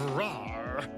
Rawr.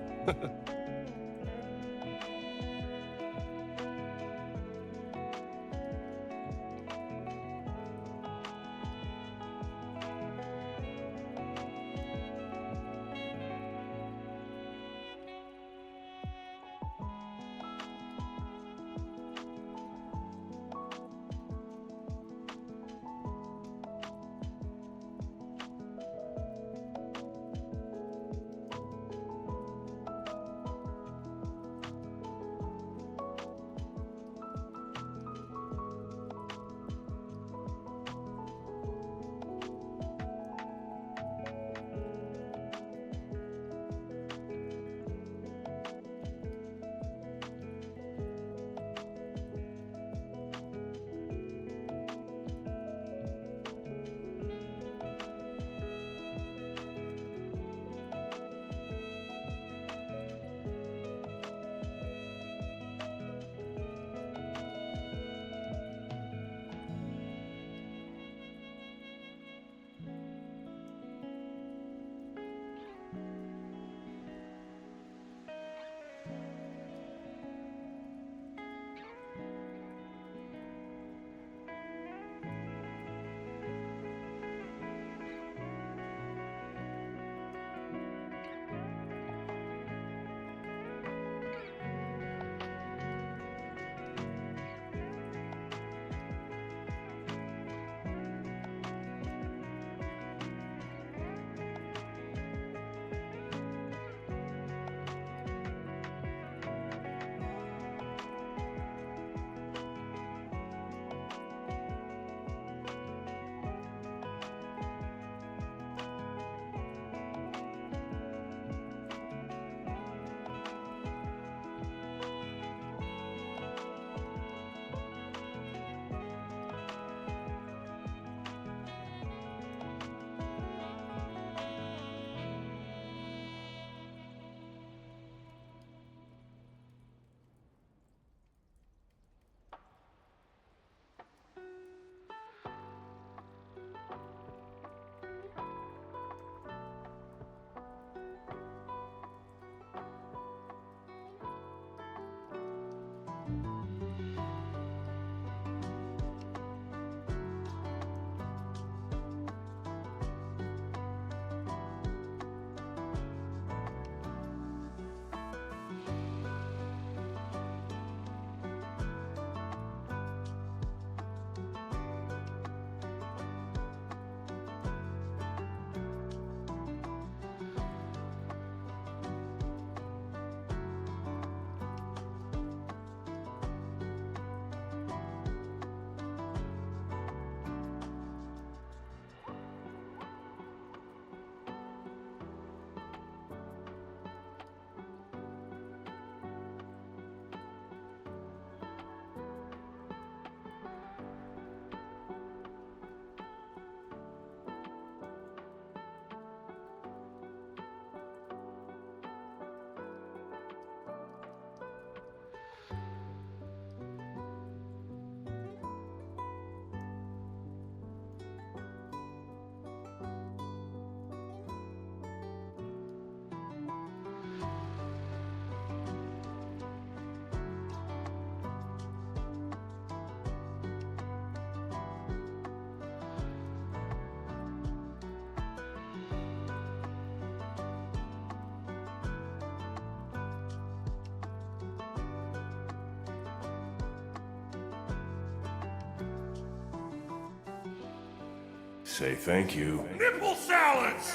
Say thank you. Nipple salads!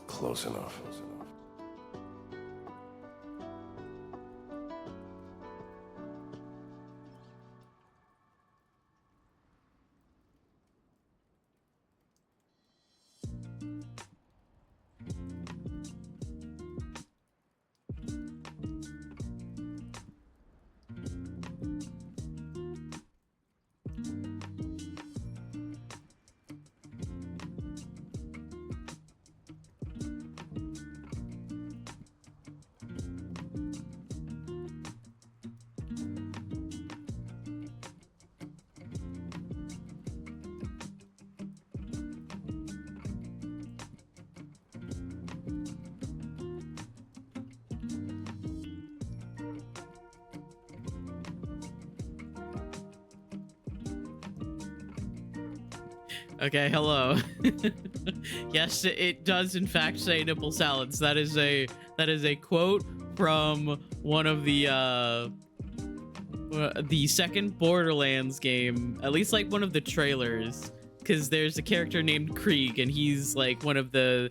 Close enough. Okay, hello. Yes, it does in fact say nipple salads. That is a quote from one of the second Borderlands game, at least like one of the trailers, because there's a character named Krieg, and he's like one of the,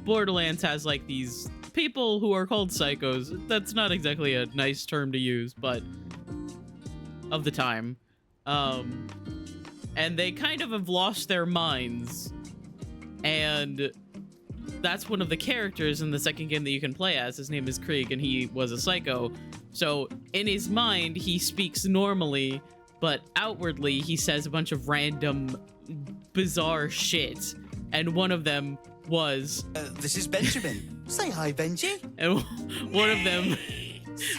Borderlands has like these people who are called psychos. That's not exactly a nice term to use, but of the time. And they kind of have lost their minds, and that's one of the characters in the second game that you can play as. His name is Krieg, and he was a psycho. So in his mind, he speaks normally, but outwardly he says a bunch of random, bizarre shit. And one of them was... this is Benjamin. Say hi, Benji. And one of them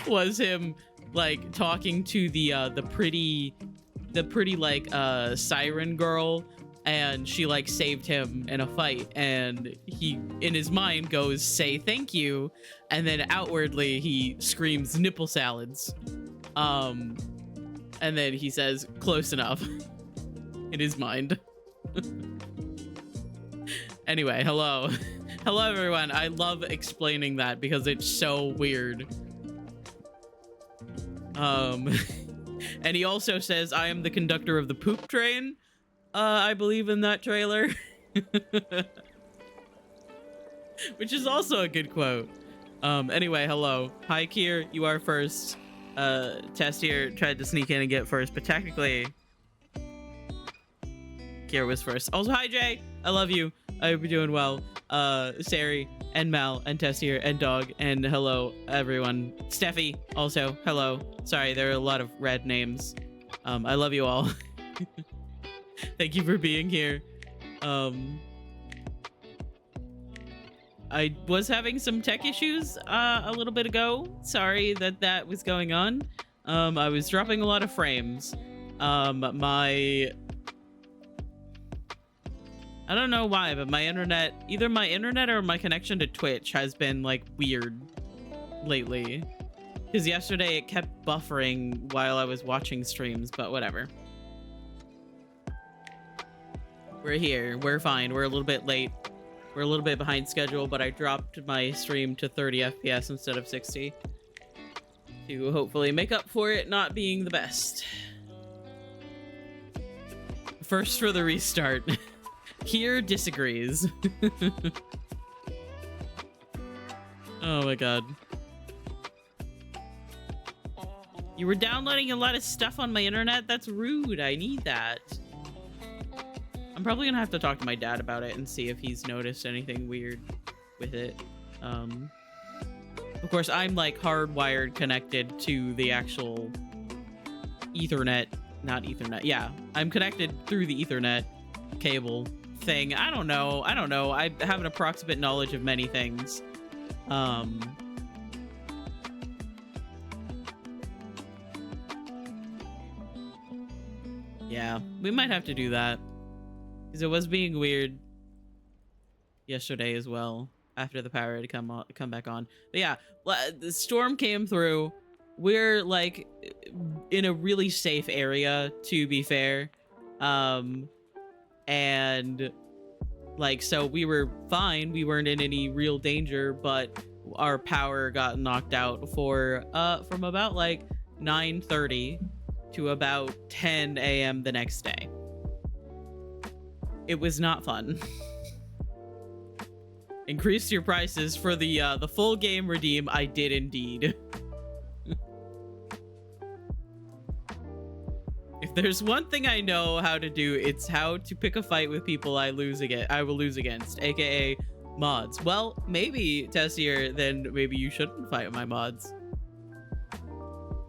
was him, like, talking to the pretty like siren girl, and she like saved him in a fight, and he in his mind goes, say thank you, and then outwardly he screams nipple salads, and then he says close enough in his mind. Anyway, hello everyone. I love explaining that because it's so weird. And he also says, I am the conductor of the poop train. I believe in that trailer. Which is also a good quote. Anyway, hello. Hi, Kier. You are first. Test here tried to sneak in and get first, but technically, Kier was first. Also, hi, Jay. I love you. I hope you're doing well. Sari and Mal and Tess here and Dog, and hello everyone. Steffi also, hello. Sorry, there are a lot of red names. I love you all. Thank you for being here. I was having some tech issues a little bit ago. Sorry that was going on. I was dropping a lot of frames. I don't know why, but my internet, either my internet or my connection to Twitch has been like weird lately. Because yesterday it kept buffering while I was watching streams, but whatever. We're here, we're fine, we're a little bit late. We're a little bit behind schedule, but I dropped my stream to 30 FPS instead of 60. To hopefully make up for it not being the best. First for the restart. Here disagrees. Oh my god. You were downloading a lot of stuff on my internet? That's rude. I need that. I'm probably gonna have to talk to my dad about it and see if he's noticed anything weird with it. Of course, I'm like hardwired connected to the actual Ethernet. Not Ethernet. Yeah, I'm connected through the Ethernet cable thing. I don't know. I have an approximate knowledge of many things. Yeah, we might have to do that because it was being weird yesterday as well after the power had come back on. But yeah, the storm came through. We're like in a really safe area, to be fair. And like, so we were fine. We weren't in any real danger, but our power got knocked out for from about like 9:30 to about 10 a.m. the next day. It was not fun. Increase your prices for the full game redeem. I did indeed. If there's one thing I know how to do, it's how to pick a fight with people I will lose against, aka mods. Well, maybe, Tessier, then maybe you shouldn't fight my mods.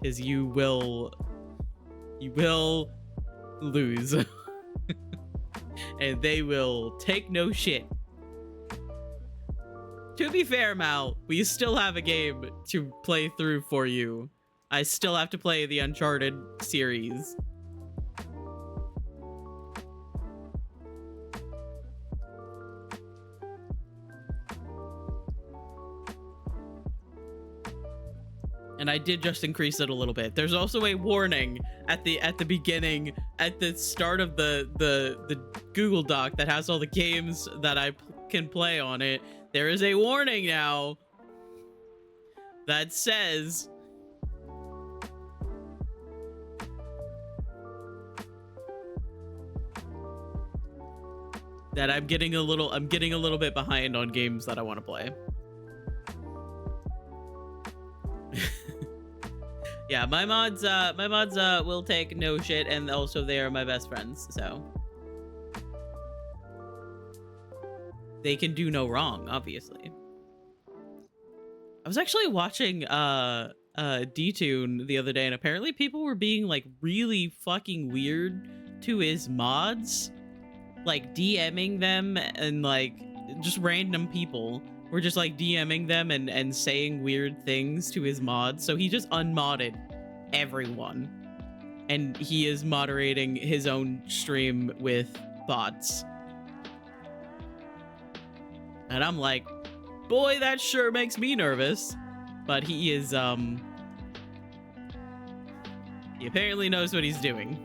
Because you will lose. And they will take no shit. To be fair, Mal, we still have a game to play through for you. I still have to play the Uncharted series. And I did just increase it a little bit. There's also a warning at the beginning, at the start of the Google Doc that has all the games that I can play on it. There is a warning now that says that I'm getting a little bit behind on games that I want to play. Yeah, my mods will take no shit, and also they are my best friends, so they can do no wrong, obviously. I was actually watching D-Tune the other day, and apparently people were being like really fucking weird to his mods, like DMing them, and like just random people were just like DMing them and saying weird things to his mods. So he just unmodded everyone, and he is moderating his own stream with bots. And I'm like, boy, that sure makes me nervous. But he is he apparently knows what he's doing.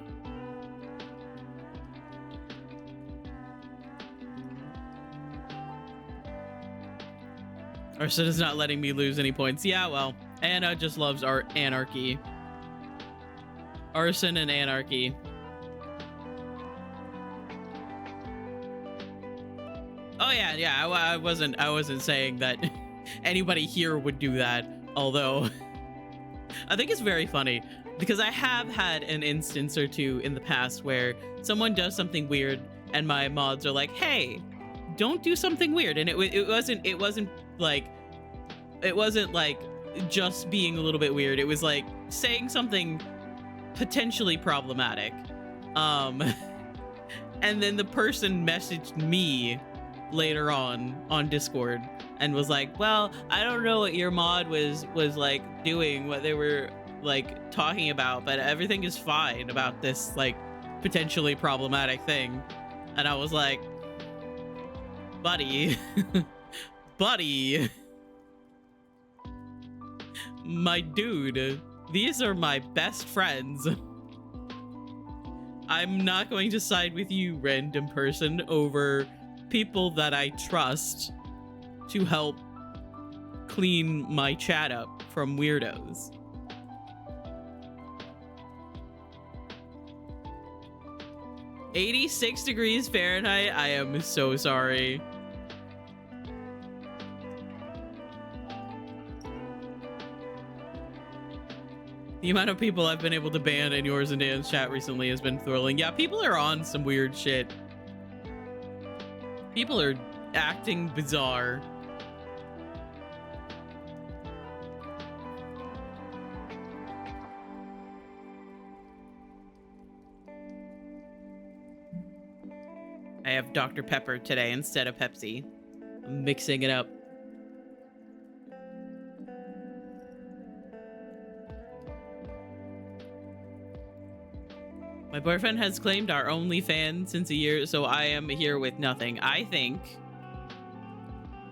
Arson is not letting me lose any points. Yeah, well, Anna just loves our anarchy. Arson and anarchy. Oh yeah, I wasn't saying that anybody here would do that, although I think it's very funny because I have had an instance or two in the past where someone does something weird and my mods are like, "Hey, don't do something weird," and it wasn't like just being a little bit weird. It was like saying something potentially problematic. And then the person messaged me later on Discord and was like, "Well, I don't know what your mod was like doing, what they were like talking about, but everything is fine about this like potentially problematic thing." And I was like, buddy, buddy, my dude, these are my best friends. I'm not going to side with you, random person, over people that I trust to help clean my chat up from weirdos. "86 degrees Fahrenheit. I am so sorry. The amount of people I've been able to ban in yours and Dan's chat recently has been thrilling. Yeah, people are on some weird shit. People are acting bizarre. I have Dr. Pepper today instead of Pepsi. I'm mixing it up. My boyfriend has claimed our only fan since a year, so I am here with nothing. I think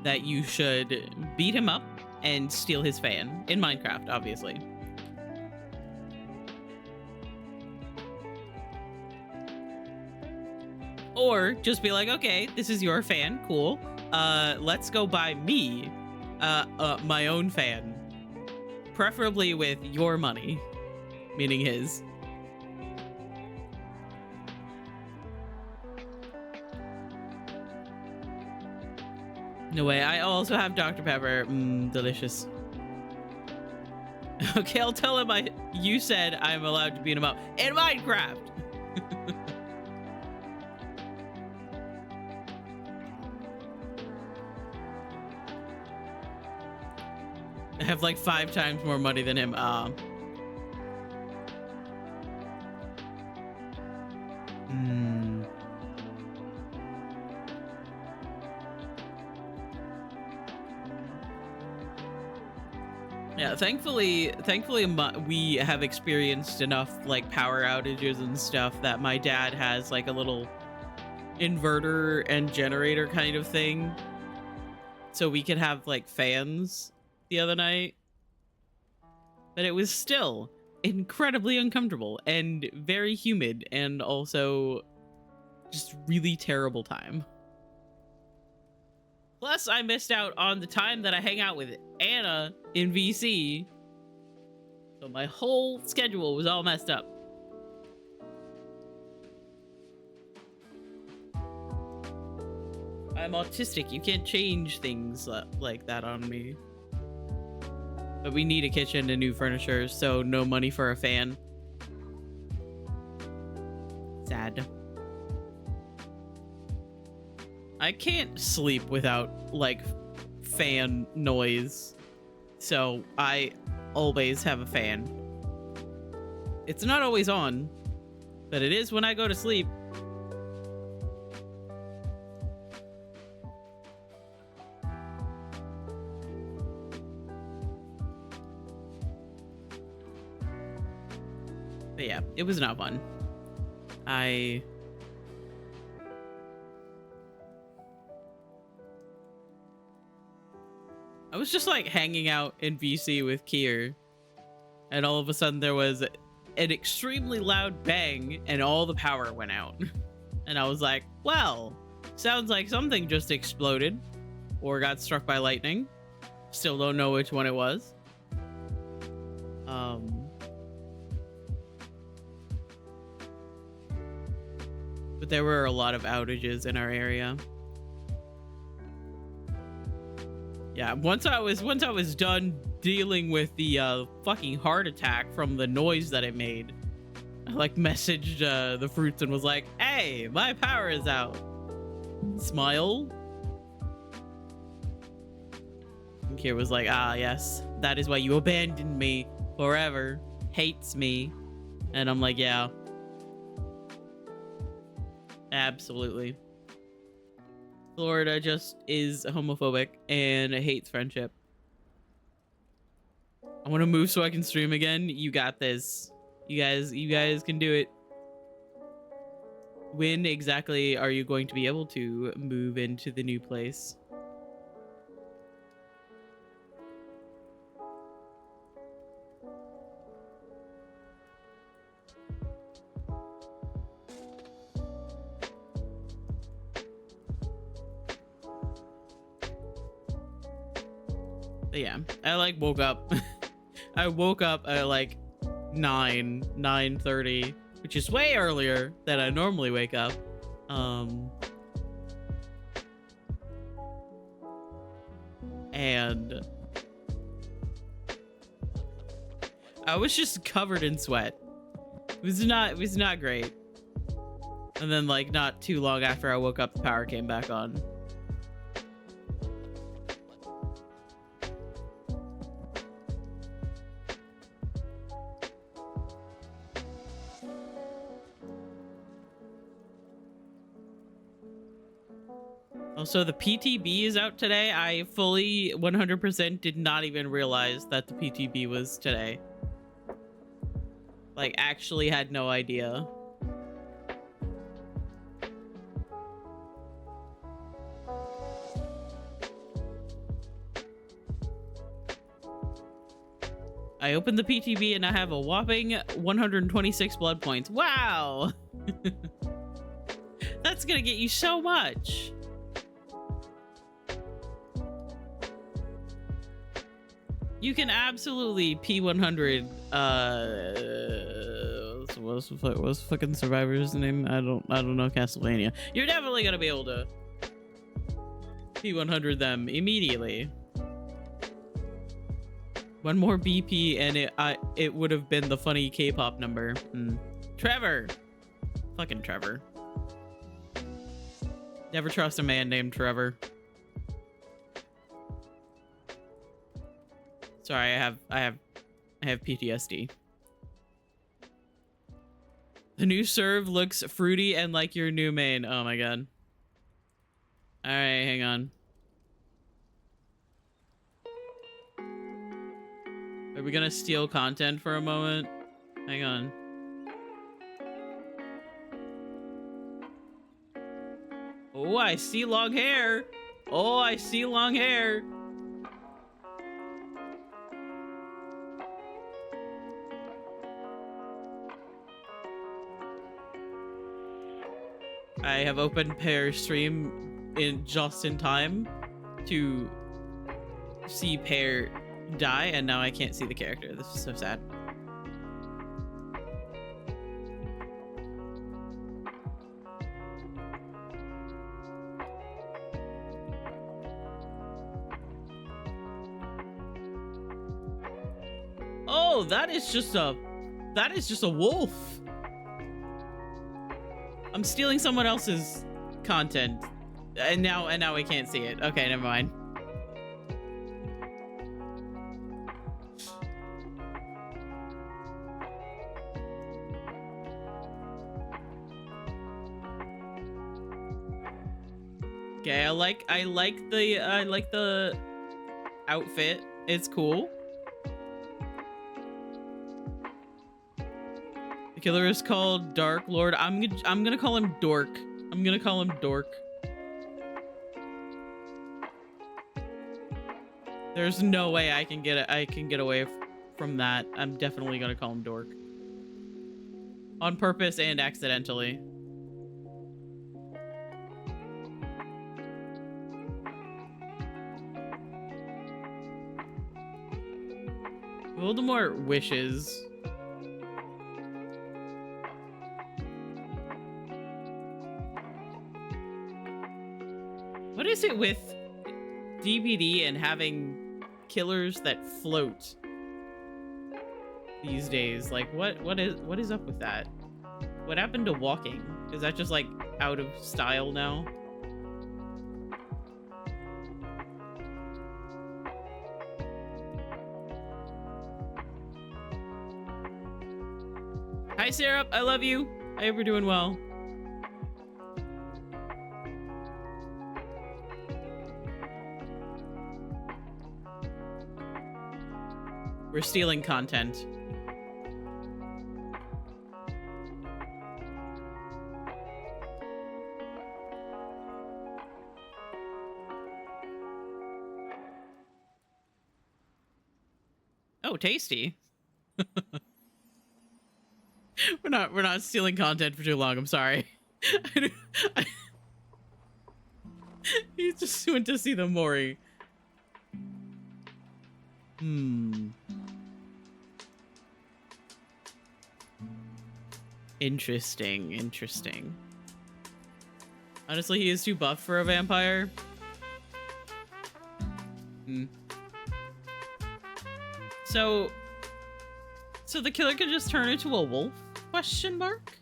that you should beat him up and steal his fan. In Minecraft, obviously. Or just be like, okay, this is your fan, cool. Let's go buy me my own fan. Preferably with your money, meaning his. No way. I also have Dr. Pepper. Delicious. Okay, I'll tell him you said I'm allowed to beat him up in Minecraft. I have like 5 times more money than him. Yeah, thankfully we have experienced enough like power outages and stuff that my dad has like a little inverter and generator kind of thing, so we could have like fans the other night. but it was still incredibly uncomfortable and very humid and also just really terrible time. Plus, I missed out on the time that I hang out with Anna in VC. So my whole schedule was all messed up. I'm autistic. You can't change things like that on me. But we need a kitchen and new furniture, so no money for a fan. Sad. I can't sleep without, like, fan noise. So I always have a fan. It's not always on, but it is when I go to sleep. But yeah, it was not fun. I was just like hanging out in VC with Kier, and all of a sudden there was an extremely loud bang and all the power went out. And I was like, well, sounds like something just exploded or got struck by lightning. Still don't know which one it was. But there were a lot of outages in our area. Yeah, once I was done dealing with the fucking heart attack from the noise that it made, I like messaged the fruits and was like, "Hey, my power is out." Smile. And Kier was like, "Ah, yes, that is why you abandoned me forever. Hates me." And I'm like, "Yeah. Absolutely. Florida just is homophobic and hates friendship. I want to move so I can stream again. You got this. You guys can do it. When exactly are you going to be able to move into the new place? But yeah, I like woke up. I woke up at like 9:30, which is way earlier than I normally wake up. And I was just covered in sweat. It was not great. And then like not too long after I woke up, the power came back on. Also, the PTB is out today. I fully 100% did not even realize that the PTB was today. Like, actually had no idea. I opened the PTB and I have a whopping 126 blood points. Wow! That's gonna get you so much. You can absolutely P100 what's fucking Survivor's name? I don't know Castlevania. You're definitely gonna be able to P100 them immediately. One more BP and it would have been the funny K-pop number. Trevor. Fucking Trevor. Never trust a man named Trevor. Sorry, I have PTSD. The new serve looks fruity and like your new main. Oh my god. All right, hang on. Are we gonna steal content for a moment? Hang on. Oh, I see long hair. Oh, I see long hair. I have opened Pear's stream just in time to see Pear die, and now I can't see the character. This is so sad. Oh, that is just a wolf. I'm stealing someone else's content, and now we can't see it. Okay, never mind. Okay, I like the outfit. It's cool. The killer is called Dark Lord. I'm gonna call him Dork. I'm gonna call him Dork. There's no way I can get away from that. I'm definitely gonna call him Dork. On purpose and accidentally. Voldemort wishes. What is it with DBD and having killers that float these days? Like, what is up with that? What happened to walking? Is that just like out of style now? Hi, Syrup. I love you. I hope you're doing well. We're stealing content. Oh, tasty. We're not stealing content for too long. I'm sorry. He just went to see the Mori. Interesting. Honestly, he is too buff for a vampire. So the killer can just turn into a wolf? Question mark?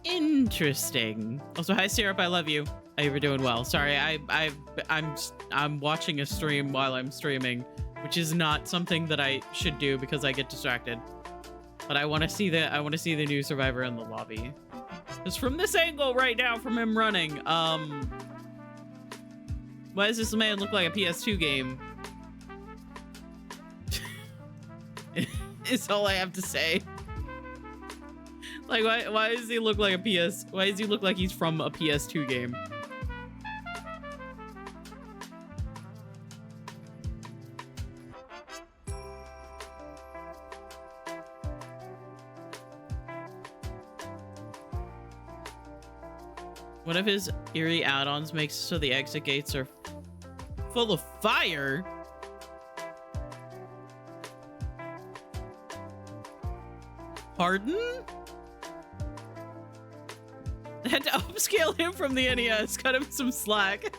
Interesting. Also, hi Syrup, I love you. I hope you're doing well. Sorry, I'm watching a stream while I'm streaming, which is not something that I should do because I get distracted. But I want to see the new survivor in the lobby. Because from this angle right now, from him running, why does this man look like a PS2 game? Is all I have to say. Like, why does he look like why does he look like he's from a PS2 game? One of his eerie add-ons makes so the exit gates are full of fire. Pardon? I had to upscale him from the NES, cut him some slack.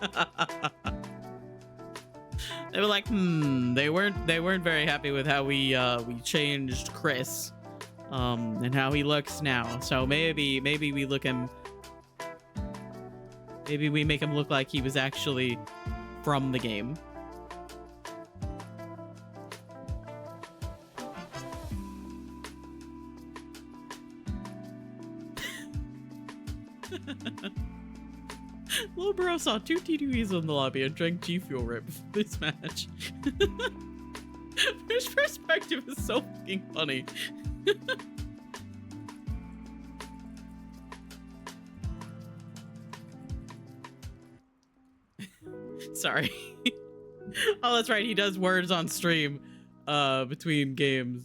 They were like, they weren't very happy with how we changed Chris, and how he looks now. So maybe we look him. Maybe we make him look like he was actually from the game. Little bro saw 2 TDVs in the lobby and drank G Fuel right before this match. His perspective is so fucking funny. Sorry. Oh, that's right. He does words on stream between games.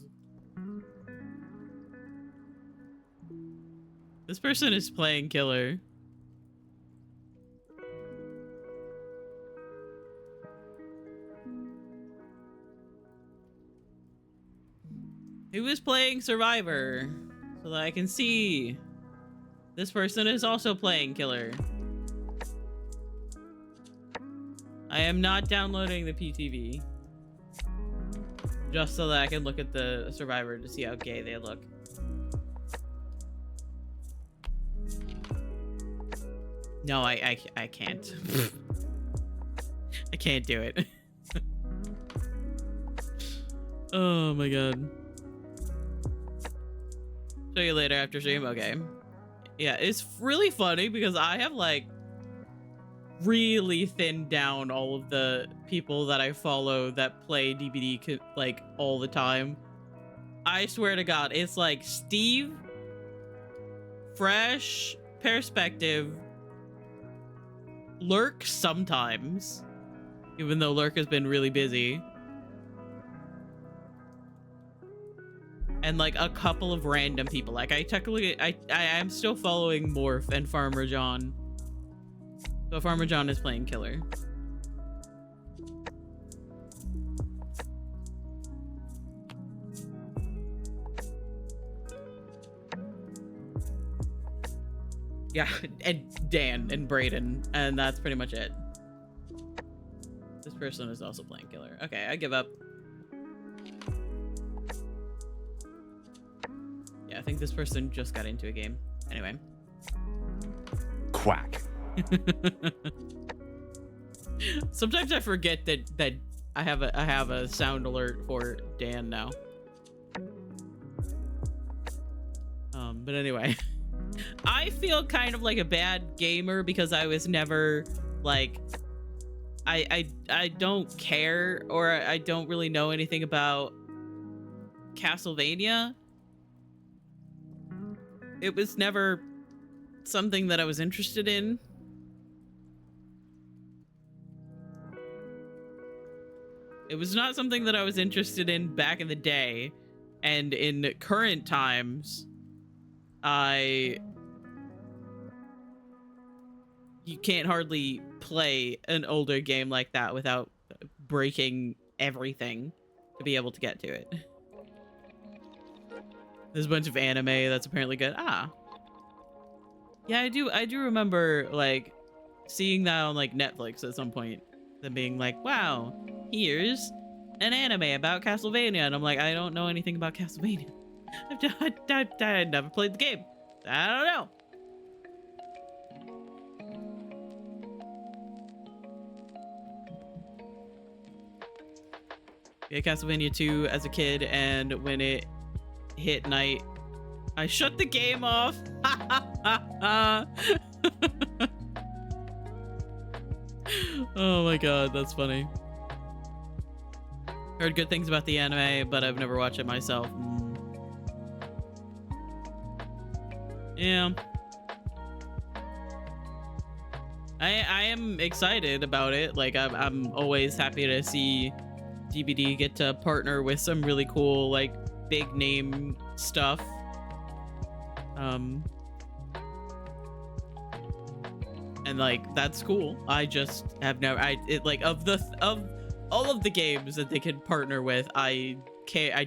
This person is playing killer. Who is playing Survivor? So that I can see. This person is also playing killer. I am not downloading the PTV. Just so that I can look at the Survivor to see how gay they look. No, I can't. I can't do it. Oh my god. Show you later after stream. Okay. Yeah, it's really funny because I have like really thinned down all of the people that I follow that play DBD like all the time. I swear to God, it's like Steve, Fresh, Perspective, Lurk sometimes, even though Lurk has been really busy. And like a couple of random people. Like I am still following Morph and Farmer John. So Farmer John is playing killer. Yeah, and Dan and Brayden, and that's pretty much it. This person is also playing killer. Okay, I give up. Yeah, I think this person just got into a game. Anyway. Quack. Sometimes I forget that I have a sound alert for Dan now. But anyway. I feel kind of like a bad gamer because I was never like I don't care, or I don't really know anything about Castlevania. It was never something that I was interested in. It was not something that I was interested in back in the day, and in current times, you can't hardly play an older game like that without breaking everything to be able to get to it. There's a bunch of anime that's apparently good. Ah. Yeah, I do remember like seeing that on like Netflix at some point. Them being like, wow, here's an anime about Castlevania. And I'm like, I don't know anything about Castlevania. I never played the game. I don't know. Yeah, Castlevania 2 as a kid, and when it hit night, I shut the game off. Oh my god, that's funny. Heard good things about the anime, but I've never watched it myself. Yeah. I am excited about it. Like I'm always happy to see DBD get to partner with some really cool like big name stuff. And like that's cool. I just have never of all of the games that they can partner with, I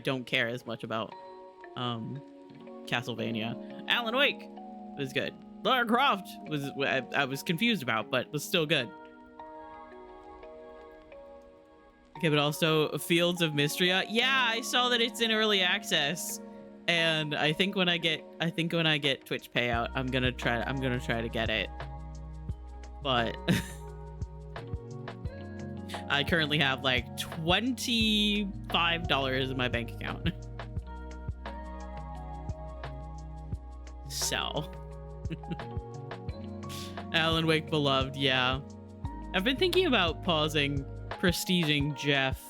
don't care as much about Castlevania. Alan Wake was good. Lara Croft was I was confused about, but was still good. Okay, but also Fields of Mystery. Yeah, I saw that it's in early access, and I think when I get Twitch payout, I'm gonna try to get it. but I currently have like $25 in my bank account. So Alan Wake beloved, yeah. I've been thinking about pausing prestiging Jeff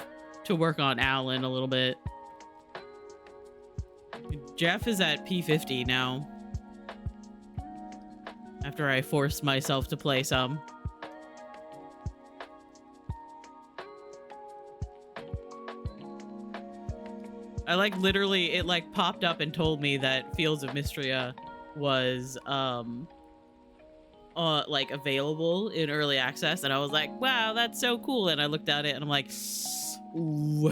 to work on Alan a little bit. Jeff is at P50 now. After I forced myself to play some. I like literally, it like popped up and told me that Fields of Mystria was like available in early access, and I was like, wow, that's so cool. And I looked at it and I'm like, ooh,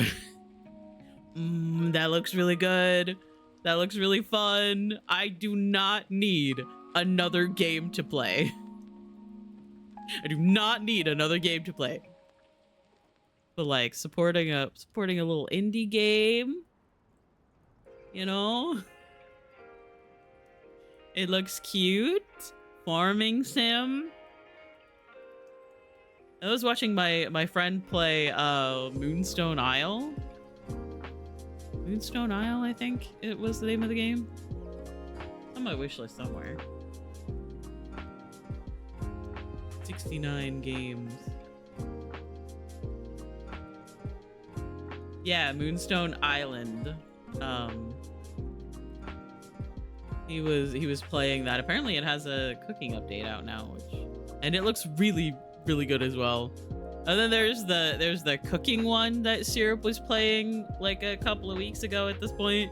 that looks really good. That looks really fun. I do not need another game to play. I do not need another game to play. But like supporting a little indie game, you know? It looks cute. Farming sim. I was watching my friend play Moonstone Isle. Moonstone Isle, I think it was the name of the game. On my wish list somewhere. 69 games. Yeah, Moonstone Island. He was playing that. Apparently it has a cooking update out now, and it looks really, really good as well. And then there's the cooking one that Syrup was playing like a couple of weeks ago at this point.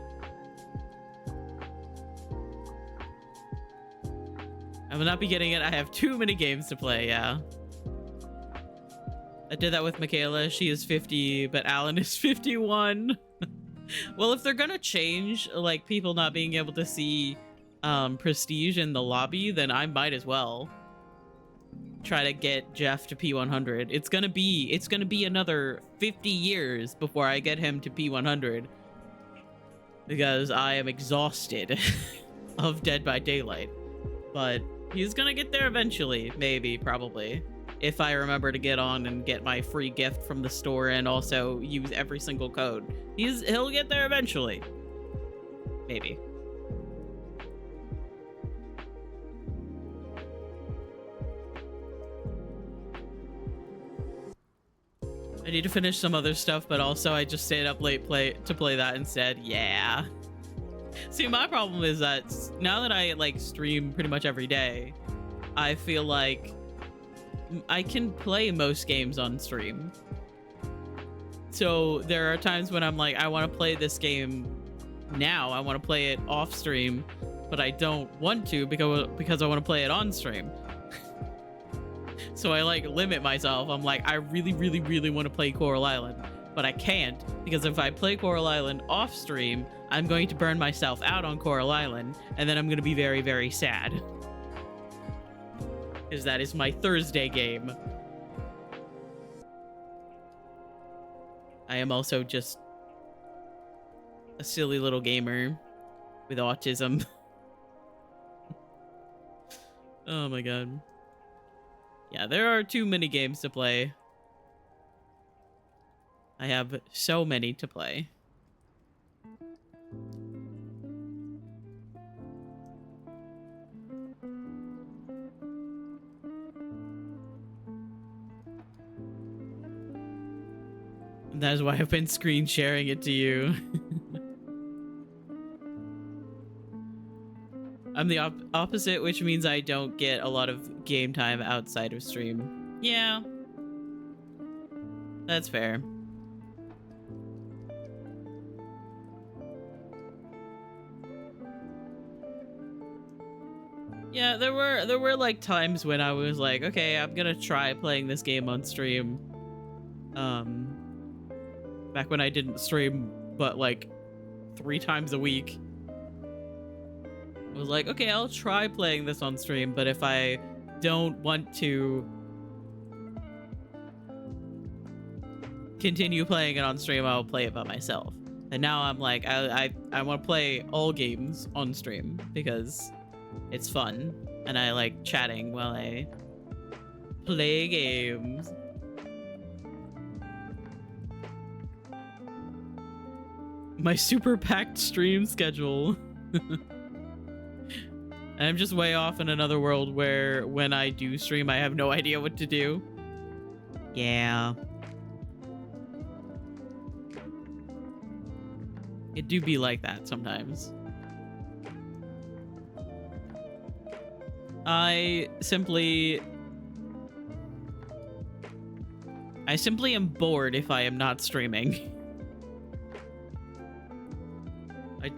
I will not be getting it. I have too many games to play, yeah. I did that with Michaela. She is 50, but Alan is 51. Well, if they're gonna change, like, people not being able to see prestige in the lobby, then I might as well try to get Jeff to P100. It's gonna be another 50 years before I get him to P100, because I am exhausted of Dead by Daylight. But he's gonna get there eventually, maybe, probably, if I remember to get on and get my free gift from the store and also use every single code. He'll get there eventually. Maybe. I need to finish some other stuff, but also I just stayed up late to play that instead. Yeah. See, my problem is that now that I like stream pretty much every day, I feel like I can play most games on stream. So there are times when I'm like, I want to play this game now. I want to play it off stream, but I don't want to because I want to play it on stream. So I like limit myself. I'm like, I really, really, really want to play Coral Island, but I can't, because if I play Coral Island off stream, I'm going to burn myself out on Coral Island, and then I'm going to be very, very sad. Because that is my Thursday game. I am also just a silly little gamer with autism. Oh my god. Yeah, there are too many games to play. I have so many to play. And that is why I've been screen sharing it to you. I'm the opposite, which means I don't get a lot of game time outside of stream. Yeah. That's fair. Yeah, there were like times when I was like, okay, I'm gonna try playing this game on stream. Back when I didn't stream but like 3 times a week. I was like, okay, I'll try playing this on stream, but if I don't want to continue playing it on stream, I'll play it by myself. And now I'm like, I want to play all games on stream because it's fun, and I like chatting while I Play games. My super packed stream schedule. I'm just way off in another world where when I do stream, I have no idea what to do. Yeah. It do be like that sometimes. I simply am bored if I am not streaming.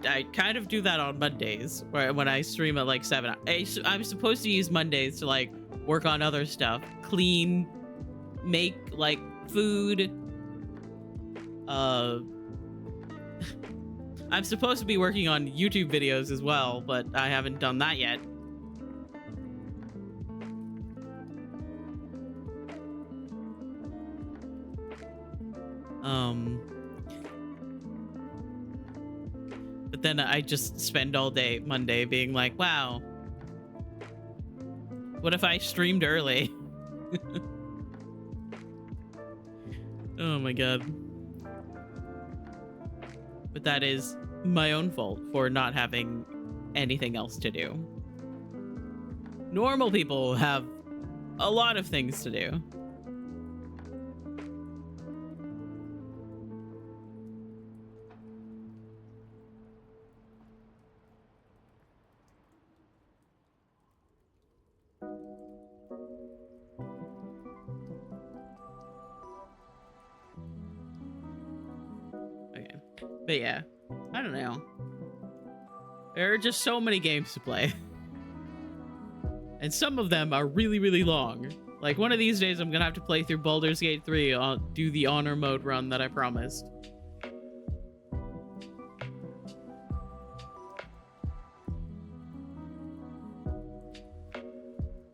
I kind of do that on Mondays, where when I stream at like 7. I'm supposed to use Mondays to like work on other stuff, clean, make like food. I'm supposed to be working on YouTube videos as well, but I haven't done that yet. But then I just spend all day Monday being like, wow, what if I streamed early? Oh my god. But that is my own fault for not having anything else to do. Normal people have a lot of things to do. Okay. But yeah, I don't know. There are just so many games to play. And some of them are really, really long. Like one of these days, I'm gonna have to play through Baldur's Gate 3, do the honor mode run that I promised.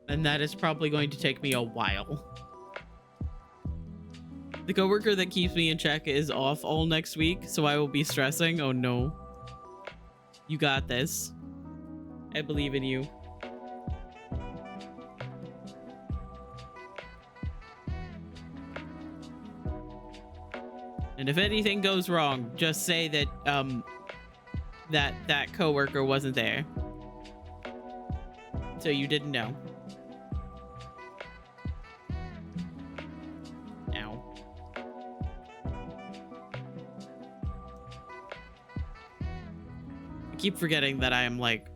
And that is probably going to take me a while. The coworker that keeps me in check is off all next week, so I will be stressing. Oh no. You got this. I believe in you. And if anything goes wrong, just say that that coworker wasn't there. So you didn't know. Ow. I keep forgetting that I am like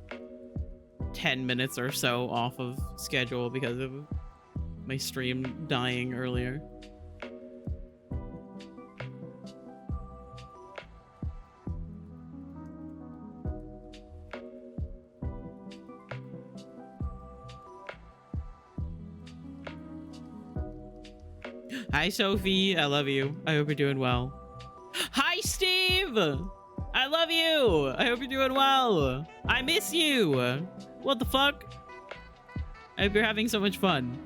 10 minutes or so off of schedule because of my stream dying earlier. Hi, Sophie. I love you. I hope you're doing well. Hi, Steve. I love you. I hope you're doing well. I miss you. What the fuck? I hope you're having so much fun.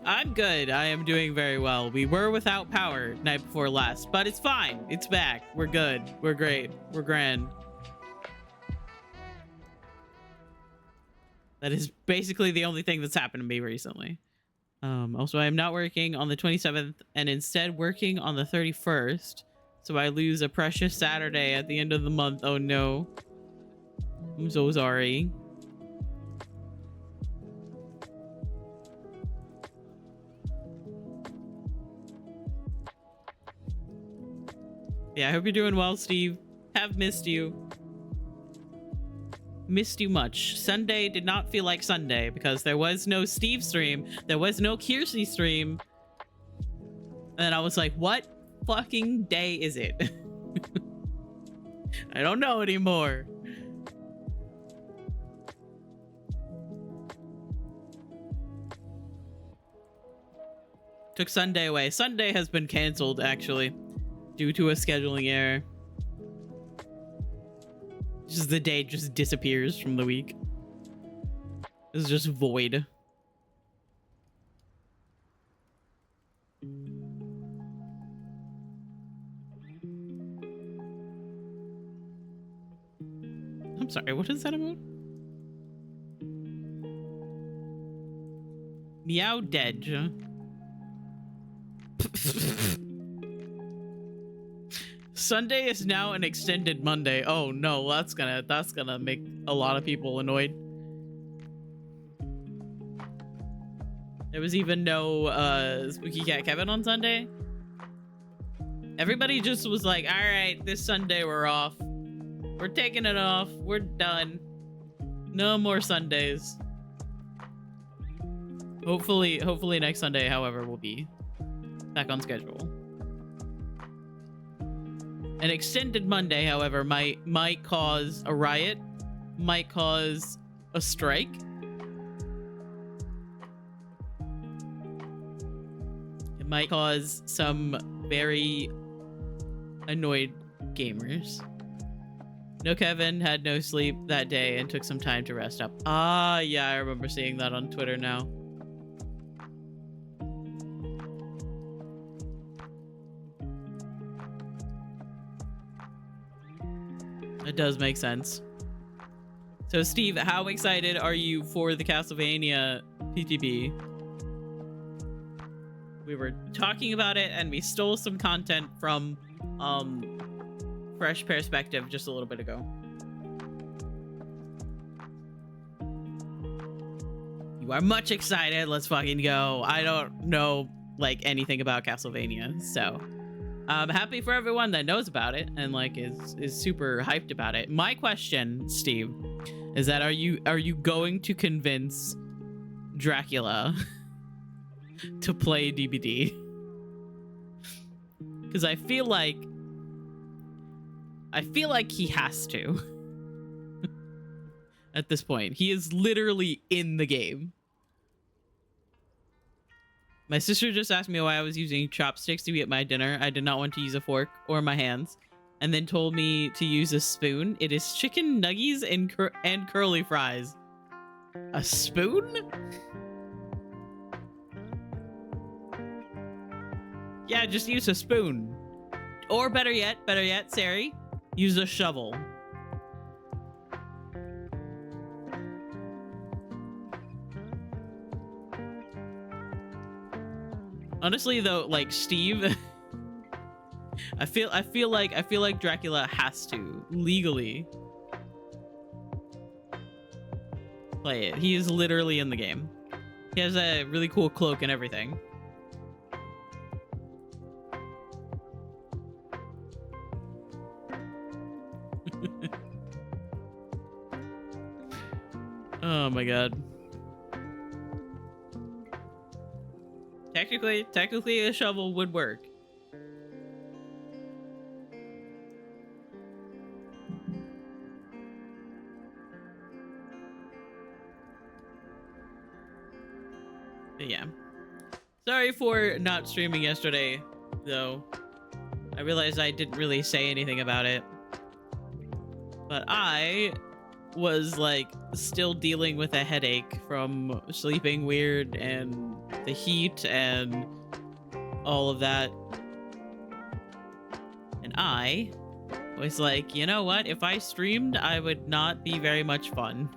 I'm good. I am doing very well. We were without power night before last, but it's fine. It's back. We're good. We're great. We're grand. That is basically the only thing that's happened to me recently. Also, I am not working on the 27th and instead working on the 31st. So I lose a precious Saturday at the end of the month. Oh no. I'm so sorry. Yeah, I hope you're doing well, Steve. Have missed you. Missed you much. Sunday did not feel like Sunday because there was no Steve stream. There was no Kiersey stream. And I was like, what fucking day is it? I don't know anymore. Took Sunday away. Sunday has been canceled, actually, due to a scheduling error. Just the day just disappears from the week. It's just void. Sorry, what is that about? Meow dead. Sunday is now an extended Monday. Oh no, that's gonna make a lot of people annoyed. There was even no Spooky Cat Kevin on Sunday. Everybody just was like, all right, this Sunday we're off. We're taking it off. We're done. No more Sundays. Hopefully next Sunday, however, we'll be back on schedule. An extended Monday, however, might cause a riot, might cause a strike. It might cause some very annoyed gamers. No Kevin had no sleep that day and took some time to rest up. Ah, yeah, I remember seeing that on Twitter now. It does make sense. So, Steve, how excited are you for the Castlevania PTB? We were talking about it, and we stole some content from Fresh Perspective just a little bit ago. You are much excited. Let's fucking go. I don't know like anything about Castlevania, so I'm happy for everyone that knows about it and like is super hyped about it. My question, Steve, is that are you going to convince Dracula to play DBD? Because I feel like he has to. At this point, he is literally in the game. My sister just asked me why I was using chopsticks to eat my dinner. I did not want to use a fork or my hands, and then told me to use a spoon. It is chicken nuggies and curly fries. A spoon? Yeah, just use a spoon. Or better yet, Sari, use a shovel. Honestly, though, like Steve, I feel like Dracula has to legally play it. He is literally in the game. He has a really cool cloak and everything. Oh my god. Technically a shovel would work. But yeah. Sorry for not streaming yesterday, though. I realized I didn't really say anything about it. But I was like still dealing with a headache from sleeping weird and the heat and all of that. And I was like, you know what? If I streamed, I would not be very much fun.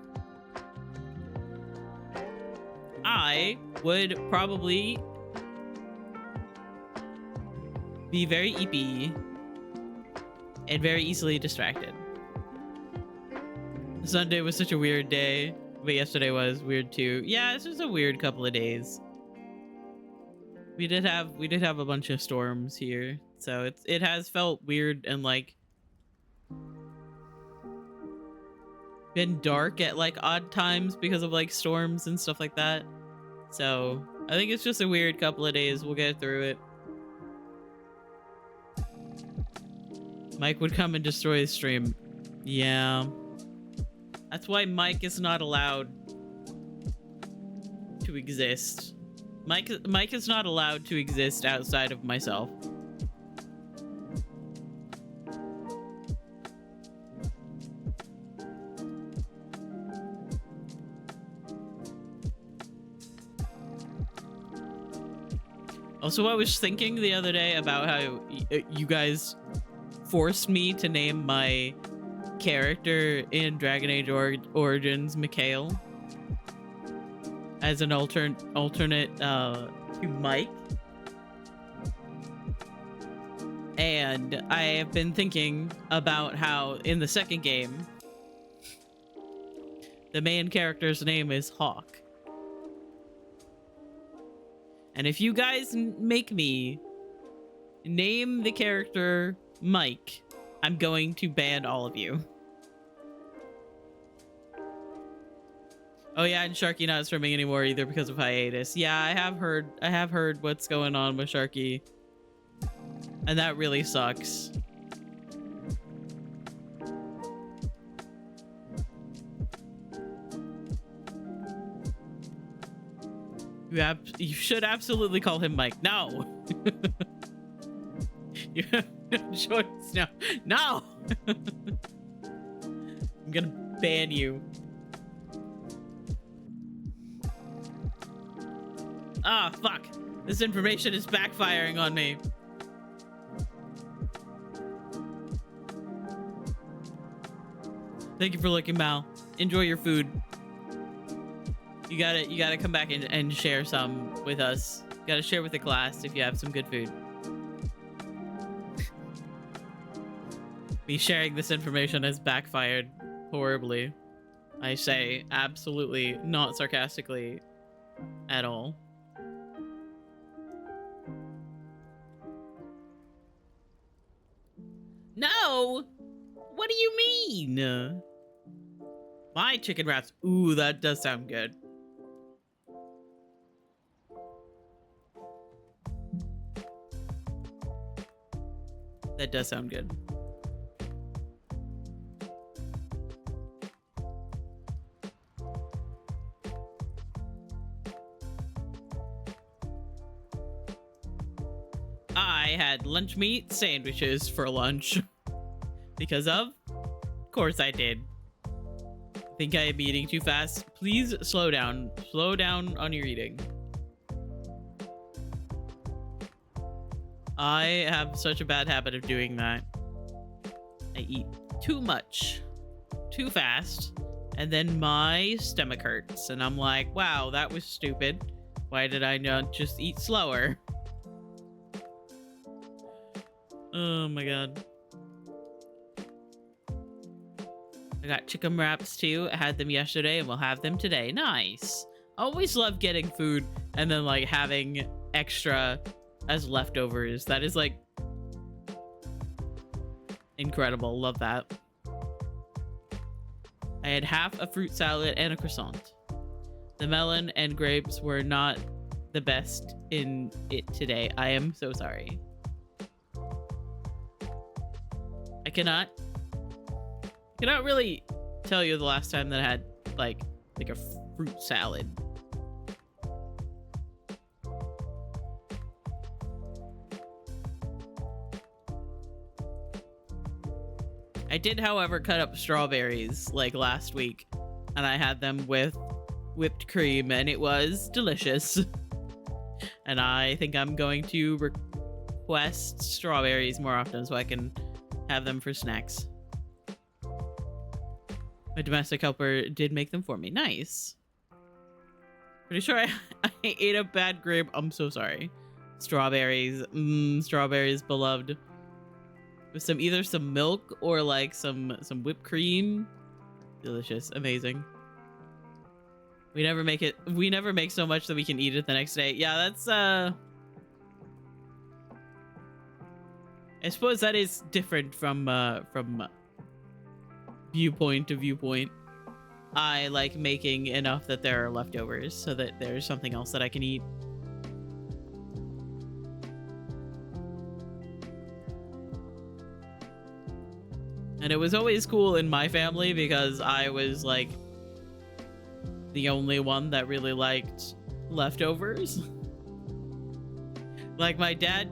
I would probably be very eepy and very easily distracted. Sunday was such a weird day, but yesterday was weird too. Yeah, it's just a weird couple of days. We did have a bunch of storms here, so it has felt weird and like been dark at like odd times because of like storms and stuff like that. So I think it's just a weird couple of days. We'll get through it. Mike would come and destroy the stream. Yeah. That's why Mike is not allowed to exist. Mike is not allowed to exist outside of myself. Also, I was thinking the other day about how you guys forced me to name my character in Dragon Age Origins, Mikhail, as an alternate to Mike. And I have been thinking about how in the second game, the main character's name is Hawk. And if you guys make me name the character Mike, I'm going to ban all of you. Oh yeah, and Sharky not streaming anymore either because of hiatus. Yeah, I have heard what's going on with Sharky. And that really sucks. You should absolutely call him Mike. No. You have no choice now. No. I'm gonna ban you. Ah, fuck. This information is backfiring on me. Thank you for looking, Mal. Enjoy your food. You gotta come back and share some with us. You gotta share with the class if you have some good food. Me sharing this information has backfired horribly. I say absolutely not sarcastically at all. No! What do you mean? My chicken wraps. Ooh, that does sound good. That does sound good. I had lunch meat sandwiches for lunch. Because of course I did. I think I am eating too fast. Please slow down. Slow down on your eating. I have such a bad habit of doing that. I eat too much, too fast, and then my stomach hurts. And I'm like, wow, that was stupid. Why did I not just eat slower? Oh my god. I got chicken wraps too. I had them yesterday and we'll have them today. Nice. Always love getting food and then like having extra as leftovers. That is like incredible. Love that. I had half a fruit salad and a croissant. The melon and grapes were not the best in it today. I am so sorry. I cannot really tell you the last time that I had like a fruit salad. I did, however, cut up strawberries like last week, and I had them with whipped cream, and it was delicious. And I think I'm going to request strawberries more often so I can have them for snacks. My domestic helper did make them for me. Nice. Pretty sure I ate a bad grape. I'm so sorry. Strawberries. Strawberries beloved. With either some milk or like some whipped cream. Delicious. Amazing. We never make so much that we can eat it the next day. Yeah, that's I suppose that is different from viewpoint to viewpoint. I like making enough that there are leftovers so that there's something else that I can eat. And it was always cool in my family because I was like the only one that really liked leftovers. Like my dad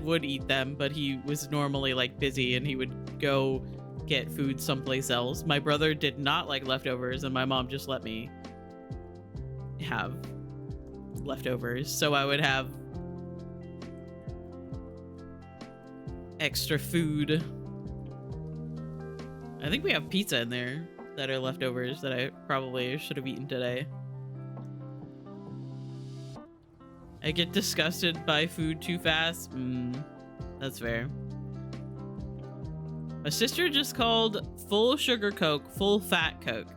would eat them, but he was normally like busy and he would go get food someplace else. My brother did not like leftovers and my mom just let me have leftovers. So I would have extra food. I think we have pizza in there that are leftovers that I probably should have eaten today. I get disgusted by food too fast. That's fair. My sister just called full sugar Coke full fat Coke.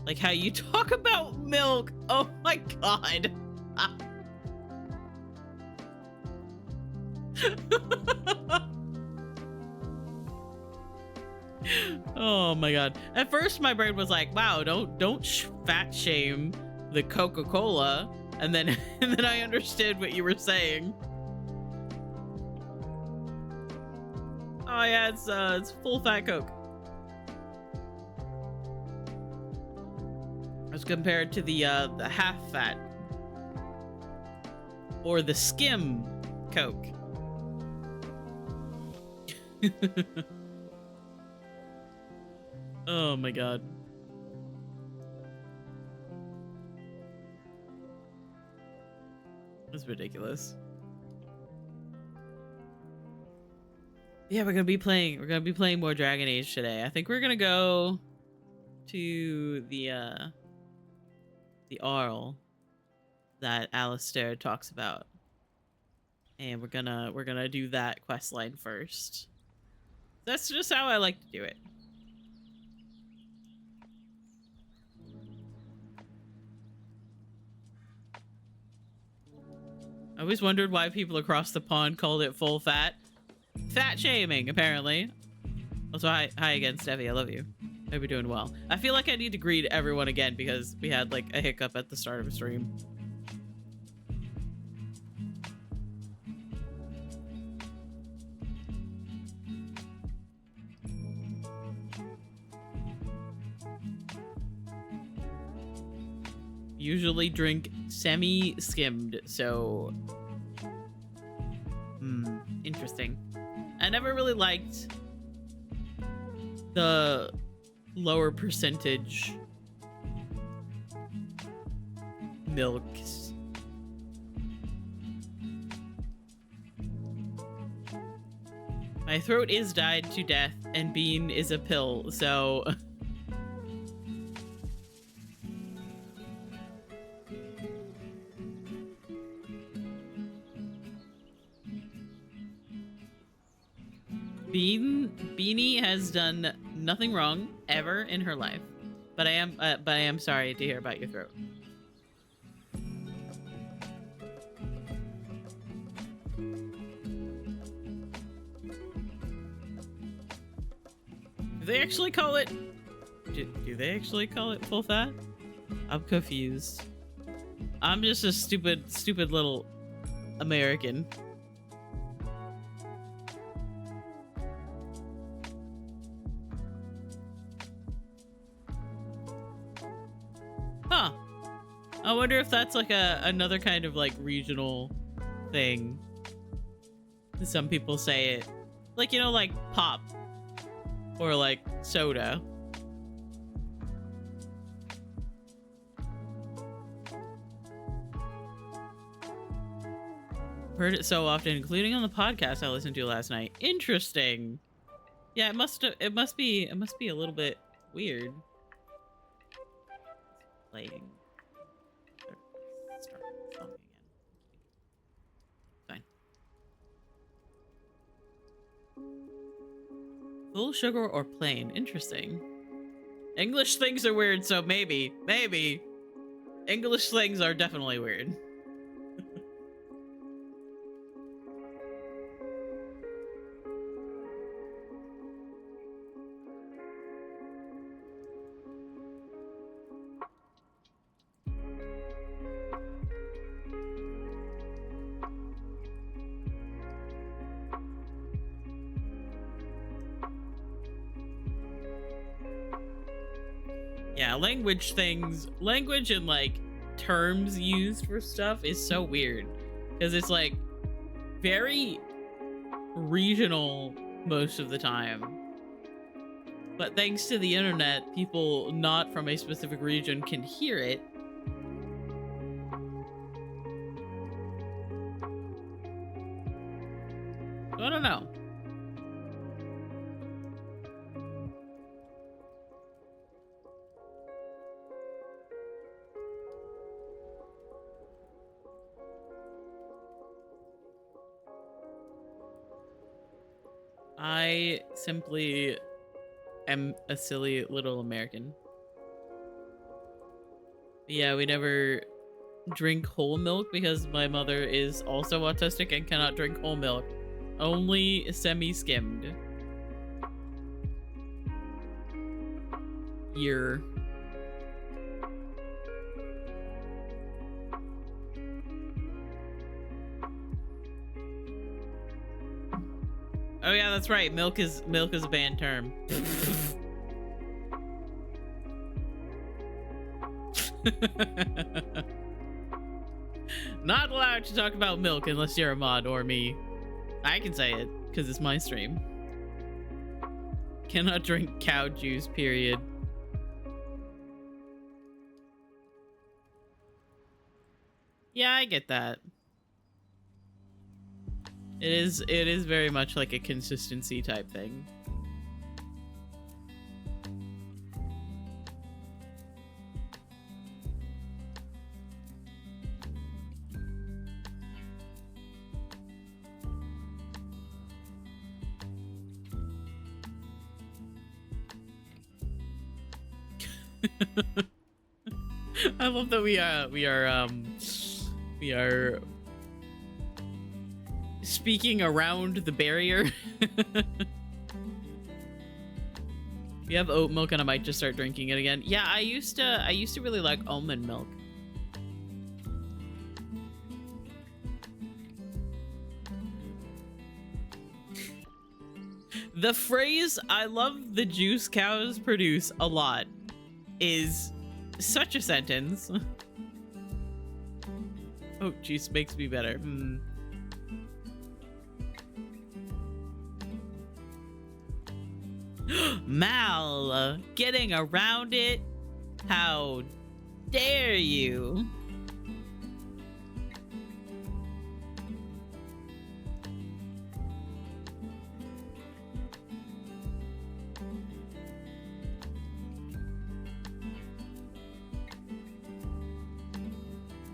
Like how you talk about milk. Oh my god. Oh my god. At first my brain was like, wow, don't fat shame the Coca-Cola. And then I understood what you were saying. Oh yeah, it's full fat Coke. As compared to the half fat or the skim Coke. Oh my god. That's ridiculous. Yeah, we're gonna be playing more Dragon Age today. I think we're gonna go to the Arl that Alistair talks about. And we're gonna do that quest line first. That's just how I like to do it. I always wondered why people across the pond called it full fat. Fat shaming, apparently. Also, hi again, Steffi. I love you. Hope you're doing well. I feel like I need to greet everyone again because we had like a hiccup at the start of a stream. Usually drink semi-skimmed, so... interesting. I never really liked the lower percentage milks. My throat is dyed to death, and bean is a pill, so... Beanie has done nothing wrong ever in her life, but I am sorry to hear about your throat. Do they actually call it? Do they actually call it full fat? I'm confused. I'm just a stupid little American. Huh. I wonder if that's like another kind of like regional thing. Some people say it. Like, you know, like pop. Or like soda. Heard it so often, including on the podcast I listened to last night. Interesting. Yeah, it must be a little bit weird. Playing. Start song again. Fine. Full sugar or plain? Interesting. English things are weird, so maybe. English things are definitely weird. Yeah, language and like terms used for stuff is so weird because it's like very regional most of the time, but thanks to the internet, people not from a specific region can hear it. So I don't know. I simply am a silly little American. Yeah, we never drink whole milk because my mother is also autistic and cannot drink whole milk. Only semi-skimmed. Year. Oh yeah, that's right. Milk is a banned term. Not allowed to talk about milk unless you're a mod or me. I can say it because it's my stream. Cannot drink cow juice, period. Yeah, I get that. It is very much like a consistency type thing. I love that we are speaking around the barrier. We have oat milk and I might just start drinking it again. Yeah, I used to really like almond milk. The phrase "I love the juice cows produce a lot" is such a sentence. Oh, juice makes me better. Mal, getting around it? How dare you?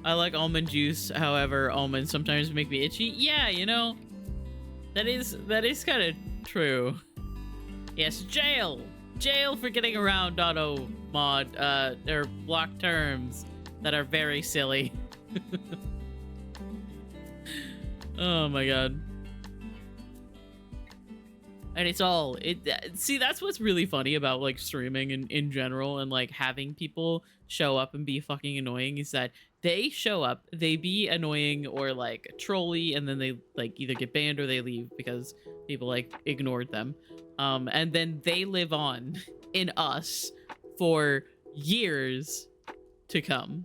I like almond juice, however, almonds sometimes make me itchy. Yeah, you know, that is kind of true. Yes, jail for getting around auto mod, or block terms that are very silly. Oh my god. And it's all see, that's what's really funny about like streaming in general and like having people show up and be fucking annoying is that they show up, they be annoying or like trolly, and then they like either get banned or they leave because people like ignored them. And then they live on in us for years to come.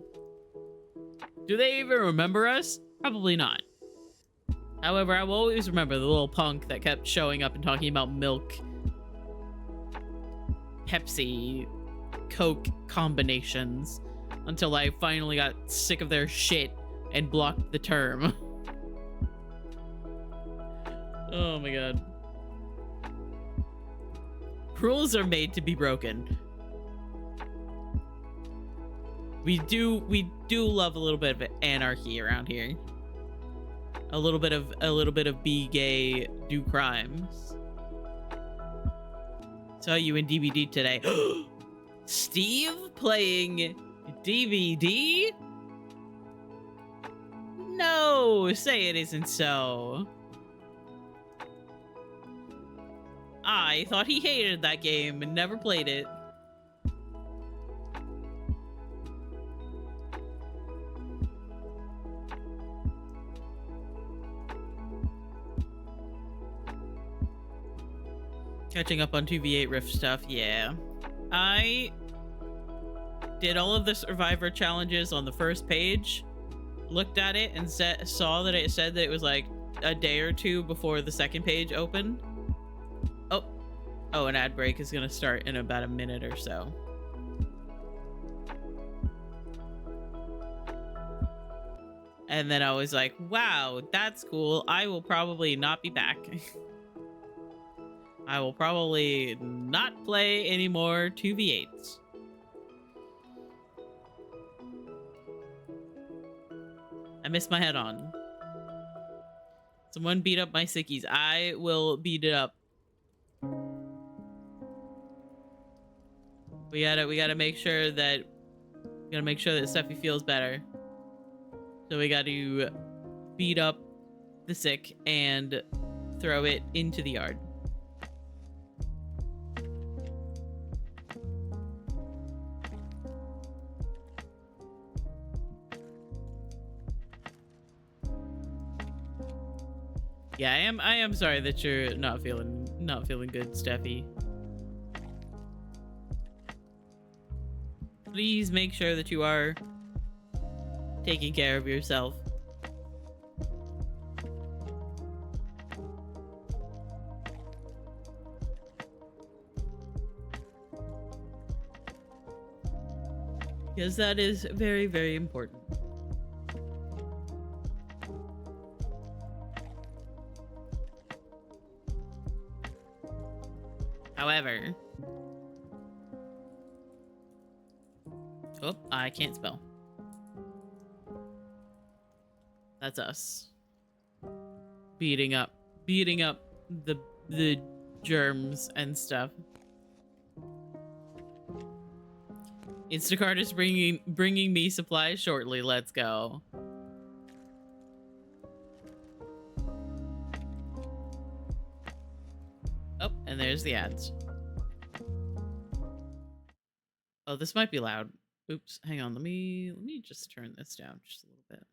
Do they even remember us? Probably not. However, I will always remember the little punk that kept showing up and talking about milk, Pepsi, Coke combinations until I finally got sick of their shit and blocked the term. Oh my god. Rules are made to be broken. We do love a little bit of anarchy around here. A little bit of be gay, do crimes. Saw you in DVD today. Steve playing DVD? No, say it isn't so. I thought he hated that game and never played it. Catching up on 2v8 Rift stuff, yeah. I did all of the Survivor challenges on the first page, looked at it, and saw that it said that it was like a day or two before the second page opened. Oh, an ad break is gonna start in about a minute or so. And then I was like, wow, that's cool. I will probably not be back. I will probably not play any more 2v8s. I missed my head-on. Someone beat up my sickies. I will beat it up We gotta make sure that Steffi feels better. So we got to beat up the sick and throw it into the yard. Yeah, I am sorry that you're not feeling good, Steffi. Please make sure that you are taking care of yourself. Because that is very, very important. However, oh, I can't spell. That's us beating up the germs and stuff. Instacart is bringing me supplies shortly. Let's go. Oh, and there's the ads. Oh, this might be loud. Oops, hang on. Let me just turn this down just a little bit.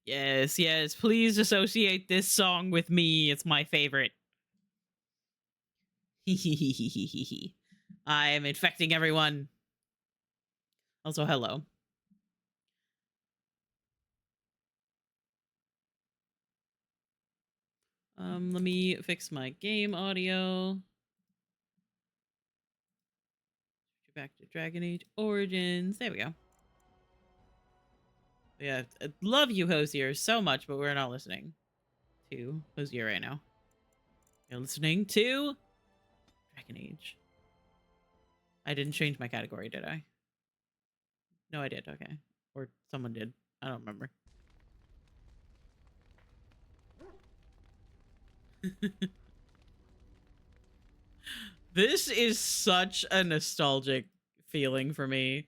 Yes, yes. Please associate this song with me. It's my favorite. I am infecting everyone. Also, hello. Let me fix my game audio. Back to Dragon Age Origins. There we go. Yeah, I love you, Hosier, so much, but we're not listening to Hosier right now. You're listening to Dragon Age. I didn't change my category, did I? No, I did. Okay. Or someone did. I don't remember. This is such a nostalgic feeling for me.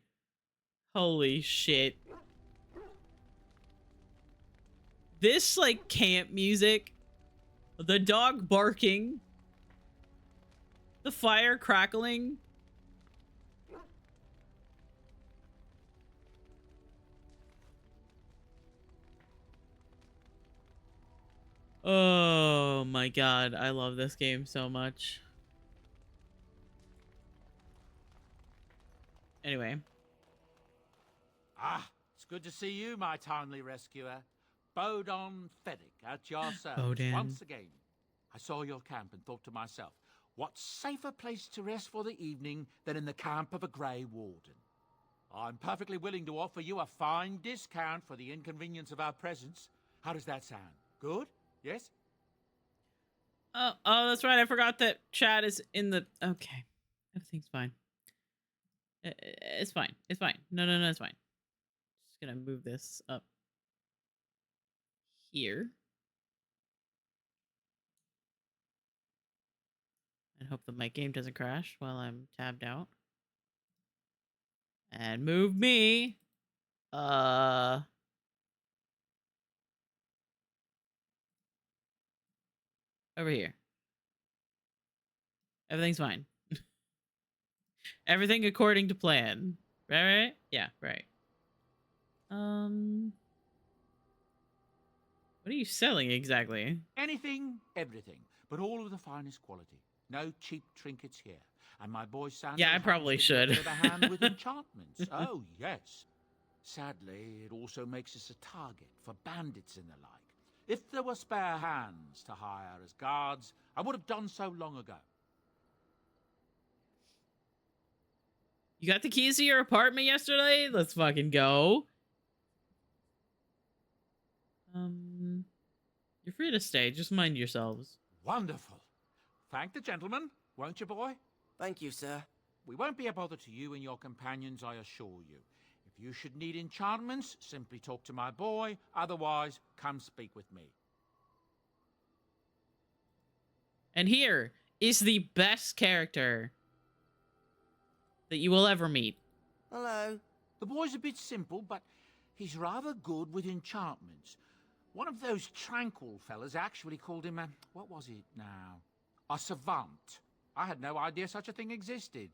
Holy shit. This, like, camp music, the dog barking, the fire crackling. Oh my god, I love this game so much. Anyway. Ah, it's good to see you, my timely rescuer. Bodon Feddick at your service Bodin. once again. I saw your camp and thought to myself, what safer place to rest for the evening than in the camp of a grey warden? I'm perfectly willing to offer you a fine discount for the inconvenience of our presence. How does that sound? Good? Yes? Oh, that's right. I forgot that Chad is in the... Okay. Everything's fine. It's fine. It's fine. No, it's fine. Just gonna move this up here. And hope that my game doesn't crash while I'm tabbed out. And move me. Over here. Everything's fine. Everything according to plan. Right? Yeah, right. What are you selling exactly? Anything, everything, but all of the finest quality. No cheap trinkets here. And my boy Sandal Yeah, I probably happens to be a should. bit of a hand with enchantments. Oh, yes. Sadly, it also makes us a target for bandits and the like. If there were spare hands to hire as guards, I would have done so long ago. You got the keys to your apartment yesterday? Let's fucking go. You're free to stay. Just mind yourselves. Wonderful. Thank the gentleman, won't you, boy? Thank you, sir. We won't be a bother to you and your companions, I assure you. If you should need enchantments, simply talk to my boy. Otherwise, come speak with me. And here is the best character that you will ever meet. Hello. The boy's a bit simple, but he's rather good with enchantments. One of those tranquil fellas actually called him a... what was it now? A savant. I had no idea such a thing existed.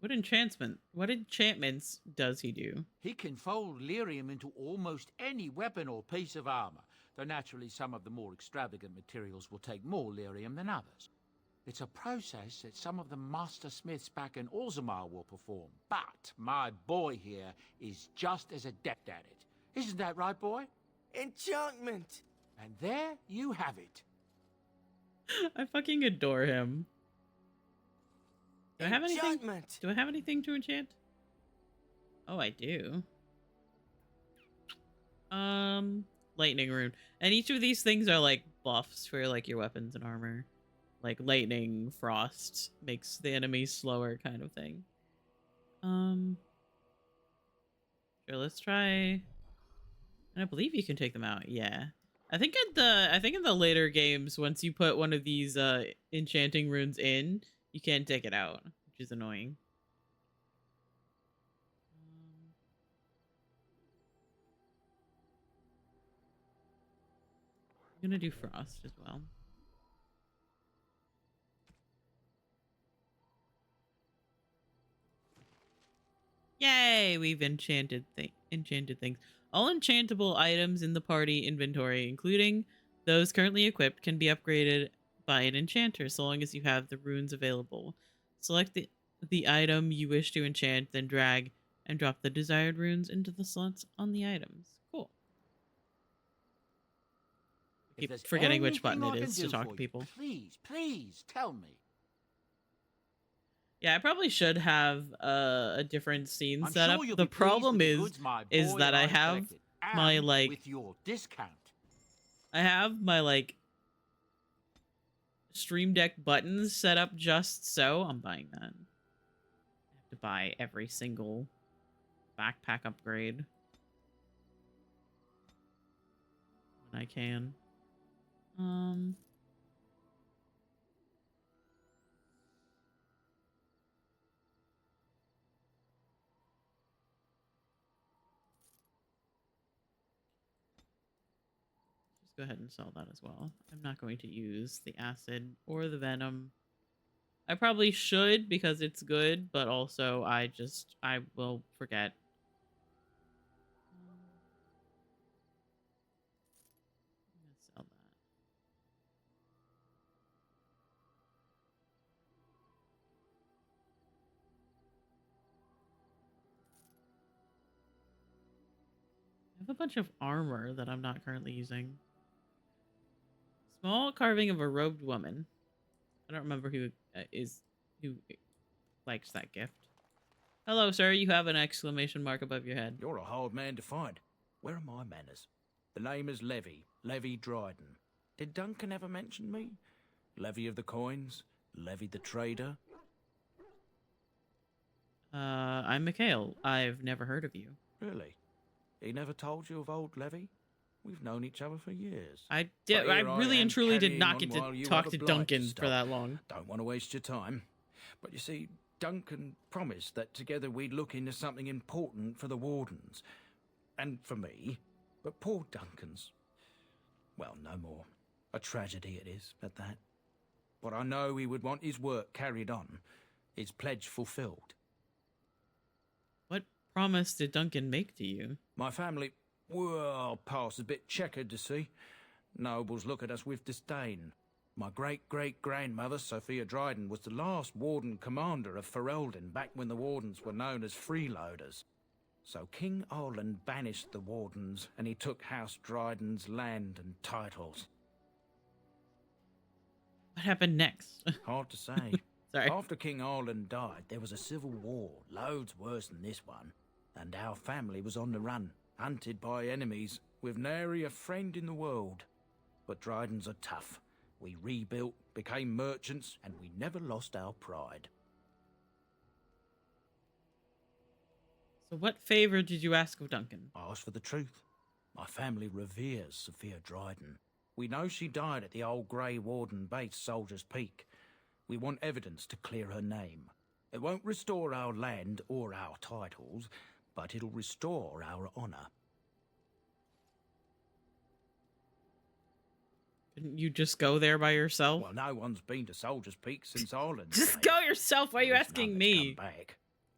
What enchantments does he do? He can fold lyrium into almost any weapon or piece of armor, though naturally some of the more extravagant materials will take more lyrium than others. It's a process that some of the master smiths back in Orzammar will perform, but my boy here is just as adept at it. Isn't that right, boy? Enchantment. And there you have it. I fucking adore him. Do I have anything? Enchantment. Do I have anything to enchant? Oh, I do. Lightning rune. And each of these things are like buffs for like your weapons and armor. Like lightning, frost makes the enemy slower kind of thing. Sure, let's try. And I believe you can take them out. Yeah. I think in the later games, once you put one of these enchanting runes in, you can't take it out, which is annoying. I'm gonna do frost as well. Yay! We've enchanted things. All enchantable items in the party inventory, including those currently equipped, can be upgraded by an enchanter, so long as you have the runes available. Select the item you wish to enchant, then drag and drop the desired runes into the slots on the items. Cool. keep there's forgetting which anything button I it can is to do talk for to you, people. Please, please tell me. Yeah, I probably should have a different scene I'm set sure up. you'll The be pleased problem with the goods my is boy that and I I've have collected, my and like with your discount. Stream Deck buttons set up just so. I'm buying that. I have to buy every single backpack upgrade when I can. Just go ahead and sell that as well. I'm not going to use the acid or the venom. I probably should because it's good, but also I will forget. I'm gonna sell that. I have a bunch of armor that I'm not currently using. Small carving of a robed woman. I don't remember who who likes that gift. Hello, sir. You have an exclamation mark above your head. You're a hard man to find. Where are my manners? The name is Levy Dryden. Did Duncan ever mention me? Levy of the coins? Levy the trader? I'm Mikhail. I've never heard of you. Really? He never told you of old Levy? We've known each other for years. I But I here really am and truly did carrying not on get while to you talk have to a blight Duncan for stop. that long. Don't want to waste your time. But you see, Duncan promised that together we'd look into something important for the Wardens. And for me. But poor Duncan's... well, no more. A tragedy it is, at that. But I know he would want his work carried on. His pledge fulfilled. What promise did Duncan make to you? My family, well, past a bit checkered to see. Nobles look at us with disdain. My great-great-grandmother, Sophia Dryden, was the last Warden commander of Ferelden back when the Wardens were known as freeloaders. So King Olin banished the Wardens, and he took House Dryden's land and titles. What happened next? Hard to say. Sorry. After King Olin died, there was a civil war, loads worse than this one. And our family was on the run, hunted by enemies, with nary a friend in the world. But Drydens are tough. We rebuilt, became merchants, and we never lost our pride. So what favor did you ask of Duncan? I asked for the truth. My family reveres Sophia Dryden. We know she died at the old Grey Warden base, Soldier's Peak. We want evidence to clear her name. It won't restore our land or our titles, but it'll restore our honor. Couldn't you just go there by yourself? Well, no one's been to Soldier's Peak since Ireland. Just go yourself. Why are you asking me?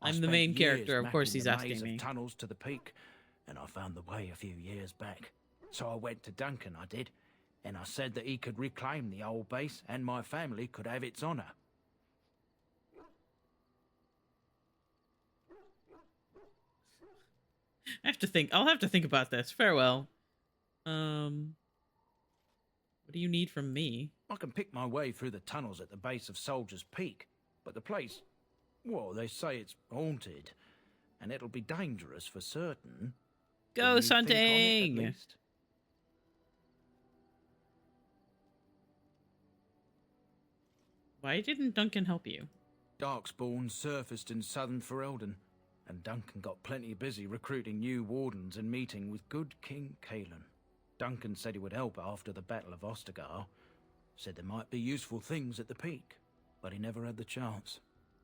I'm the main character. Of course he's asking me. Tunnels to the peak, and I found the way a few years back. So I went to Duncan, I did, and I said that he could reclaim the old base and my family could have its honor. I have to think. I'll have to think about this. Farewell. What do you need from me? I can pick my way through the tunnels at the base of Soldier's Peak, but the place, well, they say it's haunted, and it'll be dangerous for certain. Ghost Will you think on it, at hunting! least? Why didn't Duncan help you? Darkspawn surfaced in southern Ferelden, and Duncan got plenty busy recruiting new wardens and meeting with good King Caelan. Duncan said he would help after the Battle of Ostergar. Said there might be useful things at the peak, but he never had the chance.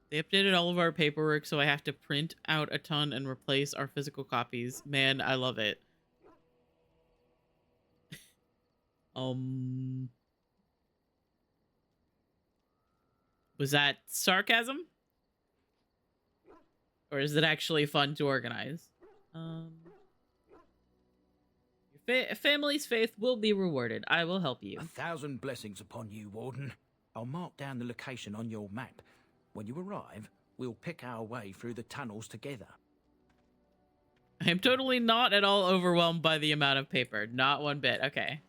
They updated all of our paperwork, so I have to print out a ton and replace our physical copies. Man, I love it. Was that sarcasm? Or is it actually fun to organize? Your family's faith will be rewarded. I will help you. 1,000 blessings upon you, Warden. I'll mark down the location on your map. When you arrive, we'll pick our way through the tunnels together. I am totally not at all overwhelmed by the amount of paper. Not one bit. Okay.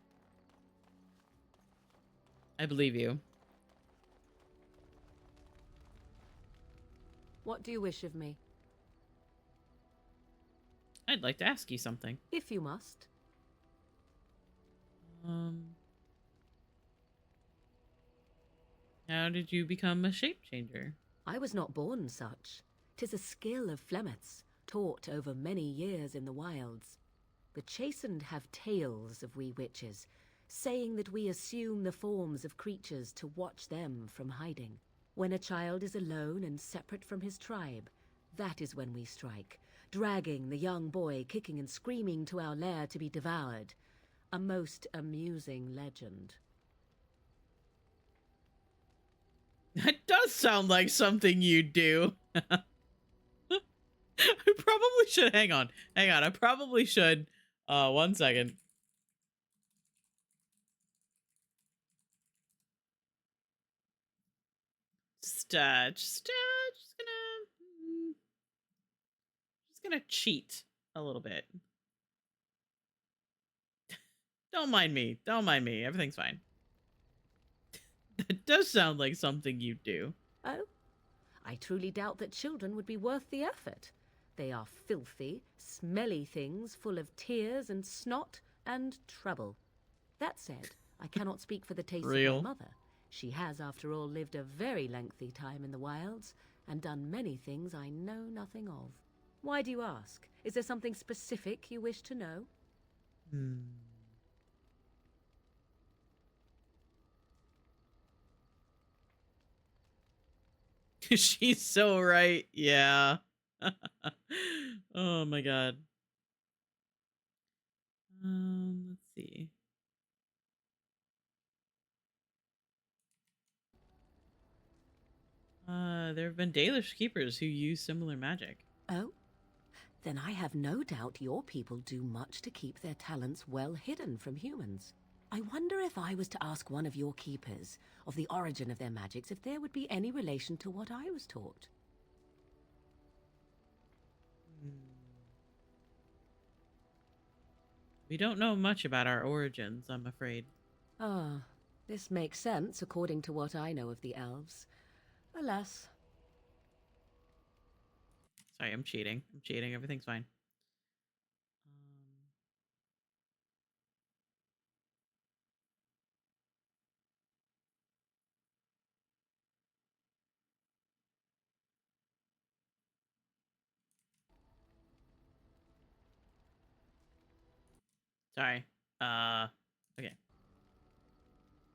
I believe you. What do you wish of me? I'd like to ask you something. If you must. How did you become a shape changer? I was not born such. 'Tis a skill of Flemeth's, taught over many years in the wilds. The chastened have tales of we witches, saying that we assume the forms of creatures to watch them from hiding. When a child is alone and separate from his tribe, that is when we strike, dragging the young boy kicking and screaming to our lair to be devoured. A most amusing legend. That does sound like something you'd do. I probably should. Hang on. I probably should. 1 second. Just gonna cheat a little bit. Don't mind me. Don't mind me. Everything's fine. That does sound like something you'd do. Oh? I truly doubt that children would be worth the effort. They are filthy, smelly things full of tears and snot and trouble. That said, I cannot speak for the taste of my mother. She has, after all, lived a very lengthy time in the wilds and done many things I know nothing of. Why do you ask? Is there something specific you wish to know? She's so right. Yeah. Oh my god. Let's see. There have been Dalish keepers who use similar magic. Oh? Then I have no doubt your people do much to keep their talents well hidden from humans. I wonder if I was to ask one of your keepers of the origin of their magics, if there would be any relation to what I was taught. We don't know much about our origins, I'm afraid. Ah, this makes sense according to what I know of the elves. Alas. Sorry, I'm cheating. Everything's fine. Sorry. Okay.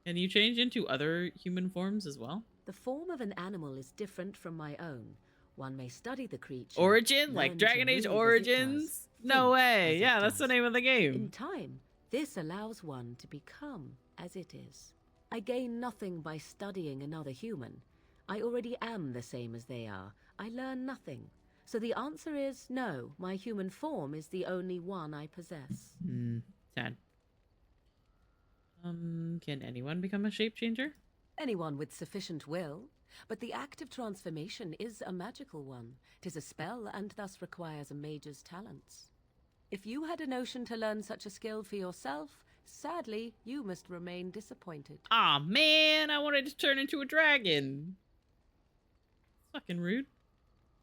Can you change into other human forms as well? The form of an animal is different from my own. One may study the creature. Origin? Like learn Dragon to Age move as it Origins? does, No think way. as it Yeah, that's the does. name of the game. In time, this allows one to become as it is. I gain nothing by studying another human. I already am the same as they are. I learn nothing. So the answer is no, my human form is the only one I possess. Sad. Can anyone become a shape changer? Anyone with sufficient will. But the act of transformation is a magical one. 'Tis a spell and thus requires a mage's talents. If you had a notion to learn such a skill for yourself, sadly, you must remain disappointed. Aw, man, I wanted to turn into a dragon. Fucking rude.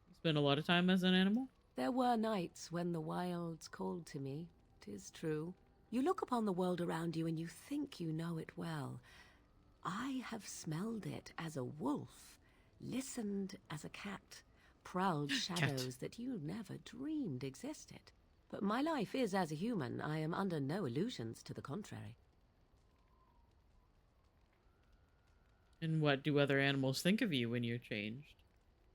You spend a lot of time as an animal? There were nights when the wilds called to me, 'tis true. You look upon the world around you and you think you know it well. I have smelled it as a wolf, listened as a cat, prowled shadows that you never dreamed existed. But my life is as a human. I am under no illusions to the contrary. And what do other animals think of you when you're changed?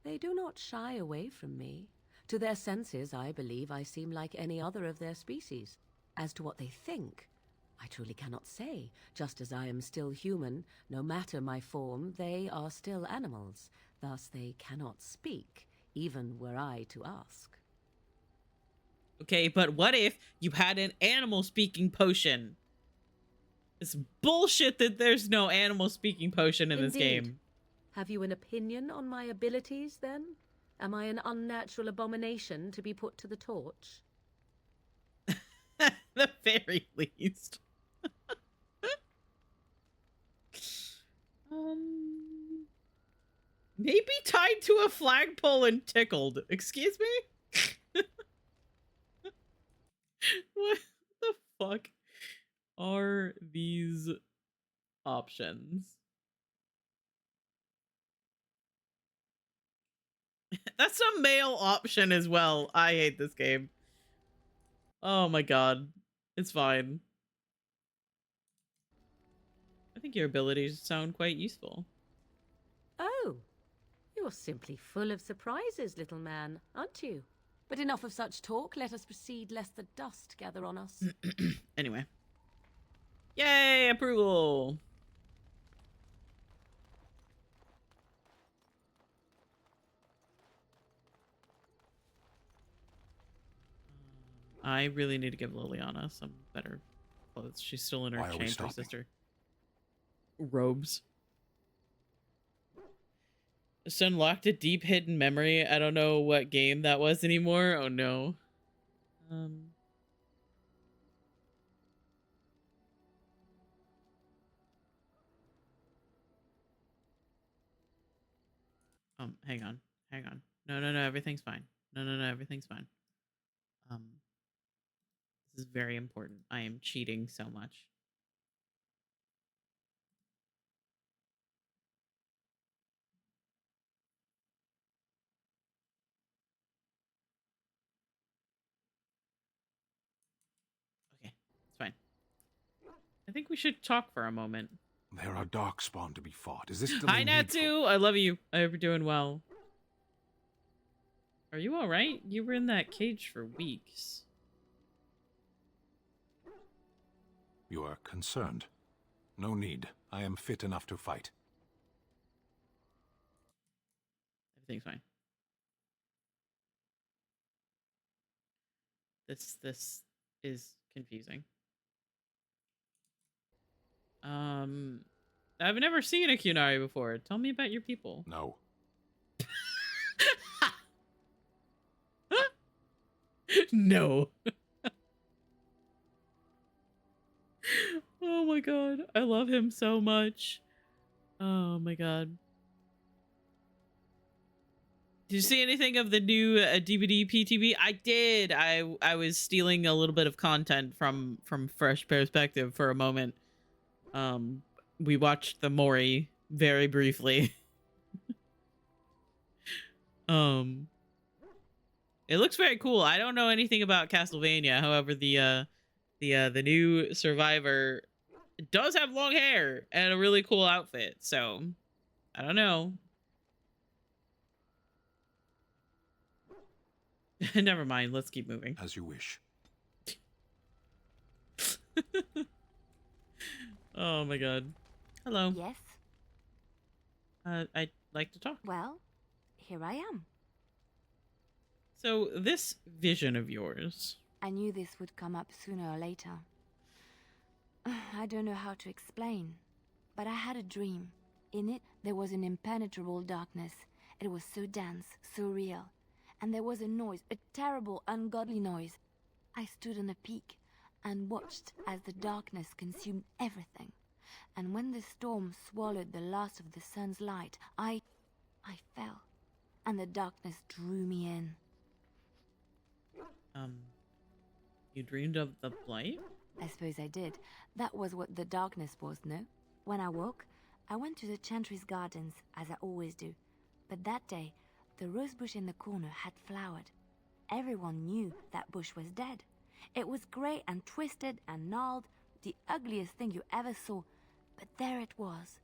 They do not shy away from me. To their senses, I believe I seem like any other of their species. As to what they think, I truly cannot say. Just as I am still human, no matter my form, they are still animals. Thus they cannot speak, even were I to ask. Okay, but what if you had an animal speaking potion? It's bullshit that there's no animal speaking potion in this Indeed. game. Have you an opinion on my abilities, then? Am I an unnatural abomination to be put to the torch? The very least. Maybe tied to a flagpole and tickled. Excuse me? What the fuck are these options? That's a male option as well. I hate this game. Oh my god. It's fine. I think your abilities sound quite useful. Oh, you're simply full of surprises, little man, aren't you? But enough of such talk. Let us proceed, lest the dust gather on us. Anyway. Yay, approval! I really need to give Liliana some better clothes. She's still in her Why are we chain for stopping? sister. Robes. Just unlocked a deep hidden memory. I don't know what game that was anymore. Oh no. Hang on. Hang on. No, everything's fine. No, everything's fine. This is very important. I am cheating so much. Okay, it's fine. I think we should talk for a moment. There are darkspawn to be fought. Is this Hi, delay needful? Natsu! I love you. I hope you're doing well. Are you alright? You were in that cage for weeks. You are concerned. No need. I am fit enough to fight. Everything's fine. This is confusing. I've never seen a Kunari before. Tell me about your people. No. No. Oh my god. I love him so much. Oh my god. Did you see anything of the new DVD PTB? I did. I was stealing a little bit of content from Fresh Perspective for a moment. We watched the Mori very briefly. It looks very cool. I don't know anything about Castlevania. However, the new survivor does have long hair and a really cool outfit. So, I don't know. Never mind. Let's keep moving. As you wish. Oh my god. Hello. Yes? I'd like to talk. Well, here I am. So, this vision of yours. I knew this would come up sooner or later. I don't know how to explain, but I had a dream. In it, there was an impenetrable darkness. It was so dense, so real. And there was a noise, a terrible, ungodly noise. I stood on a peak and watched as the darkness consumed everything. And when the storm swallowed the last of the sun's light, I fell, and the darkness drew me in. You dreamed of the blight? I suppose I did. That was what the darkness was, no? When I woke, I went to the Chantry's gardens, as I always do. But that day, the rose bush in the corner had flowered. Everyone knew that bush was dead. It was grey and twisted and gnarled, the ugliest thing you ever saw. But there it was,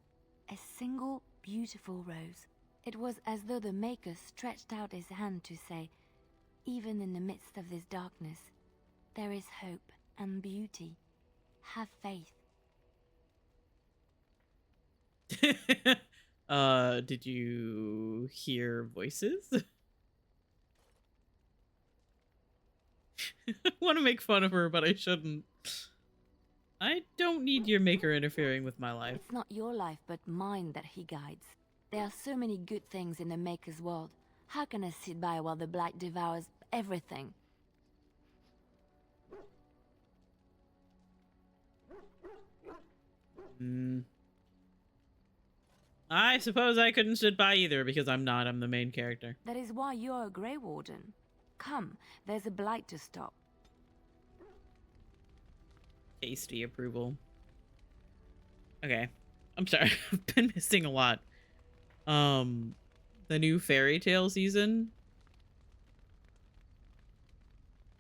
a single beautiful rose. It was as though the Maker stretched out his hand to say, even in the midst of this darkness, there is hope and beauty. Have faith. Did you hear voices? I want to make fun of her, but I shouldn't. I don't need your maker interfering with my life. It's not your life, but mine that he guides. There are so many good things in the Maker's world. How can I sit by while the Black devours everything? I suppose I couldn't sit by either because I'm not. I'm the main character. That is why you're a Grey Warden. Come, there's a blight to stop. Tasty approval. Okay. I'm sorry. I've been missing a lot. The new fairy tale season.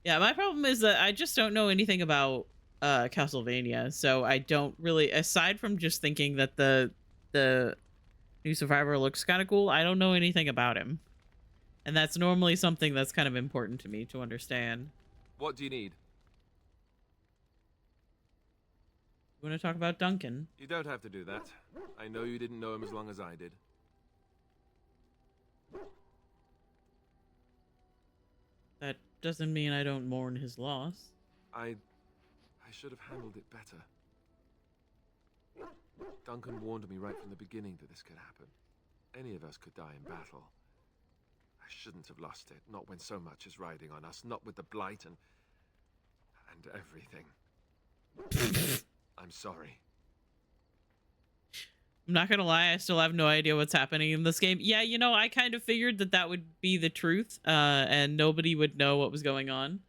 Yeah, my problem is that I just don't know anything about Castlevania, so I don't really, aside from just thinking that the new survivor looks kind of cool, I don't know anything about him. And that's normally something that's kind of important to me to understand. What do you need? You want to talk about Duncan? You don't have to do that. I know you didn't know him as long as I did. That doesn't mean I don't mourn his loss. I should have handled it better. Duncan warned me right from the beginning that this could happen. Any of us could die in battle. I shouldn't have lost it, not when so much is riding on us, not with the blight and everything. I'm sorry. I'm not gonna lie, I still have no idea what's happening in this game. Yeah, you know, I kind of figured that that would be the truth, and nobody would know what was going on.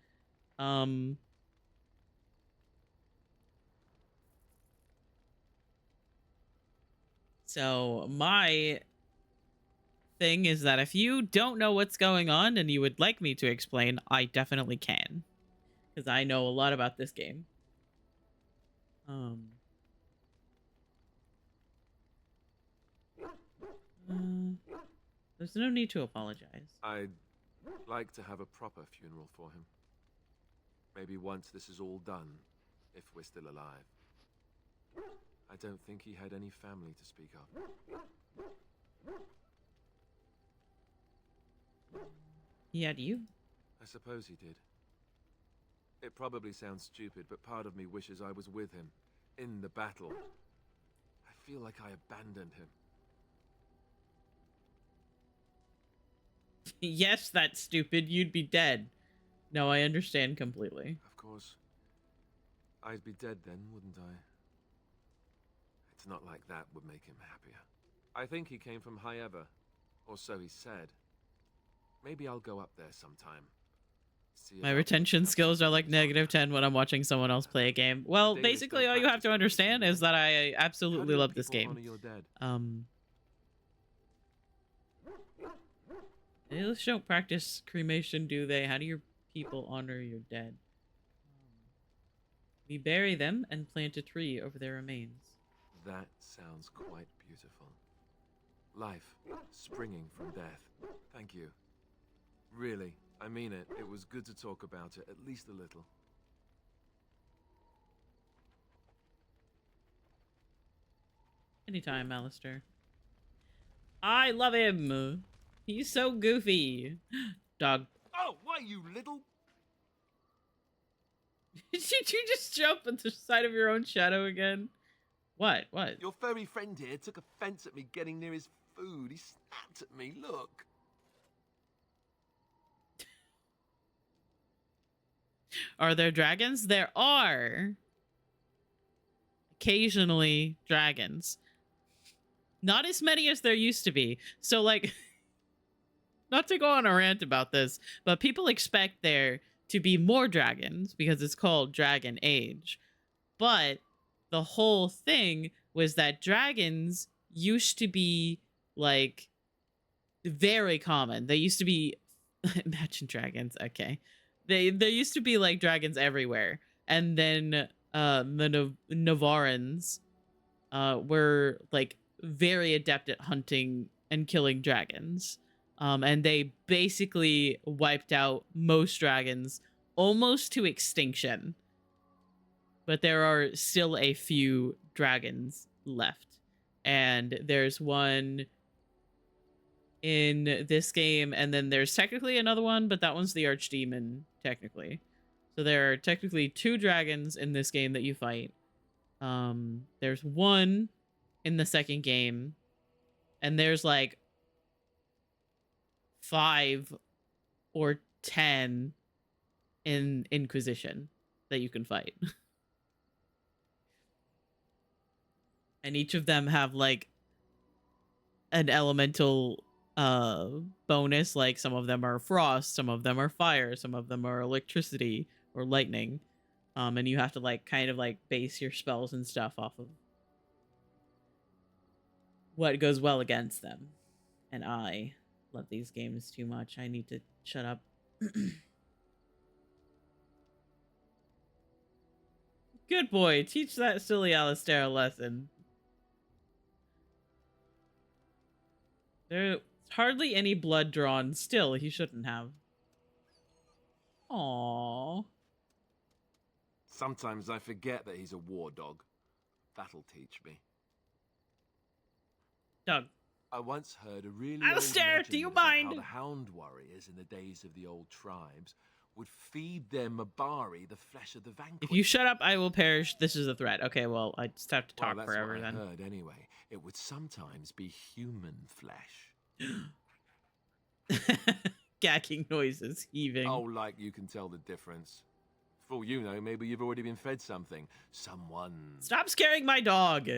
So my thing is that if you don't know what's going on and you would like me to explain, I definitely can, because I know a lot about this game. There's no need to apologize. I'd like to have a proper funeral for him. Maybe once this is all done, if we're still alive. I don't think he had any family to speak of. He had you? I suppose he did. It probably sounds stupid, but part of me wishes I was with him, in the battle. I feel like I abandoned him. Yes, that's stupid. You'd be dead. No, I understand completely. Of course. I'd be dead then, wouldn't I? It's not like that would make him happier. I think he came from High Ever, or so he said. Maybe I'll go up there sometime. My retention skills are like -10 when I'm watching someone else play a game. Well, basically all you have to understand is that I absolutely love this game. They just don't practice cremation, do they? How do your people honor your dead? We bury them and plant a tree over their remains. That sounds quite beautiful. Life springing from death. Thank you. Really, I mean it. It was good to talk about it, at least a little. Anytime, Alistair. I love him. He's so goofy. Dog. Oh, why, you little... Did you just jump at the side of your own shadow again? What? What? Your furry friend here took offense at me getting near his food. He snapped at me, look. Are there dragons? There are. Occasionally dragons. Not as many as there used to be. So, like, not to go on a rant about this, but people expect there to be more dragons because it's called Dragon Age. But the whole thing was that dragons used to be, like, very common. They used to be... Imagine dragons, okay. There used to be, like, dragons everywhere. And then the Navarans were, like, very adept at hunting and killing dragons. And they basically wiped out most dragons almost to extinction. But there are still a few dragons left. And there's one in this game, and then there's technically another one, but that one's the Archdemon, technically. So there are technically 2 dragons in this game that you fight. There's one in the second game, and there's like 5 or 10 in Inquisition that you can fight. And each of them have like an elemental bonus. Like some of them are frost, some of them are fire, some of them are electricity or lightning. And you have to like kind of like base your spells and stuff off of what goes well against them. And I love these games too much. I need to shut up. Good boy. Teach that silly Alistair a lesson. There's hardly any blood drawn. Still, he shouldn't have. Aww. Sometimes I forget that he's a war dog. That'll teach me. Doug. I once heard a really Alistair, old do you legend about mind? how the hound warriors in the days of the old tribes would feed their Mabari the flesh of the vanquished. If you shut up, I will perish. This is a threat. Okay, well, I just have to talk that's forever what I then. heard anyway. It would sometimes be human flesh. Gagging noises, heaving. Oh, like you can tell the difference. For all you know, maybe you've already been fed something. Someone. Stop scaring my dog.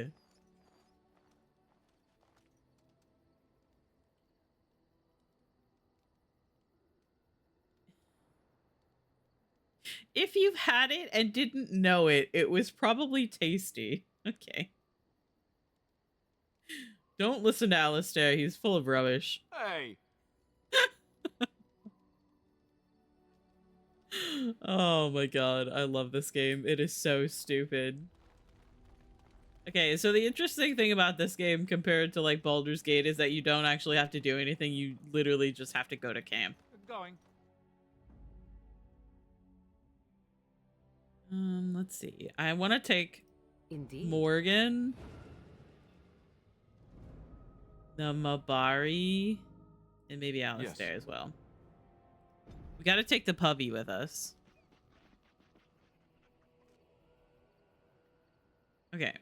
If you've had it and didn't know it, it was probably tasty. Okay. Don't listen to Alistair. He's full of rubbish. Hey! Oh my god, I love this game. It is so stupid. Okay, so the interesting thing about this game compared to like Baldur's Gate is that you don't actually have to do anything. You literally just have to go to camp. Going. Let's see. I want to take Indeed. Morgan, the Mabari, and maybe Alistair as well. We got to take the puppy with us. Okay.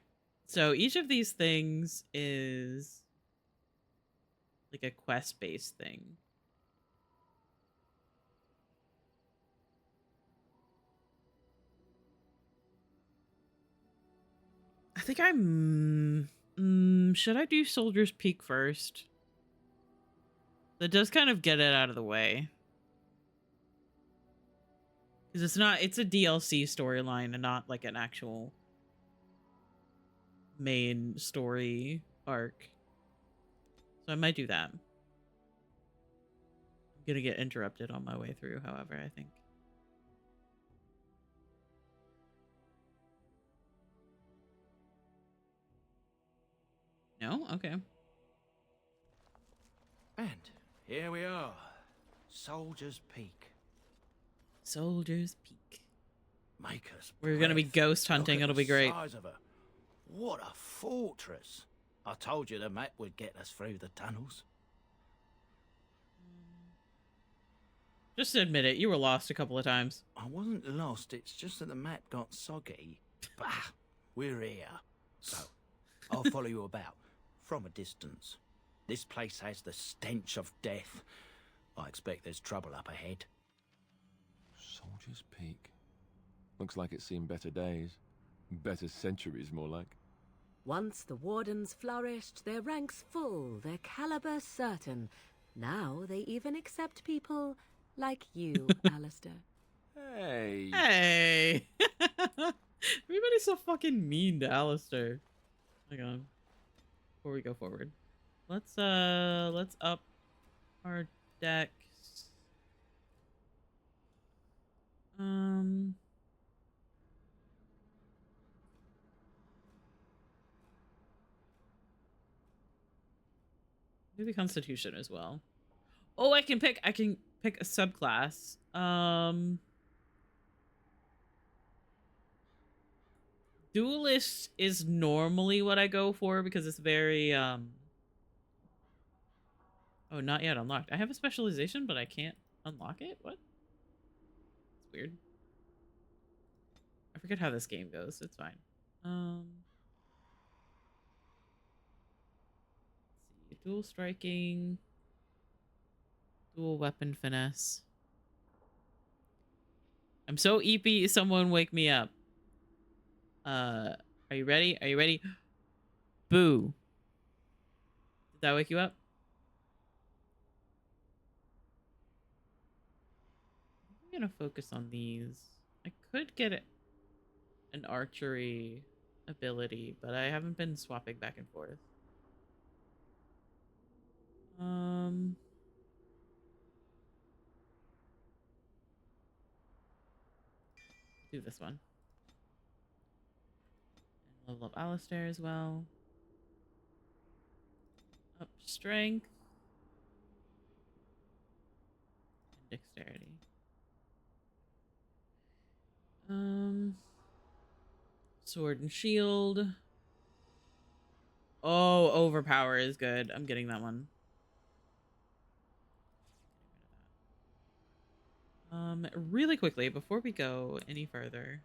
So each of these things is like a quest-based thing. I think I'm... should I do Soldier's Peak first? That does kind of get it out of the way. Because it's a DLC storyline and not like an actual main story arc. So I might do that. I'm gonna get interrupted on my way through, however, I think. No? Okay. And here we are. Soldier's Peak. Soldier's Peak. Make us We're gonna be breath. ghost hunting. Look at It'll be the great. size of her. What a fortress. I told you the map would get us through the tunnels. Just admit it. You were lost a couple of times. I wasn't lost, it's just that the map got soggy. Bah, we're here. So, I'll follow you about, from a distance. This place has the stench of death. I expect there's trouble up ahead. Soldier's Peak. Looks like it's seen better days. Better centuries, more like. Once the Wardens flourished, their ranks full, their caliber certain. Now they even accept people like you, Alistair. Hey! Hey! Everybody's so fucking mean to Alistair. Hang on. Before we go forward. Let's up our decks. Maybe Constitution as well. Oh, I can pick a subclass. Duelist is normally what I go for because it's very oh, not yet unlocked. I have a specialization, but I can't unlock it? What? It's weird. I forget how this game goes. It's fine. Let's see. Dual striking. Dual weapon finesse. I'm so eepy, someone wake me up. Are you ready? Are you ready? Boo. Did that wake you up? I'm gonna focus on these. I could get an archery ability, but I haven't been swapping back and forth. Do this one. And level up Alistair as well. Up strength. And dexterity. Sword and shield. Oh, overpower is good. I'm getting that one. Really quickly before we go any further.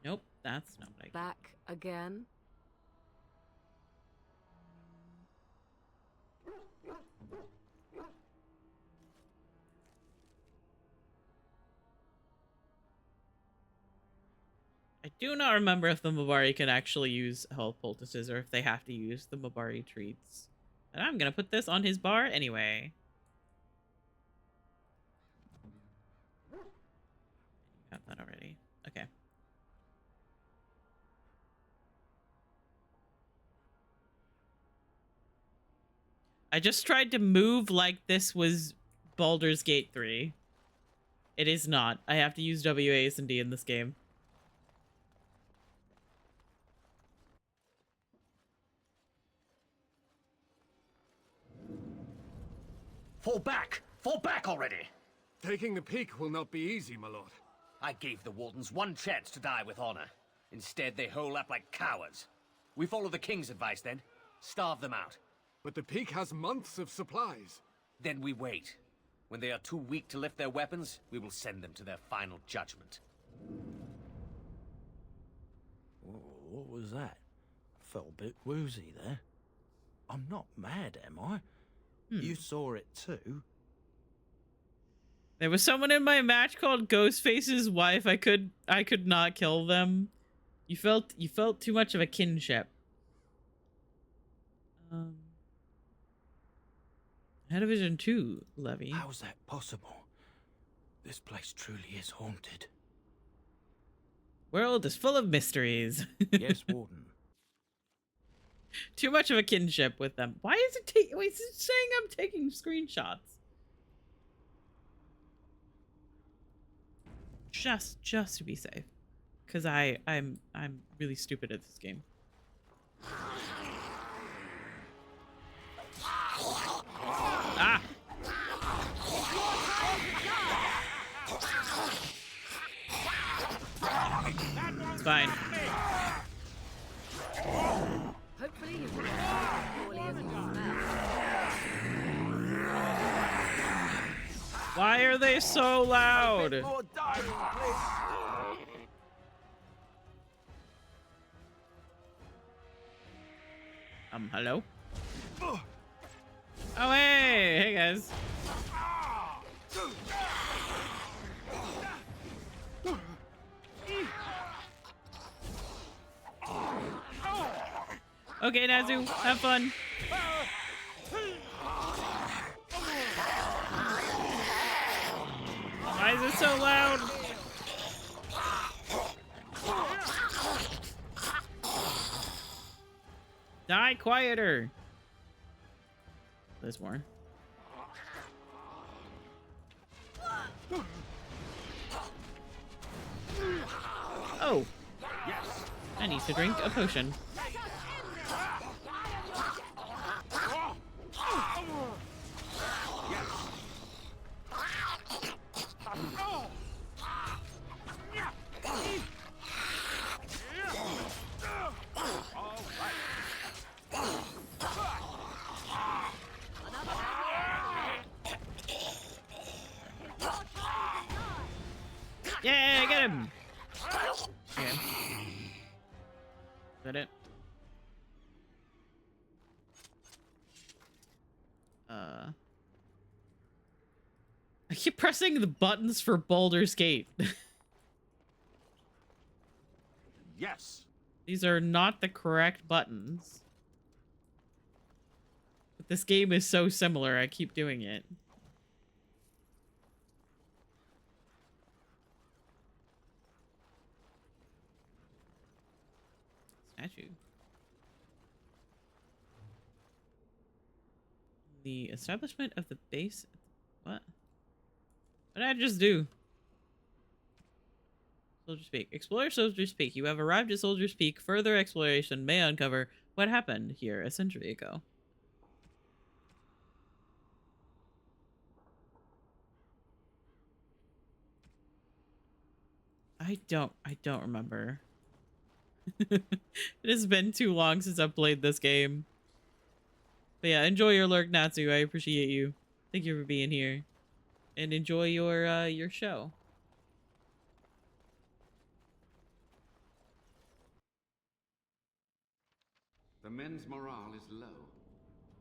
Nope, that's not what I. Back again? I do not remember if the Mabari can actually use health poultices or if they have to use the Mabari treats. And I'm gonna put this on his bar anyway. Got that already. Okay. I just tried to move like this was Baldur's Gate 3. It is not. I have to use W, A, S, and D in this game. Fall back! Fall back already! Taking the peak will not be easy, my lord. I gave the Wardens one chance to die with honor. Instead, they hole up like cowards. We follow the King's advice, then. Starve them out. But the peak has months of supplies. Then we wait. When they are too weak to lift their weapons, we will send them to their final judgment. What was that? Felt a bit woozy there. I'm not mad, am I? You saw it too. There was someone in my match called Ghostface's wife. I could not kill them. You felt too much of a kinship. Division 2, Levy. How's that possible? This place truly is haunted. World is full of mysteries. Yes, Warden. Too much of a kinship with them. Why is it wait, is it saying I'm taking screenshots? Just to be safe. Cause I'm really stupid at this game. Ah! It's fine. Hopefully you can poorly as you smell. Why are they so loud? Hello? Oh, hey guys. Okay, Nazu, have fun. Why is it so loud? Die quieter. There's more. Oh. Yes. I need to drink a potion. Yeah, get him! Okay. Is that it? I keep pressing the buttons for Baldur's Gate. Yes. These are not the correct buttons. This game is so similar, I keep doing it. Statue. The establishment of the base. What? What did I just do? Soldier's Peak. Explore Soldier's Peak. You have arrived at Soldier's Peak. Further exploration may uncover what happened here a century ago. I don't remember. It has been too long since I've played this game. But yeah, enjoy your lurk, Natsu. I appreciate you. Thank you for being here. And enjoy your show. The men's morale is low.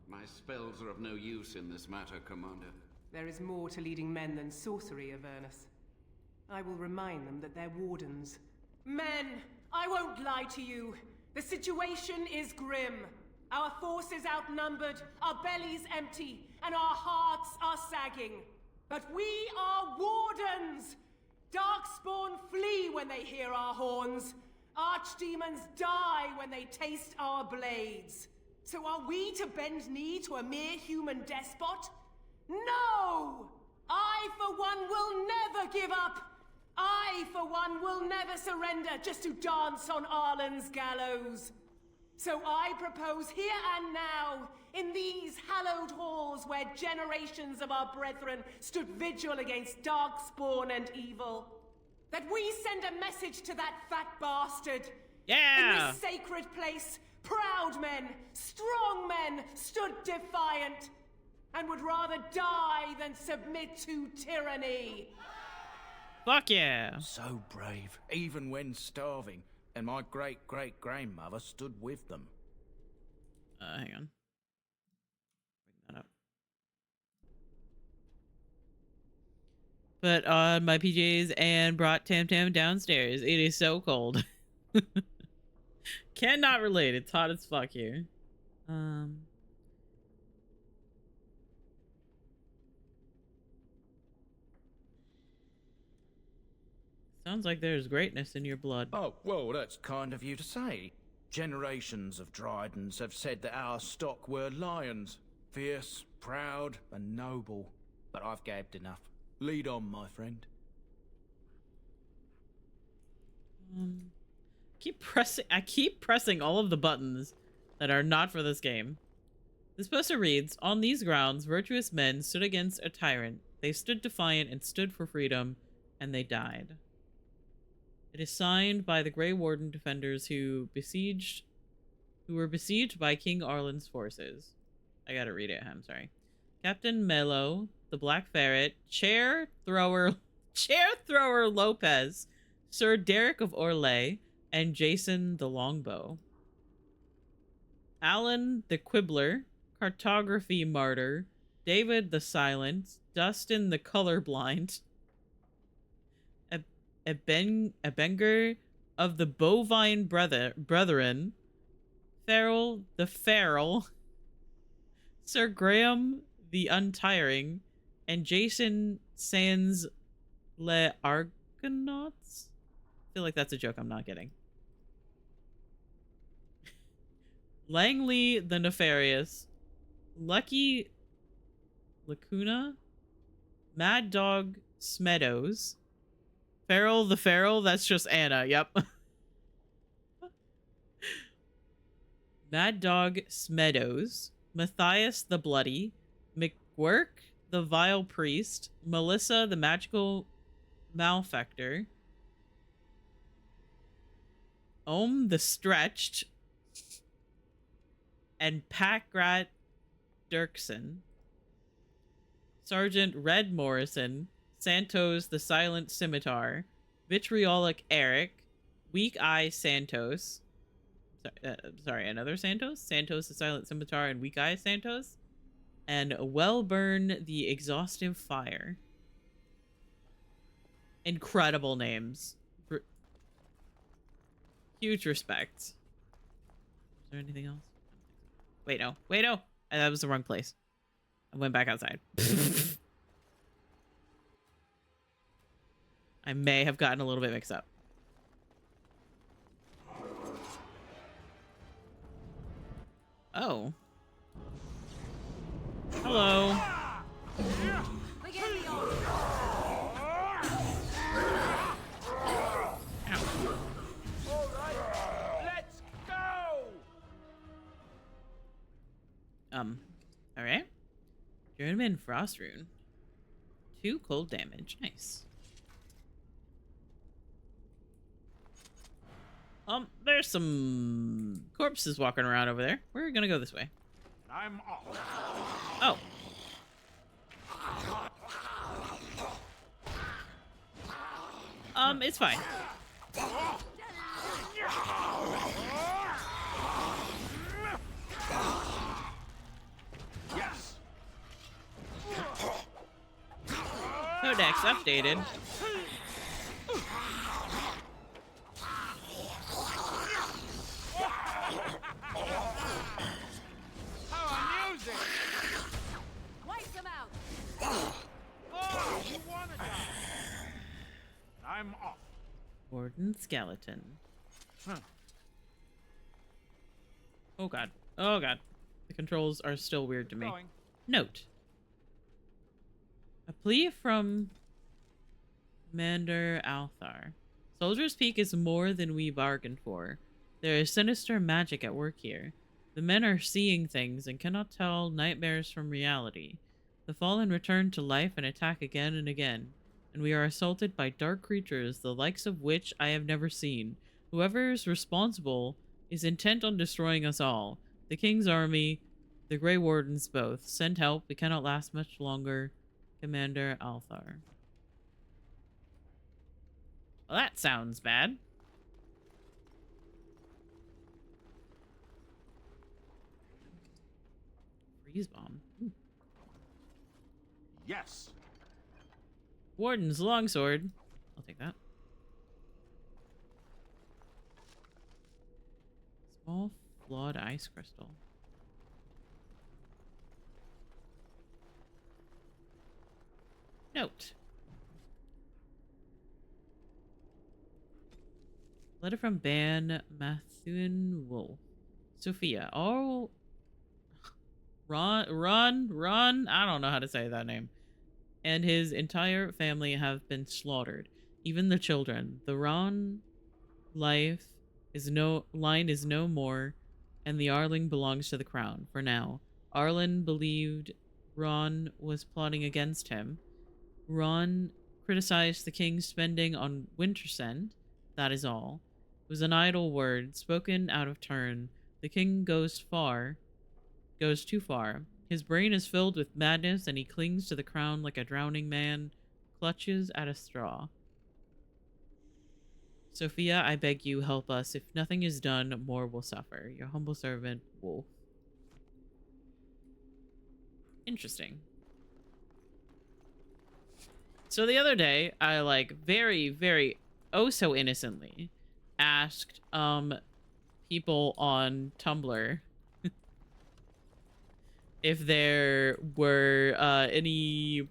My spells are of no use in this matter, Commander. There is more to leading men than sorcery, Avernus. I will remind them that they're wardens. Men, I won't lie to you. The situation is grim. Our forces outnumbered, our bellies empty, and our hearts are sagging. But we are wardens! Darkspawn flee when they hear our horns. Archdemons die when they taste our blades. So are we to bend knee to a mere human despot? No! I, for one, will never give up! I, for one, will never surrender just to dance on Arlen's gallows. So I propose here and now, in these hallowed halls where generations of our brethren stood vigil against darkspawn and evil, that we send a message to that fat bastard. Yeah! In this sacred place, proud men, strong men stood defiant, and would rather die than submit to tyranny. Fuck yeah! So brave, even when starving. And my great-great-grandmother stood with them. Hang on. Bring that up. Put on my PJs and brought Tam Tam downstairs. It is so cold. Cannot relate. It's hot as fuck here. Sounds like there's greatness in your blood. Oh, well, that's kind of you to say. Generations of Dryden's have said that our stock were lions. Fierce, proud, and noble. But I've gabbed enough. Lead on, my friend. I keep pressing all of the buttons that are not for this game. This poster reads, on these grounds, virtuous men stood against a tyrant. They stood defiant and stood for freedom, and they died. It is signed by the Grey Warden defenders who were besieged by King Arlen's forces. I gotta read it, I'm sorry. Captain Mello, the Black Ferret, Chair Thrower Lopez, Sir Derek of Orlais, and Jason the Longbow. Alan the Quibbler, Cartography Martyr, David the Silent, Dustin the Colorblind, Benger of the Bovine Brethren, Farrell the Feral, Sir Graham the Untiring, and Jason Sans Les Argonauts? I feel like that's a joke I'm not getting. Langley the Nefarious, Lucky Lacuna, Mad Dog Smeadows, Farrell the Feral, that's just Anna, yep. Mad Dog Smeadows, Matthias the Bloody, McGurk the Vile Priest, Melissa the Magical Malefactor, Ohm the Stretched, and Packrat Dirksen, Sergeant Red Morrison, Santos the Silent Scimitar, Vitriolic Eric, Weak Eye Santos, another Santos? Santos the Silent Scimitar and Weak Eye Santos, and Wellburn the Exhaustive Fire. Incredible names. Huge respect. Is there anything else? Wait, no. That was the wrong place. I went back outside. I may have gotten a little bit mixed up. Oh. Hello. Let's go! Alright. Journeyman Frost Rune. 2 cold damage. Nice. There's some corpses walking around over there. We're gonna go this way. I'm off. Oh. It's fine. Yes. Codex updated. How amusing! Wipe them out! Oh, you wanna die? I'm off. Warden skeleton. Huh. Oh god. Oh god. The controls are still weird to me. Going. Note. A plea from Commander Althar. Soldier's Peak is more than we bargained for. There is sinister magic at work here. The men are seeing things and cannot tell nightmares from reality. The fallen return to life and attack again and again, and we are assaulted by dark creatures, the likes of which I have never seen. Whoever is responsible is intent on destroying us all. The King's army, the Grey Wardens both. Send help. We cannot last much longer. Commander Althar. Well, that sounds bad. Freeze bomb. Ooh. Yes. Warden's longsword. I'll take that. Small flawed ice crystal. Note. Letter from Ban Mathuan Wolf. Sophia. Oh. Ron. I don't know how to say that name. And his entire family have been slaughtered. Even the children. The Ron line is no more, and the Arling belongs to the crown, for now. Arlen believed Ron was plotting against him. Ron criticized the king's spending on Wintersend. That is all. It was an idle word, spoken out of turn. The king goes too far. His brain is filled with madness, and he clings to the crown like a drowning man, clutches at a straw. Sophia, I beg you, help us. If nothing is done, more will suffer. Your humble servant, Wolf. Interesting. So the other day, I very, very, oh so innocently asked people on Tumblr if there were any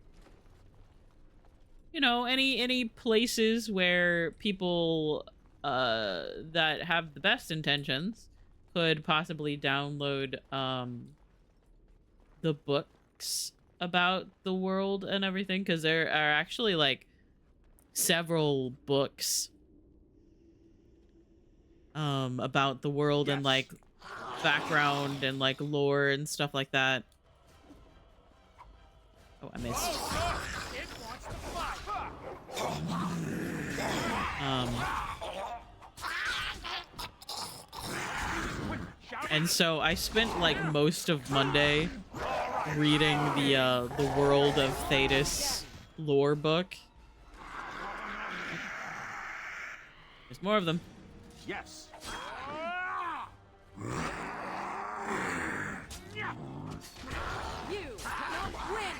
places where people that have the best intentions could possibly download the books about the world and everything, because there are actually several books about the world, yes, and background and lore and stuff like that. Oh, I missed. And so I spent most of Monday reading the World of Thetis lore book. There's more of them. Yes. You cannot win!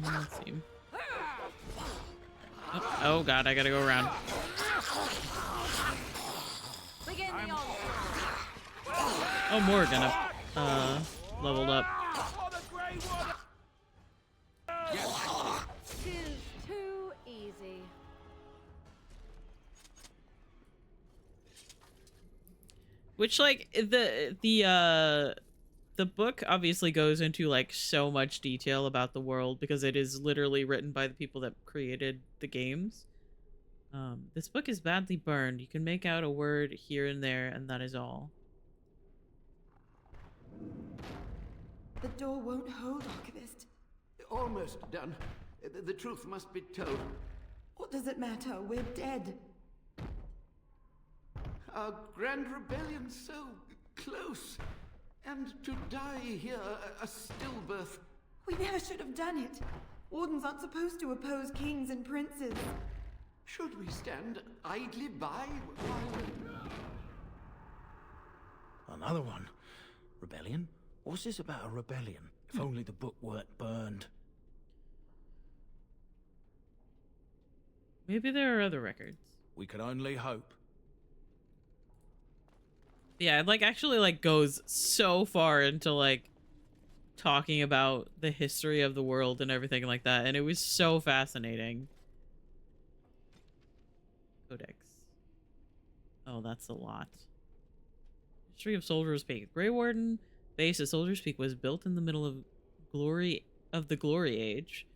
Let's see. Oh god, I gotta go around. Oh, Morgan leveled up. Too easy. Which, like, the book obviously goes into, like, so much detail about the world because it is literally written by the people that created the games. This book is badly burned. You can make out a word here and there, and that is all. The door won't hold, Archivist. Almost done. The truth must be told. What does it matter? We're dead. Our grand rebellion so close. And to die here, a stillbirth. We never should have done it. Wardens aren't supposed to oppose kings and princes. Should we stand idly by while... Another one. Rebellion? What's this about a rebellion? If only the book weren't burned. Maybe there are other records. We could only hope. Yeah, it, like, actually, like, goes so far into, like, talking about the history of the world and everything like that, and it was so fascinating. Codex. Oh, that's a lot. History of Soldier's Peak. Grey Warden base at Soldier's Peak was built in the middle of the Glory Age,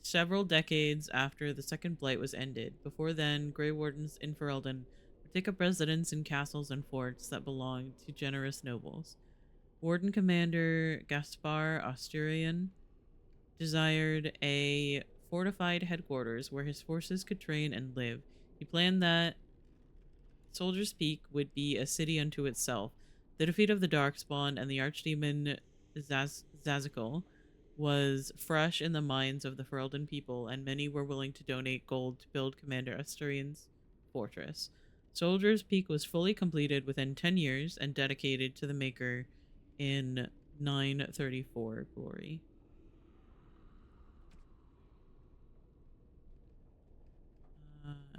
several decades after the Second Blight was ended. Before then, Grey Wardens in Ferelden would take up residence in castles and forts that belonged to generous nobles. Warden Commander Gaspar Asturian desired a fortified headquarters where his forces could train and live. He planned that Soldier's Peak would be a city unto itself. The defeat of the Darkspawn and the Archdemon Zazical was fresh in the minds of the Ferelden people, and many were willing to donate gold to build Commander Asturian's fortress. Soldier's Peak was fully completed within 10 years and dedicated to the Maker in 934 glory.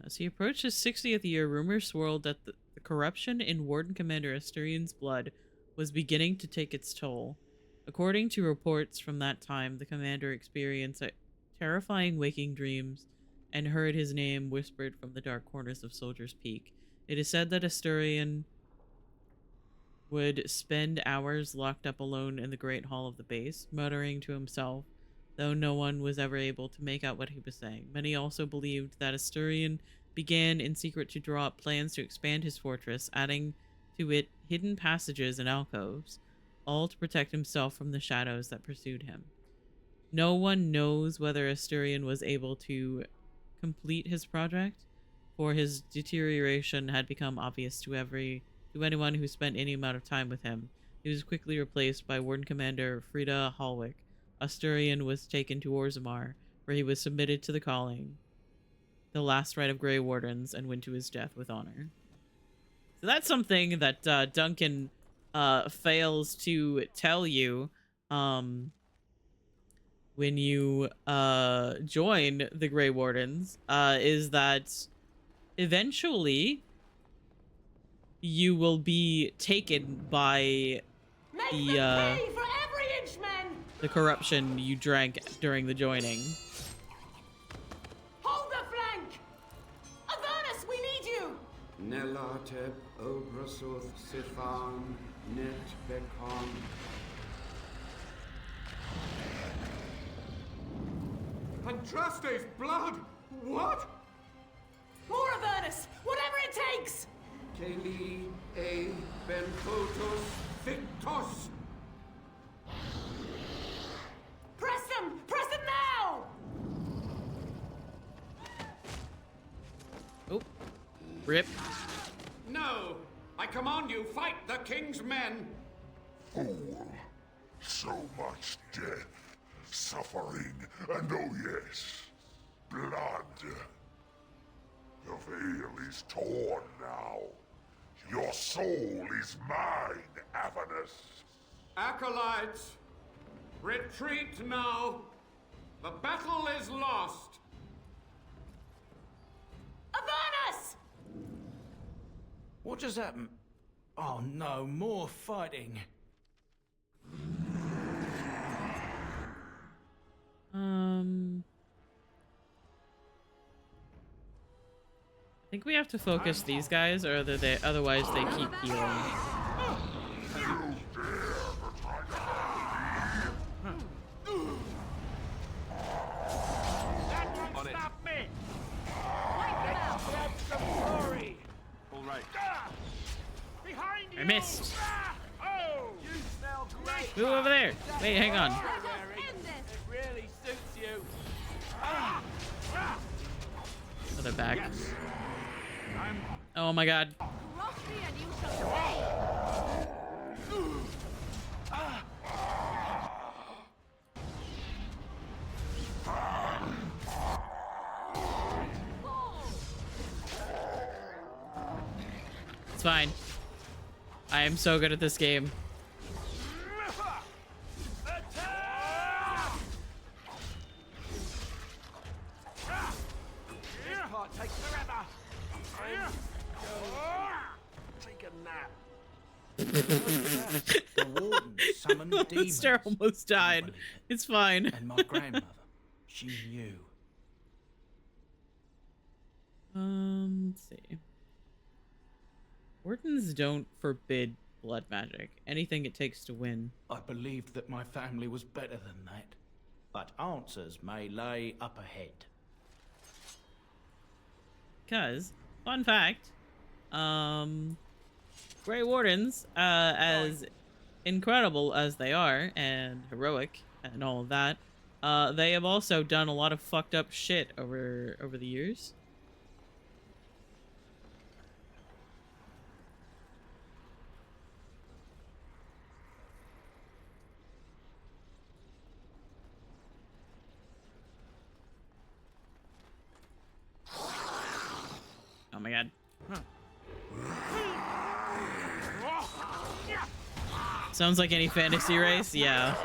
As he approached his 60th year, rumors swirled that the corruption in Warden Commander Asturian's blood was beginning to take its toll. According to reports from that time, the commander experienced terrifying waking dreams and heard his name whispered from the dark corners of Soldier's Peak. It is said that Asturian would spend hours locked up alone in the great hall of the base, muttering to himself, though no one was ever able to make out what he was saying. Many also believed that Asturian began in secret to draw up plans to expand his fortress, adding to it hidden passages and alcoves, all to protect himself from the shadows that pursued him. No one knows whether Asturian was able to complete his project, for his deterioration had become obvious to anyone who spent any amount of time with him. He was quickly replaced by Warden Commander Frida Hallwick. Asturian was taken to Orzammar, where he was submitted to the calling, the last rite of Grey Wardens, and went to his death with honor. So that's something that Duncan fails to tell you when you join the Grey Wardens, is that eventually you will be taken by the corruption you drank during the joining. Hold the flank! Avernus, we need you! Nelateb, Obrasoth, Sifan, Net, Bekon. Andraste's blood! What? More Avernus! Whatever it takes! Keli, A, Benfotos, Victos. Press them! Press them now! Oh. Rip. No! I command you, fight the king's men! Fool. So much death, suffering, and oh yes, blood. The veil is torn now. Your soul is mine, Avernus. Acolytes, retreat now. The battle is lost. What just happened? Oh no, more fighting. I think we have to focus these guys, or otherwise they keep healing. I missed. Move over there. Wait, hang on. It really suits you. Oh, they're back. Oh my god. It's fine. I am so good at this game. Take forever. Take a nap. The Warden summoned demons. Lister almost died. It's fine. And my grandmother, she knew. Let's see. Wardens don't forbid blood magic. Anything it takes to win. I believed that my family was better than that. But answers may lay up ahead. Because, fun fact, Grey Wardens, as incredible as they are, and heroic, and all of that, they have also done a lot of fucked up shit over the years. Oh my god. Sounds like any fantasy race, yeah.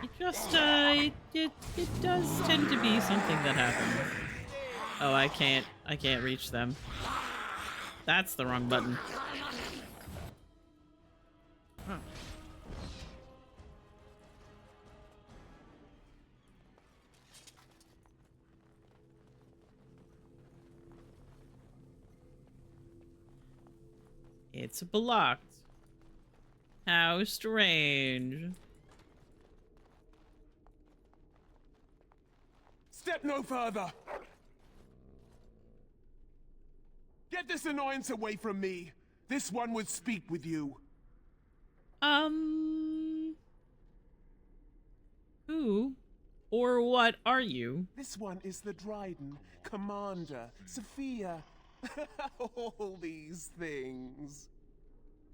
It just, it does tend to be something that happens. Oh, I can't reach them. That's the wrong button. It's blocked. How strange. Step no further. Get this annoyance away from me. This one would speak with you. Who or what are you? This one is the Dryden, Commander, Sophia. All these things.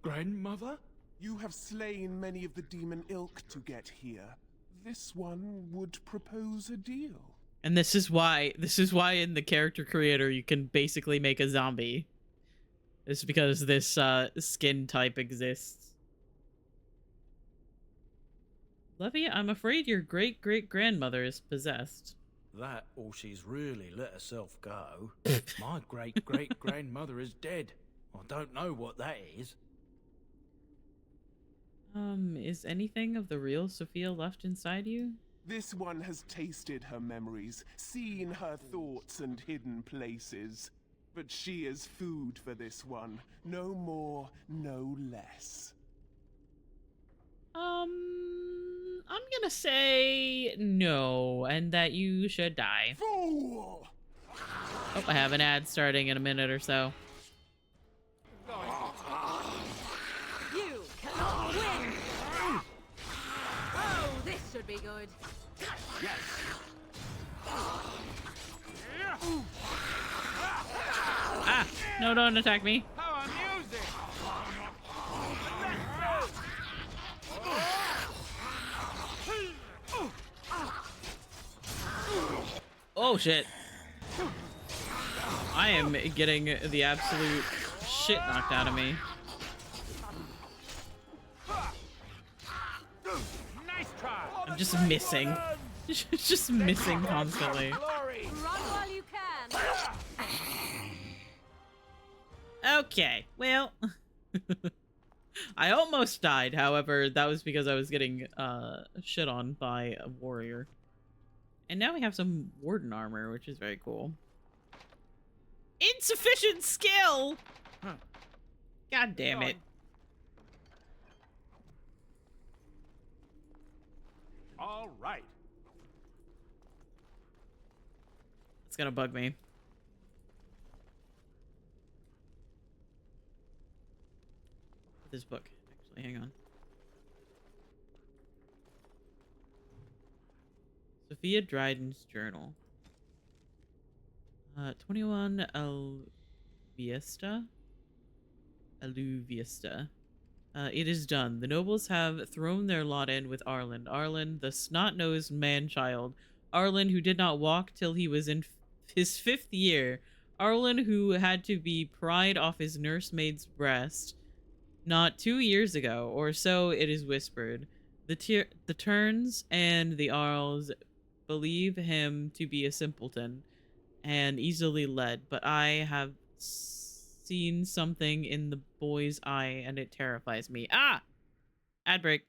Grandmother? You have slain many of the demon ilk to get here. This one would propose a deal. And this is why in the character creator you can basically make a zombie. It's because this skin type exists. Levy, I'm afraid your great-great-grandmother is possessed. That or she's really let herself go. My great-great-grandmother is dead. I don't know what that is. Is anything of the real Sophia left inside you? This one has tasted her memories, seen her thoughts and hidden places. But she is food for this one. No more, no less. I'm gonna say no, and that you should die. Fool! Oh, I have an ad starting in a minute or so. You cannot win! Oh, this should be good. Yes. Ah! No, don't attack me. How amusing! Oh shit. I am getting the absolute shit knocked out of me. Nice try. I'm just missing. Just missing constantly. Run while you can. Okay, well, I almost died. However, that was because I was getting shit on by a warrior. And now we have some Warden armor, which is very cool. Insufficient skill! God damn it. All right. It's gonna bug me. This book, actually, hang on. Sophia Dryden's journal. 21 Aluvista. It is done. The nobles have thrown their lot in with Arlen. Arlen, the snot-nosed man-child. Arlen, who did not walk till he was in his 5th year. Arlen, who had to be pried off his nursemaid's breast not 2 years ago, or so it is whispered. The Terns and the Arls believe him to be a simpleton and easily led, but I have seen something in the boy's eye and it terrifies me. Ah! Ad break.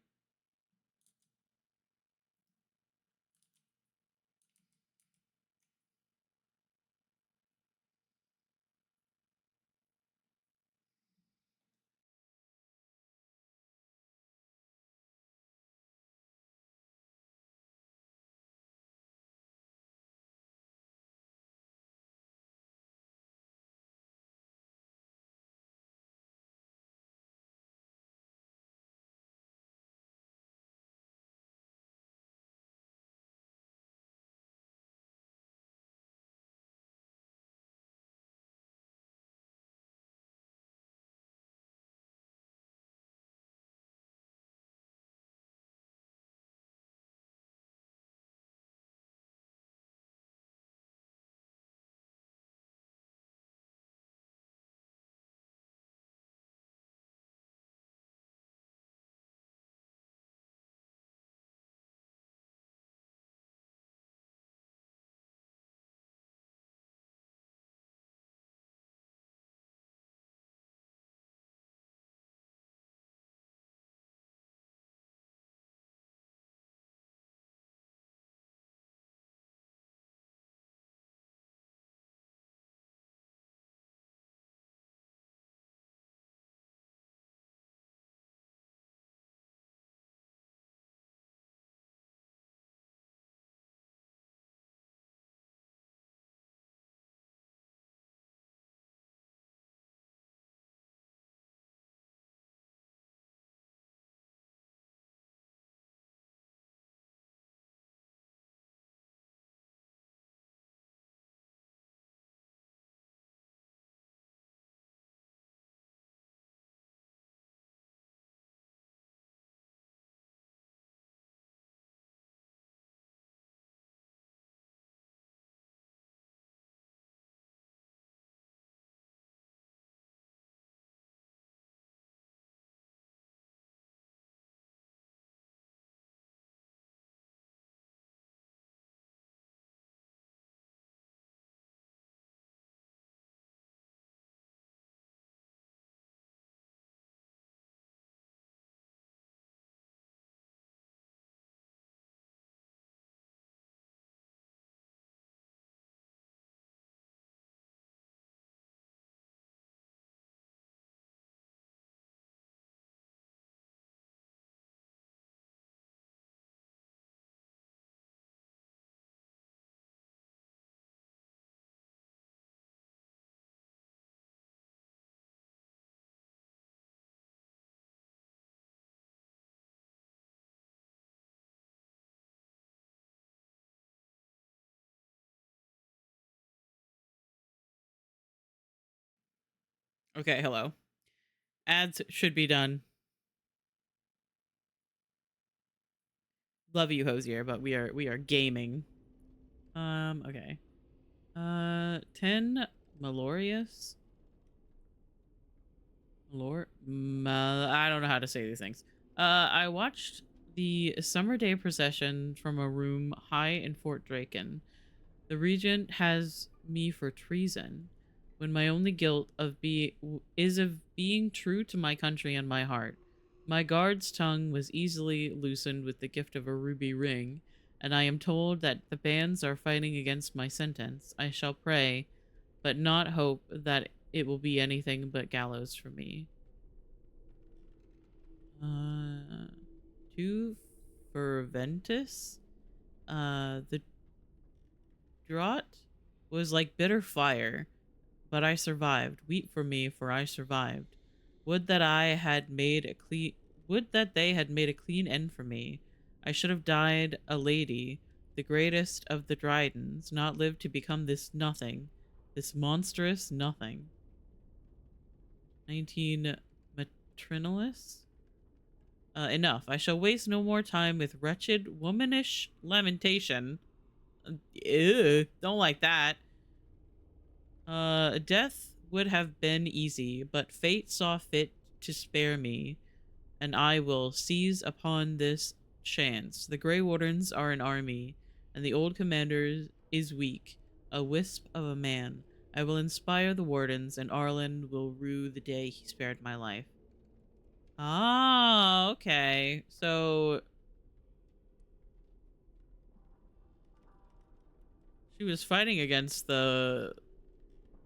Okay, hello. Ads should be done. Love you, Hosier, but we are gaming. Okay. 10 Malorius. I don't know how to say these things. I watched the summer day procession from a room high in Fort Draken. The regent has me for treason. when my only guilt is of being true to my country and my heart. My guard's tongue was easily loosened with the gift of a ruby ring, and I am told that the bands are fighting against my sentence. I shall pray, but not hope that it will be anything but gallows for me. To Ferventus? The draught was like bitter fire, but I survived. Weep for me, for I survived. Would that they had made a clean end for me. I should have died a lady, the greatest of the Drydens, not lived to become this nothing, this monstrous nothing. 19 Matrinalis? Enough. I shall waste no more time with wretched, womanish lamentation. Ew, don't like that. Death would have been easy, but fate saw fit to spare me, and I will seize upon this chance. The Grey Wardens are an army, and the old commander is weak, a wisp of a man. I will inspire the Wardens, and Arlen will rue the day he spared my life. Ah, okay. So she was fighting against the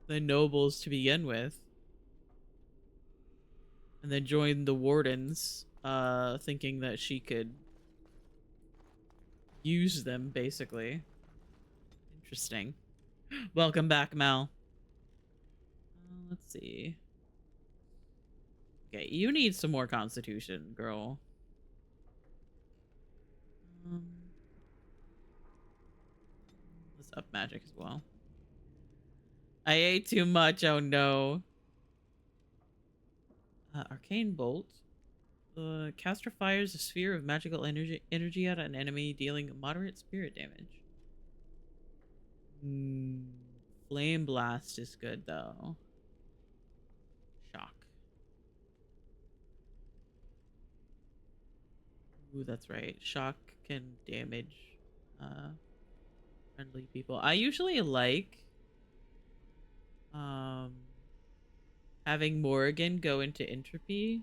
nobles to begin with, and then joined the Wardens, thinking that she could use them, basically. Interesting. Welcome back, Mal. Let's see. Okay, you need some more constitution, girl. Let's up magic as well. I ate too much, oh no. Arcane Bolt. The caster fires a sphere of magical energy at an enemy, dealing moderate spirit damage. Flame Blast is good, though. Shock. Ooh, that's right. Shock can damage friendly people. I usually like having Morrigan go into entropy.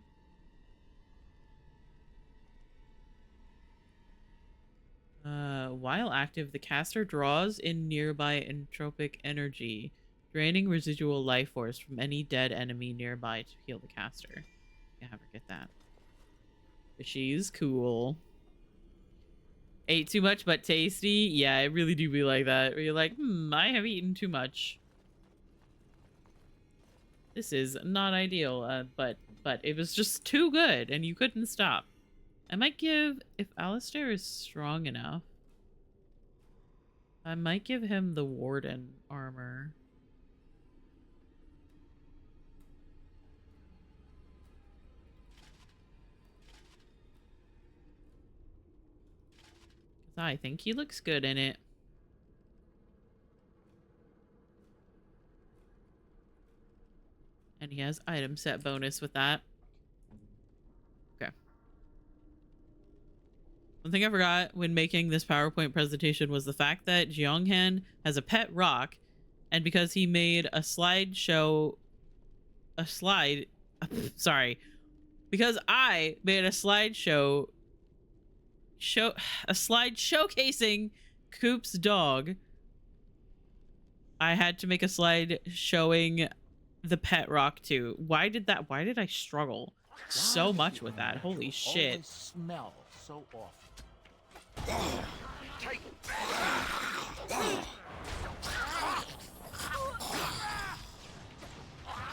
While active, the caster draws in nearby entropic energy, draining residual life force from any dead enemy nearby to heal the caster. I have her get that. But she's cool. Ate too much but tasty? Yeah, I really do be like that. Where you're like, I have eaten too much. This is not ideal, but it was just too good and you couldn't stop. I might give, if Alistair is strong enough, I might give him the Warden armor. I think he looks good in it. And he has item set bonus with that. Okay. One thing I forgot when making this PowerPoint presentation was the fact that Jeonghan has a pet rock, and because he made a slideshow, because I made a slide showcasing Coop's dog, I had to make a slide showing the pet rock too. Why did I struggle so much with that? Holy shit. Always smell so awful. There's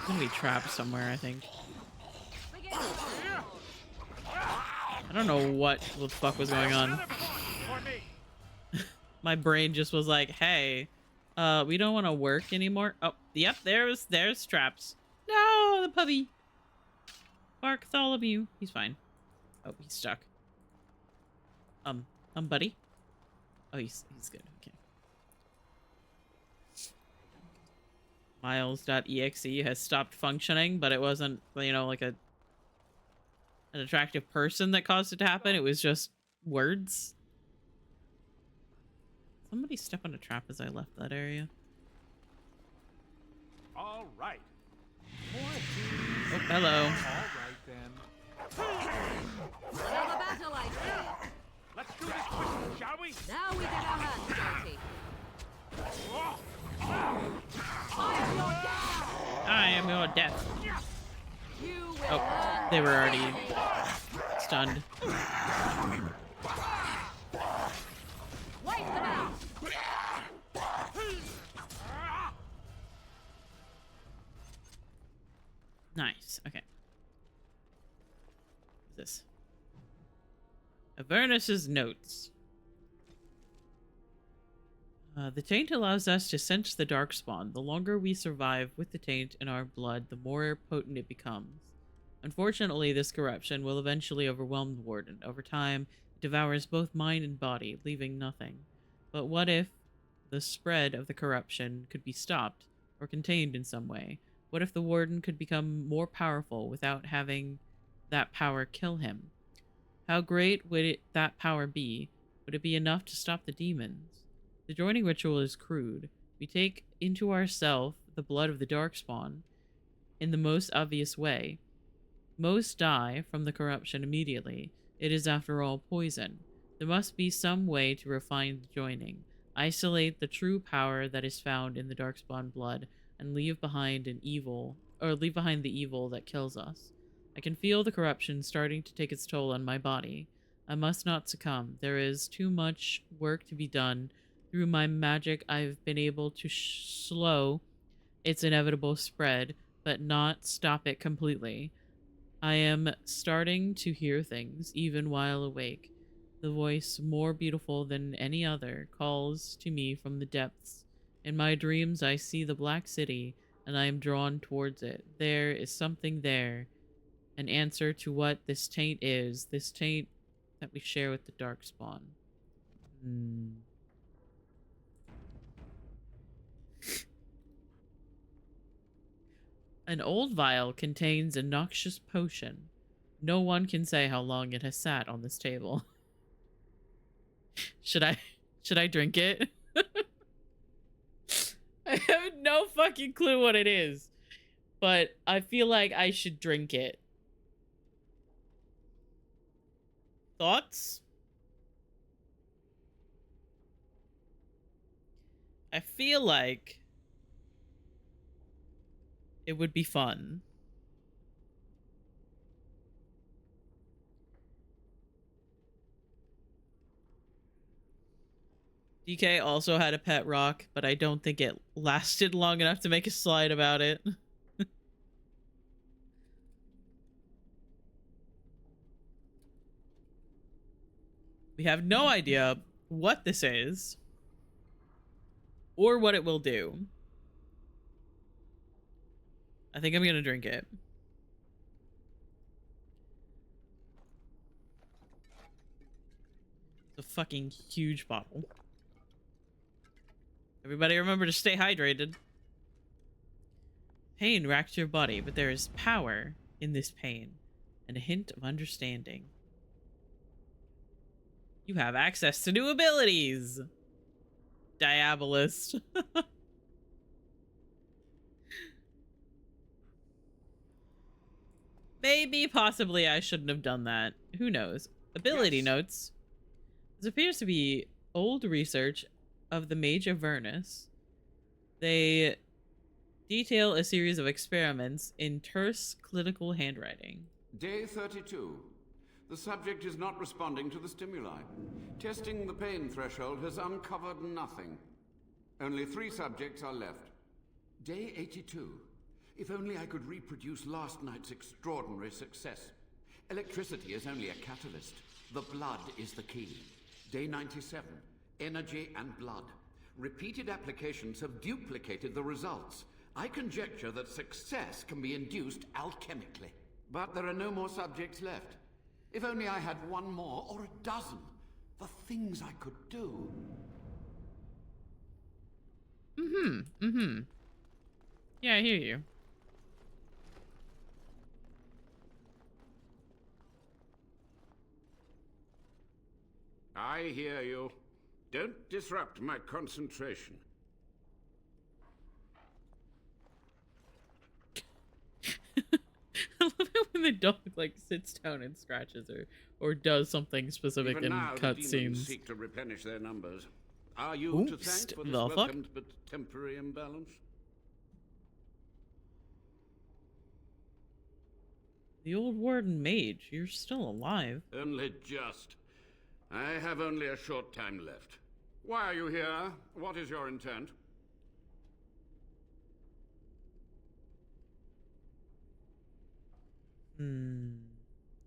gonna be trapped somewhere, I think. I don't know what the fuck was going on. My brain just was like, hey, we don't want to work anymore. Oh, yep, there's traps. No, the puppy. Bartholomew. He's fine. Oh, he's stuck. Buddy. Oh, he's good. Okay. Miles.exe has stopped functioning, but it wasn't, you know, like an attractive person that caused it to happen. It was just words. Somebody step on a trap as I left that area. All right. Oh, hello. All right, then. Another battle, I see. Let's do this quickly, shall we? Now we get our hands dirty. I am your death. You will Oh, they were already stunned. wipe them out. Nice. Okay. What's this? Avernus's notes. The taint allows us to sense the darkspawn. The longer we survive with the taint in our blood, the more potent it becomes. Unfortunately, this corruption will eventually overwhelm the Warden. Over time, it devours both mind and body, leaving nothing. But what if the spread of the corruption could be stopped or contained in some way? What if the Warden could become more powerful without having that power kill him? How great would that power be? Would it be enough to stop the demons? The joining ritual is crude. We take into ourselves the blood of the Darkspawn in the most obvious way. Most die from the corruption immediately. It is, after all, poison. There must be some way to refine the joining, isolate the true power that is found in the Darkspawn blood, and leave behind the evil that kills us. I can feel the corruption starting to take its toll on my body. I must not succumb. There is too much work to be done. Through my magic, I've been able to slow its inevitable spread, but not stop it completely. I am starting to hear things, even while awake. The voice, more beautiful than any other, calls to me from the depths. In my dreams, I see the Black City, and I am drawn towards it. There is something there. An answer to what this taint is. This taint that we share with the Darkspawn. An old vial contains a noxious potion. No one can say how long it has sat on this table. Should I drink it? I have no fucking clue what it is, but I feel like I should drink it. Thoughts? I feel like it would be fun. DK also had a pet rock, but I don't think it lasted long enough to make a slide about it. We have no idea what this is or what it will do. I think I'm gonna drink it. It's a fucking huge bottle. Everybody remember to stay hydrated. Pain racks your body, but there is power in this pain and a hint of understanding. You have access to new abilities. Diabolist. Maybe, possibly, I shouldn't have done that. Who knows? Ability notes. This appears to be old research of the Mage Avernus. They detail a series of experiments in terse clinical handwriting. Day 32. The subject is not responding to the stimuli. Testing the pain threshold has uncovered nothing. Only 3 subjects are left. Day 82. If only I could reproduce last night's extraordinary success. Electricity is only a catalyst. The blood is the key. Day 97. Energy and blood. Repeated applications have duplicated the results. I conjecture that success can be induced alchemically. But there are no more subjects left. If only I had 1 more, or a dozen. The things I could do. Yeah, I hear you. I hear you. Don't disrupt my concentration. The dog like sits down and scratches her or does something specific Even in now, the demons cutscenes. seek to replenish their numbers. Are you to Oops, thank for this the fuck? welcomed but temporary imbalance? The old warden mage, you're still alive. Only just. I have only a short time left. Why are you here? What is your intent?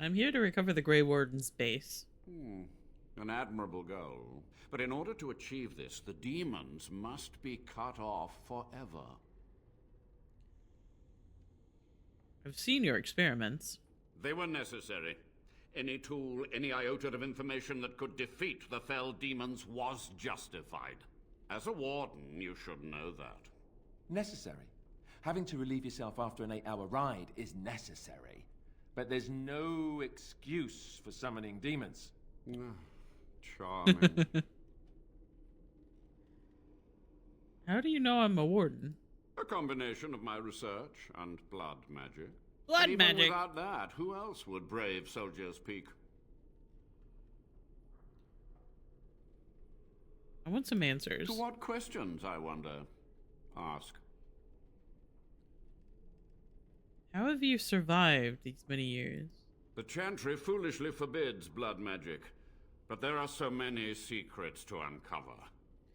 I'm here to recover the Grey Warden's base. An admirable goal. But in order to achieve this, the demons must be cut off forever. I've seen your experiments. They were necessary. Any tool, any iota of information that could defeat the fell demons was justified. As a warden, you should know that. Necessary. Having to relieve yourself after an 8-hour ride is necessary. But there's no excuse for summoning demons. Charming. How do you know I'm a warden? A combination of my research and blood magic. Blood and even magic? Without that, who else would brave Soldier's Peak? I want some answers. To what questions, I wonder? Ask. How have you survived these many years? The Chantry foolishly forbids blood magic, but there are so many secrets to uncover.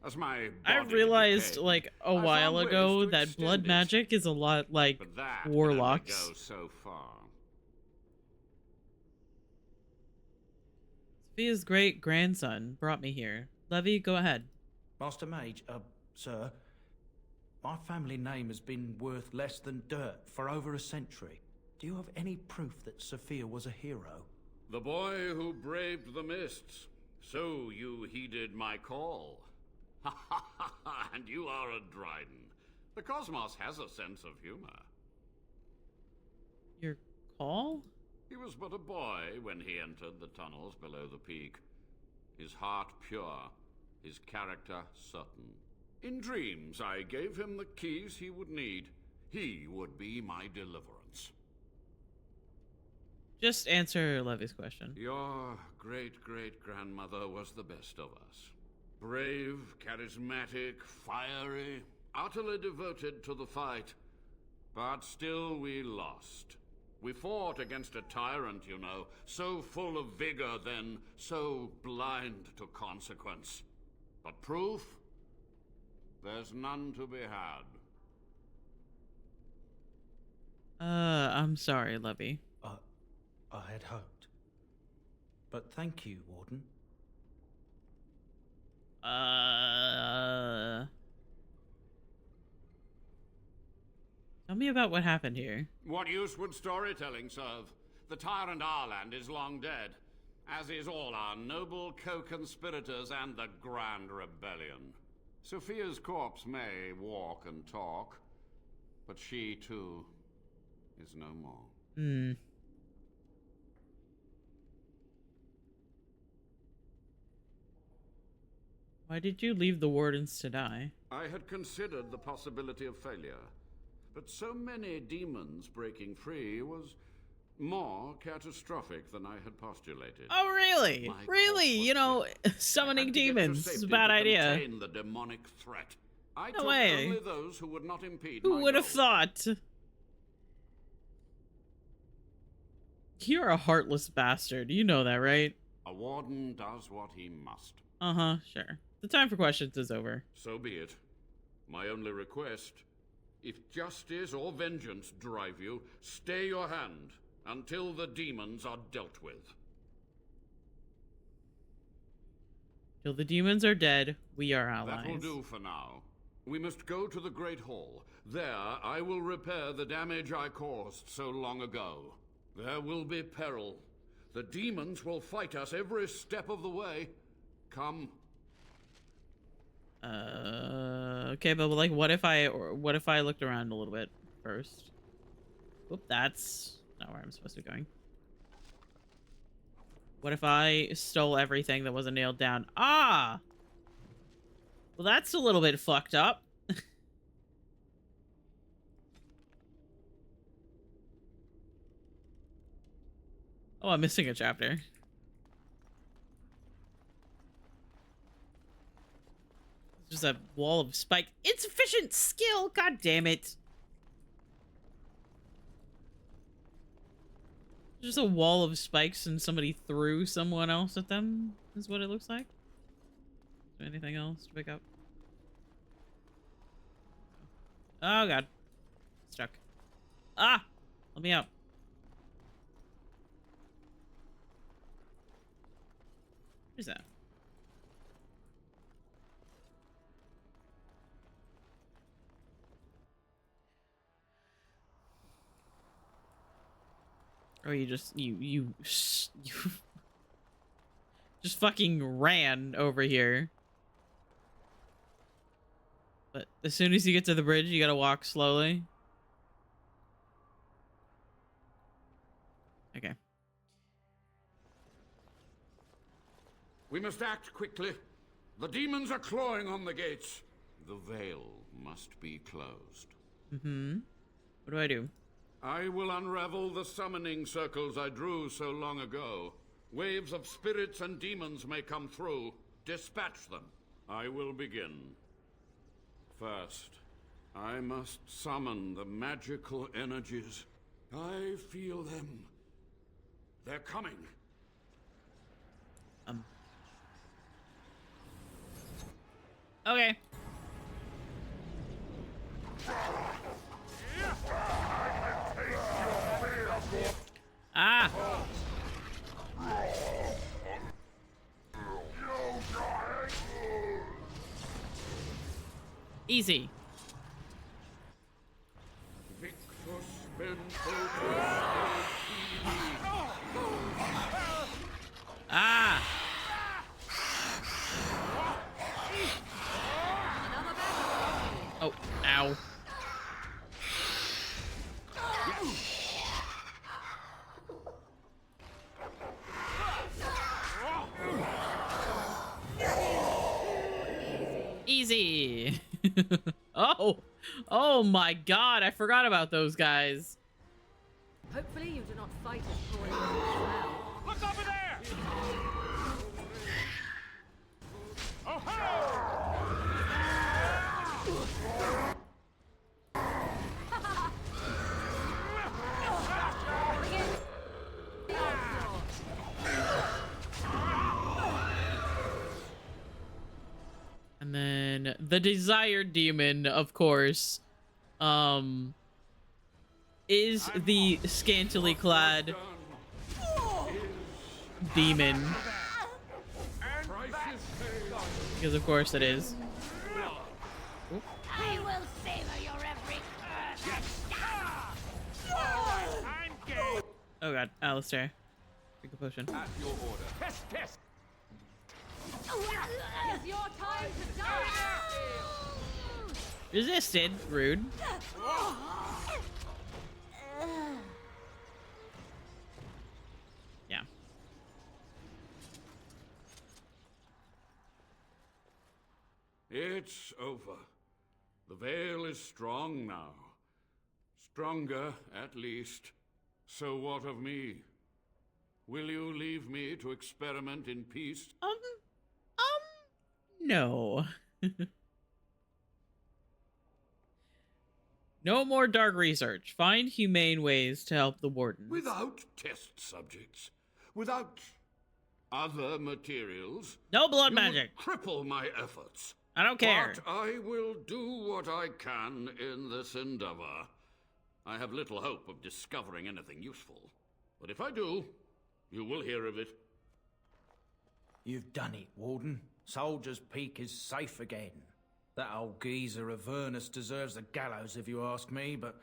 As my I body realized decayed, like a I while found ago ways to that extend blood it, magic is a lot like but that warlocks. can only go so far. Sophia's great grandson brought me here. Levy, go ahead. Master Mage, sir, my family name has been worth less than dirt for over a century. Do you have any proof that Sophia was a hero? The boy who braved the mists. So you heeded my call. Ha ha ha ha, and you are a Dryden. The cosmos has a sense of humor. Your call? He was but a boy when he entered the tunnels below the peak. His heart pure, his character certain. In dreams, I gave him the keys he would need. He would be my deliverance. Just answer Levy's question. Your great-great-grandmother was the best of us. Brave, charismatic, fiery, utterly devoted to the fight. But still we lost. We fought against a tyrant, you know, so full of vigor then, so blind to consequence. But proof? There's none to be had. I'm sorry, Levy. I had hoped. But thank you, Warden. Tell me about what happened here. What use would storytelling serve? The tyrant Arland is long dead, as is all our noble co-conspirators and the Grand Rebellion. Sophia's corpse may walk and talk, but she, too, is no more. Why did you leave the wardens to die? I had considered the possibility of failure, but so many demons breaking free was more catastrophic than I had postulated. Oh, really? Really? You know, summoning demons is a bad idea. Contain the demonic threat. I No took way. only those who would not impede Who my would have goal. thought? You're a heartless bastard. You know that, right? A warden does what he must. Uh-huh, sure. The time for questions is over. So be it. My only request, if justice or vengeance drive you, stay your hand until the demons are dealt with. Till the demons are dead, we are allies. That will do for now. We must go to the Great Hall. There, I will repair the damage I caused so long ago. There will be peril. The demons will fight us every step of the way. Come. Okay, but like, what if I looked around a little bit first? Oop, that's not where I'm supposed to be going. What if I stole everything that wasn't nailed down? Ah! Well, that's a little bit fucked up. Oh, I'm missing a chapter. Just a wall of spike. Insufficient skill. God damn it. Just a wall of spikes and somebody threw someone else at them is what it looks like. Is there anything else to pick up? Oh god. Stuck. Ah! Let me out. What is that? Or you just you just fucking ran over here. But as soon as you get to the bridge, you gotta walk slowly. Okay. We must act quickly. The demons are clawing on the gates. The veil must be closed. Mm-hmm. What do I do? I will unravel the summoning circles I drew so long ago. Waves of spirits and demons may come through. Dispatch them. I will begin. First, I must summon the magical energies. I feel them. They're coming. Okay. Ah! Easy. Ah! Oh, ow. Easy. Oh my god, I forgot about those guys. Hopefully you do not fight as poorly as you smell. Look over there! Oh, And then the desired demon, of course, is the scantily clad demon. Because of course it is. I will savor your every curse. Oh god, Alistair. Drink a potion. At your order. test, test. It's your time to die! Resisted. Rude. Yeah. It's over. The veil is strong now. Stronger, at least. So what of me? Will you leave me to experiment in peace? No. No more dark research. Find humane ways to help the Warden. Without test subjects, without other materials. No blood you magic. would cripple my efforts. I don't care. But I will do what I can in this endeavor. I have little hope of discovering anything useful. But if I do, you will hear of it. You've done it, Warden. Soldier's Peak is safe again. That old geezer of Avernus deserves the gallows if you ask me, but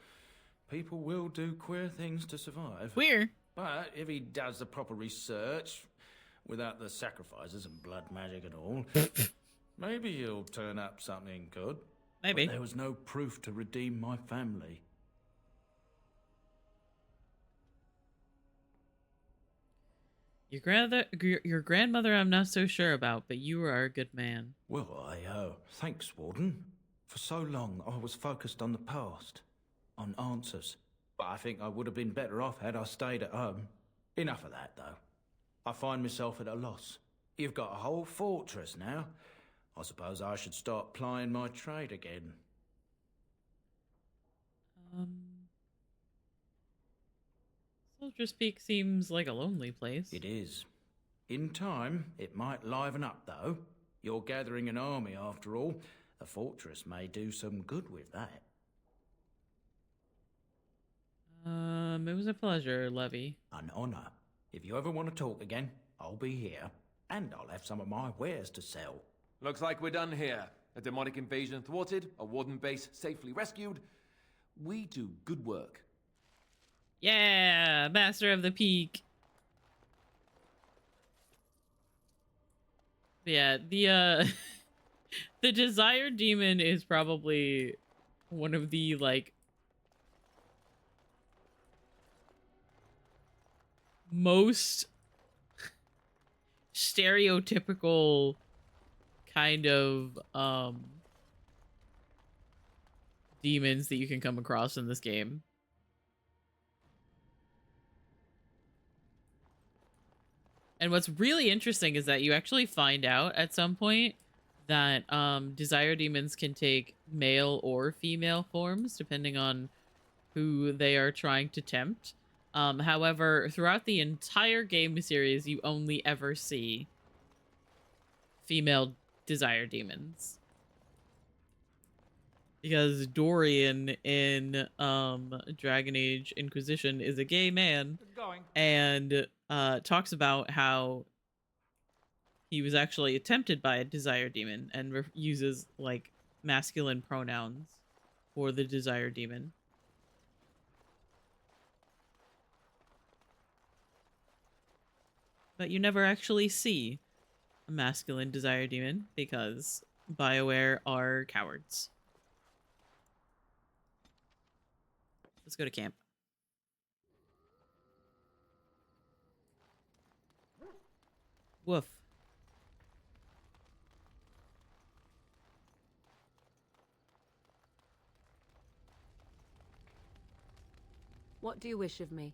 people will do queer things to survive. Queer? But if he does the proper research, without the sacrifices and blood magic and all, maybe he'll turn up something good. Maybe. But there was no proof to redeem my family. Your grandmother I'm not so sure about, but you are a good man. Well, thanks, Warden. For so long, I was focused on the past, on answers. But I think I would have been better off had I stayed at home. Enough of that, though. I find myself at a loss. You've got a whole fortress now. I suppose I should start plying my trade again. Soldier Speak seems like a lonely place. It is. In time, it might liven up, though. You're gathering an army, after all. A fortress may do some good with that. It was a pleasure, Levy. An honor. If you ever want to talk again, I'll be here. And I'll have some of my wares to sell. Looks like we're done here. A demonic invasion thwarted, a Warden base safely rescued. We do good work. Yeah, Master of the Peak. Yeah, the the Desire Demon is probably one of the, like, most stereotypical kind of demons that you can come across in this game. And what's really interesting is that you actually find out at some point that Desire Demons can take male or female forms depending on who they are trying to tempt. However, throughout the entire game series, you only ever see female Desire Demons. Because Dorian in Dragon Age Inquisition is a gay man and talks about how he was actually tempted by a Desire Demon and uses, like, masculine pronouns for the Desire Demon. But you never actually see a masculine Desire Demon because BioWare are cowards. Let's go to camp. Woof. What do you wish of me?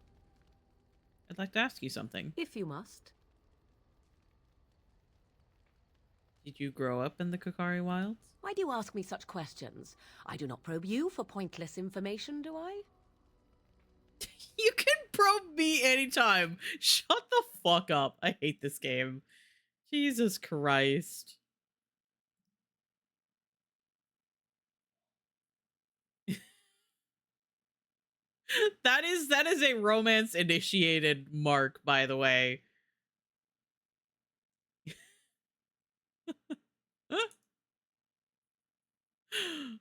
I'd like to ask you something. If you must. Did you grow up in the Kokari Wilds? Why do you ask me such questions? I do not probe you for pointless information, do I? You can probe me anytime. Shut the fuck up. I hate this game. Jesus Christ. That is a romance initiated mark, by the way.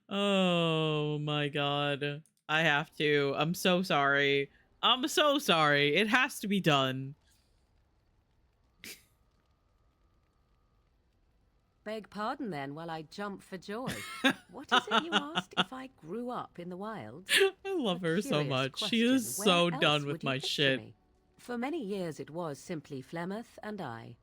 Oh my god. I have to. I'm so sorry. I'm so sorry. It has to be done. Beg pardon then while I jump for joy. What is it you asked if I grew up in the wilds? I love her so much. She is so done with my shit. For many years it was simply Flemeth and I.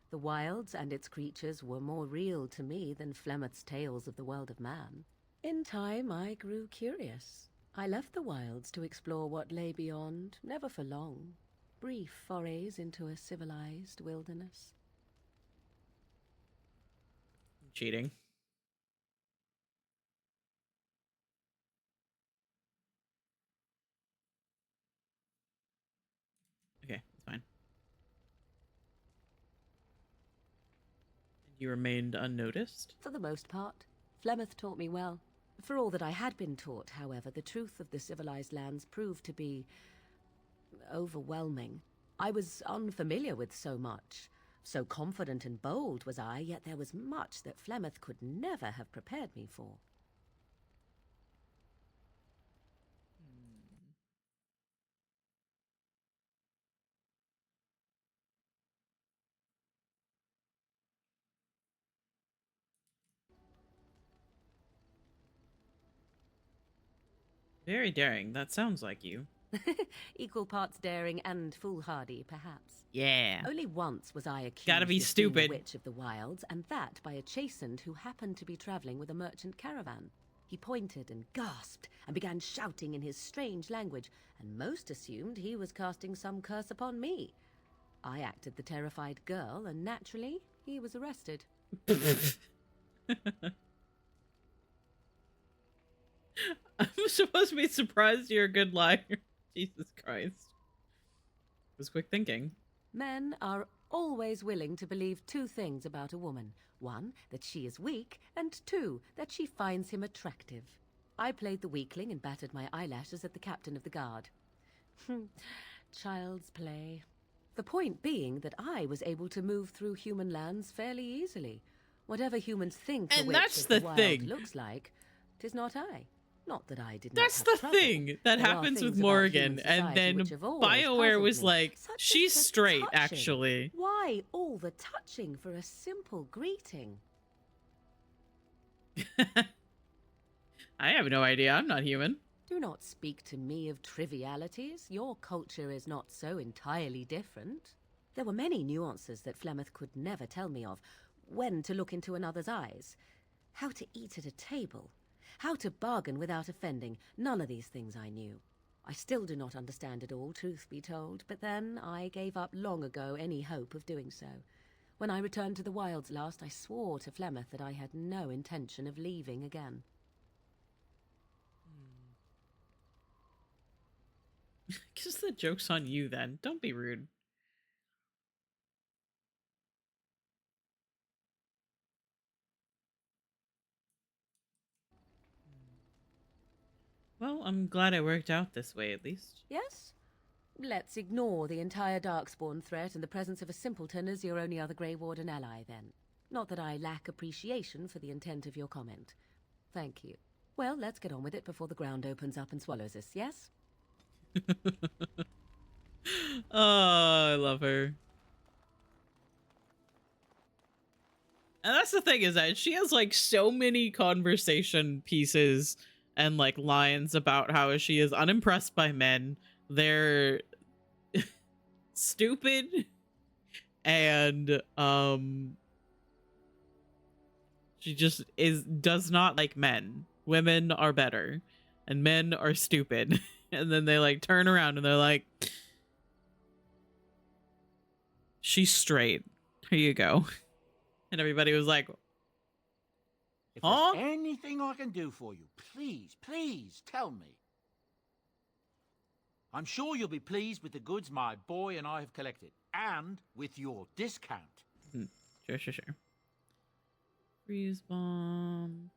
The wilds and its creatures were more real to me than Flemeth's tales of the world of man. In time I grew curious. I left the wilds to explore what lay beyond, never for long. Brief forays into a civilized wilderness. Cheating. Okay, it's fine. You remained unnoticed? For the most part. Flemeth taught me well. For all that I had been taught, however, the truth of the civilized lands proved to be overwhelming. I was unfamiliar with so much. So confident and bold was I, yet there was much that Flemeth could never have prepared me for. Very daring. That sounds like you. Equal parts daring and foolhardy, perhaps. Yeah. Only once was I accused Gotta be of being stupid. a witch of the wilds, and that by a chastened who happened to be traveling with a merchant caravan. He pointed and gasped and began shouting in his strange language, and most assumed he was casting some curse upon me. I acted the terrified girl, and naturally, he was arrested. I'm supposed to be surprised you're a good liar. Jesus Christ. It was quick thinking. Men are always willing to believe two things about a woman. One, that she is weak, and two, that she finds him attractive. I played the weakling and battered my eyelashes at the captain of the guard. Child's play. The point being that I was able to move through human lands fairly easily. Whatever humans think And a that's witch of the the wild thing. looks like, 'tis not I. Not that I did That's not have the trouble. thing that There are happens with things about Morgan, human and society then which have always BioWare puzzled was me, like, such as she's the straight, touching. actually. Why all the touching for a simple greeting? I have no idea. I'm not human. Do not speak to me of trivialities. Your culture is not so entirely different. There were many nuances that Flemeth could never tell me of. When to look into another's eyes. How to eat at a table. How to bargain without offending. None of these things I knew. I still do not understand it all, truth be told, but then I gave up long ago any hope of doing so. When I returned to the wilds last, I swore to Flemeth that I had no intention of leaving again. Guess the joke's on you then. Don't be rude. Well, I'm glad it worked out this way, at least. Yes? Let's ignore the entire Darkspawn threat and the presence of a simpleton as your only other Grey Warden ally, then. Not that I lack appreciation for the intent of your comment. Thank you. Well, let's get on with it before the ground opens up and swallows us, yes? Oh, I love her. And that's the thing, is that she has like so many conversation pieces and like lines about how she is unimpressed by men. They're stupid and she just does not like men. Women are better and men are stupid. And then they like turn around and they're like, she's straight. Here you go. And everybody was like, If huh? there's anything I can do for you, please, please tell me. I'm sure you'll be pleased with the goods my boy and I have collected, and with your discount. Sure. Freeze bomb.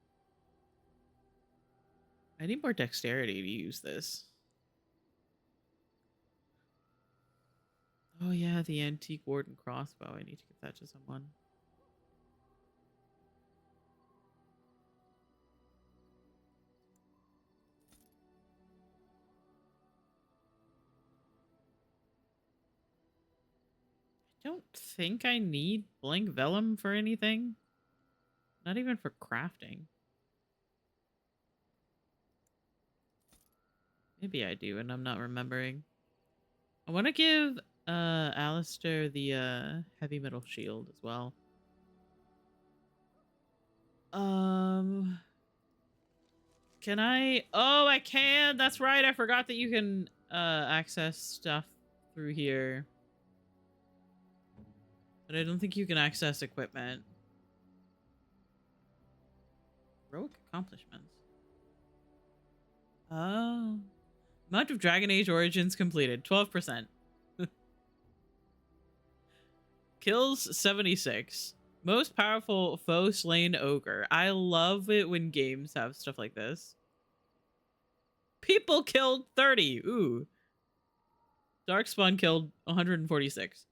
I need more dexterity to use this. Oh yeah, the antique Warden crossbow. I need to give that to someone. I don't think I need blank vellum for anything. Not even for crafting. Maybe I do, and I'm not remembering. I want to give Alistair the heavy metal shield as well. Can I? Oh, I can. That's right. I forgot that you can access stuff through here. But I don't think you can access equipment. Heroic accomplishments. Oh. Amount of Dragon Age Origins completed. 12%. Kills 76. Most powerful foe slain ogre. I love it when games have stuff like this. People killed 30. Ooh. Darkspawn killed 146.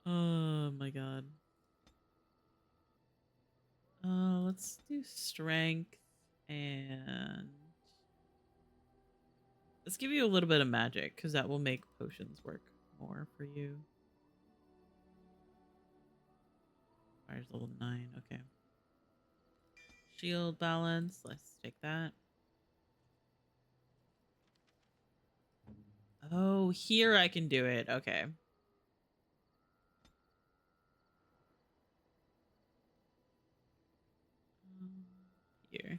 Oh my god. Let's do strength and let's give you a little bit of magic because that will make potions work more for you. Fire's level 9. Okay. Shield balance. Let's take that. Oh, here I can do it. Okay. Here.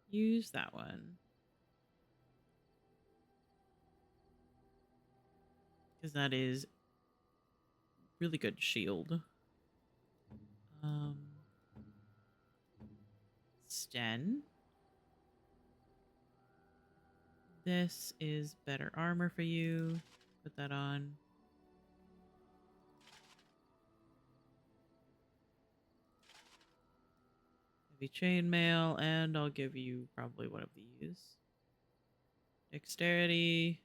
Use that one. Because that is really good shield. Sten. This is better armor for you. Put that on. Heavy chainmail, and I'll give you probably one of these. Dexterity.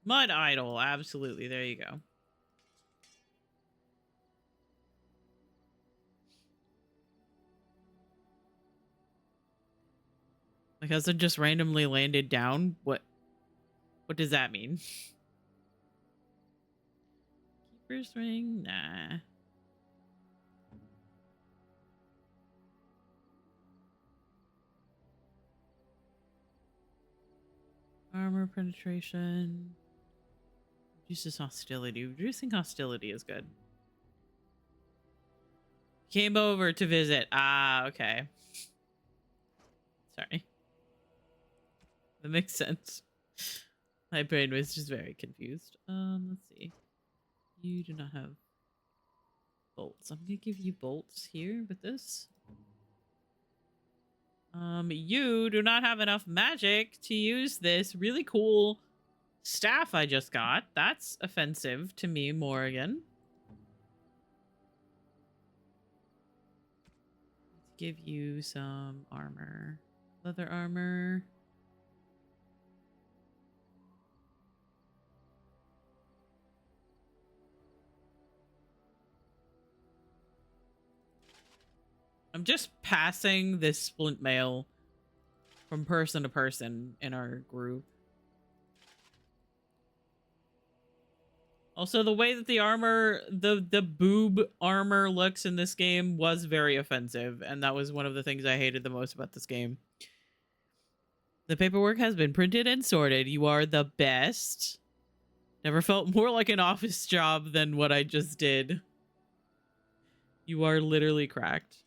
Mud idol, absolutely. There you go. My cousin just randomly landed down. What does that mean? Keeper's ring? Nah. Armor penetration. Reduces hostility. Reducing hostility is good. Came over to visit. Ah, okay. Sorry. That makes sense. My brain was just very confused. Let's see. You do not have bolts. I'm gonna give you bolts here with this. You do not have enough magic to use this really cool staff I just got. That's offensive to me, Morrigan. Let's give you some armor. Leather armor. I'm just passing this splint mail from person to person in our group. Also, the way that the armor, the boob armor looks in this game was very offensive, and that was one of the things I hated the most about this game. The paperwork has been printed and sorted. You are the best. Never felt more like an office job than what I just did. You are literally cracked.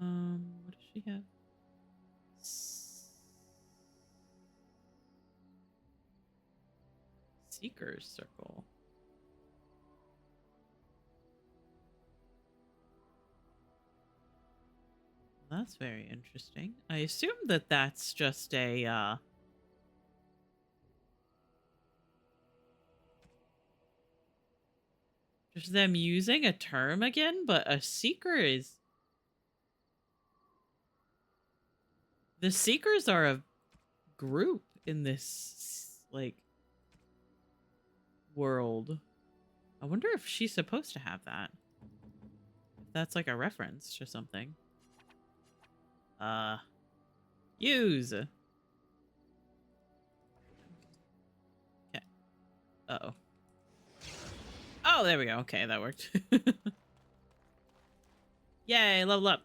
What does she have? Seeker's Circle. That's very interesting. I assume that that's just a, just them using a term again, but a seeker is... The Seekers are a group in this, like, world. I wonder if she's supposed to have that. If that's like a reference to something. Use. Okay. Uh-oh. Oh, there we go. Okay, that worked. Yay, level up.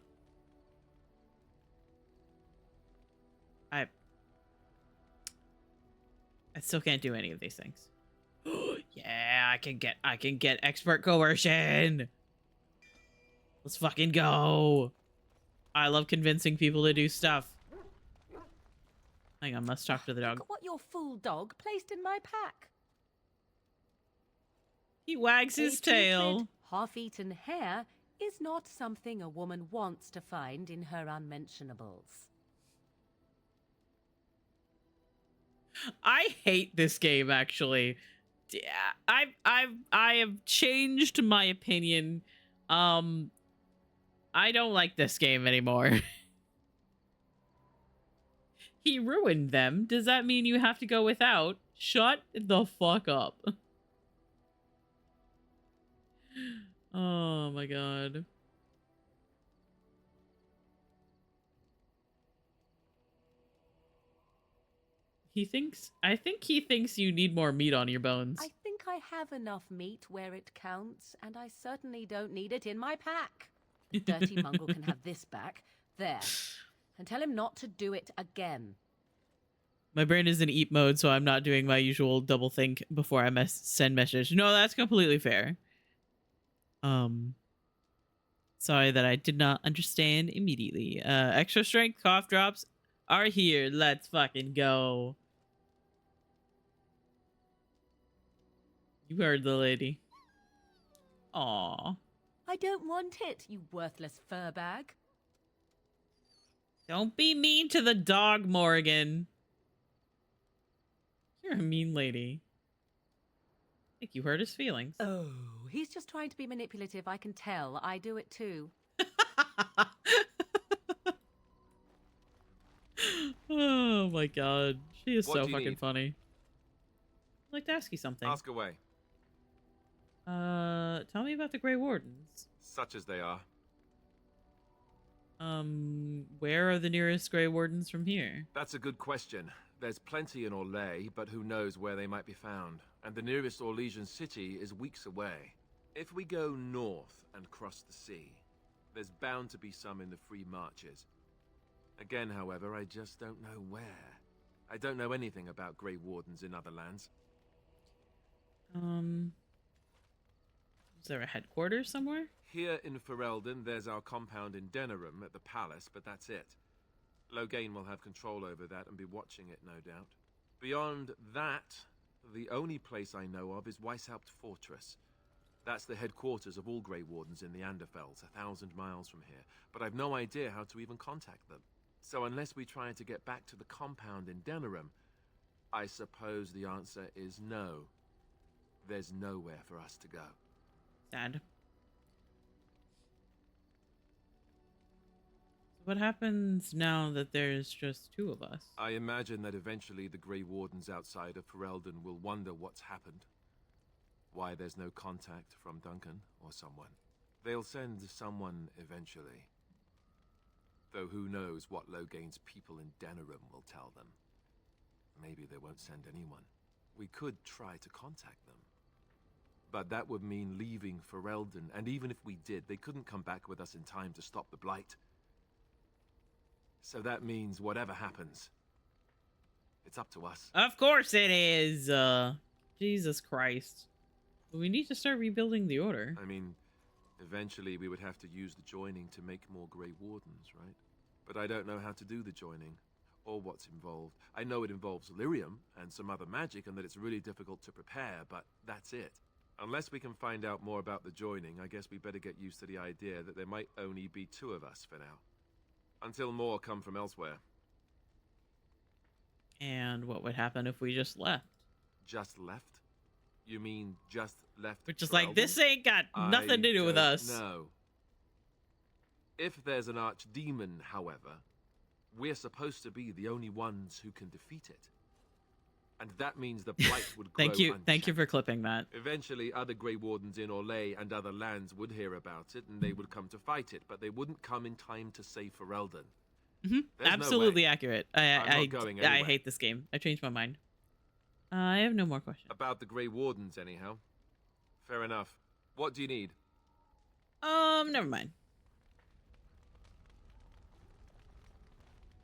I still can't do any of these things. Yeah, I can get expert coercion. Let's fucking go. I love convincing people to do stuff. Hang on, let's talk to the dog. Look at what your fool dog placed in my pack. He wags his tail. Half-eaten hare is not something a woman wants to find in her unmentionables. I hate this game, actually. I have changed my opinion. I don't like this game anymore. He ruined them. Does that mean you have to go without? Shut the fuck up. Oh my god. I think he thinks you need more meat on your bones. I think I have enough meat where it counts, and I certainly don't need it in my pack. The dirty mongrel can have this back. There. And tell him not to do it again. My brain is in eat mode, so I'm not doing my usual double think before I send message. No, that's completely fair. Sorry that I did not understand immediately. Extra strength cough drops are here. Let's fucking go. You heard the lady. Aw. I don't want it, you worthless fur bag. Don't be mean to the dog, Morgan. You're a mean lady. I think you hurt his feelings. Oh, he's just trying to be manipulative. I can tell. I do it too. Oh my god. She is What so do you fucking need? funny. I'd like to ask you something. Ask away. Tell me about the Grey Wardens. Such as they are. Where are the nearest Grey Wardens from here? That's a good question. There's plenty in Orlais, but who knows where they might be found. And the nearest Orlesian city is weeks away. If we go north and cross the sea, there's bound to be some in the Free Marches. Again, however, I just don't know where. I don't know anything about Grey Wardens in other lands. Is there a headquarters somewhere? Here in Ferelden, there's our compound in Denerim at the palace, but that's it. Loghain will have control over that and be watching it, no doubt. Beyond that, the only place I know of is Weishaupt Fortress. That's the headquarters of all Grey Wardens in the Anderfells, 1,000 miles from here. But I've no idea how to even contact them. So unless we try to get back to the compound in Denerim, I suppose the answer is no. There's nowhere for us to go. Sad. What happens now that there's just two of us? I imagine that eventually the Grey Wardens outside of Ferelden will wonder what's happened. Why there's no contact from Duncan or someone. They'll send someone eventually. Though who knows what Loghain's people in Denerim will tell them. Maybe they won't send anyone. We could try to contact them. But that would mean leaving Ferelden, and even if we did, they couldn't come back with us in time to stop the Blight. So that means whatever happens, it's up to us. Of course it is! Jesus Christ. We need to start rebuilding the Order. I mean, eventually we would have to use the joining to make more Grey Wardens, right? But I don't know how to do the joining, or what's involved. I know it involves lyrium and some other magic, and that it's really difficult to prepare, but that's it. Unless we can find out more about the joining, I guess we better get used to the idea that there might only be two of us for now. Until more come from elsewhere. And what would happen if we just left? Just left? You mean just left? Which is like, this ain't got nothing to do with us. No. If there's an archdemon, however, we're supposed to be the only ones who can defeat it. And that means the Blight would grow Thank you for clipping that. Eventually, other Grey Wardens in Orlais and other lands would hear about it, and they would come to fight it, but they wouldn't come in time to save Ferelden. Absolutely accurate. I'm not going anywhere. I hate this game. I changed my mind. I have no more questions. About the Grey Wardens, anyhow. Fair enough. What do you need? Never mind.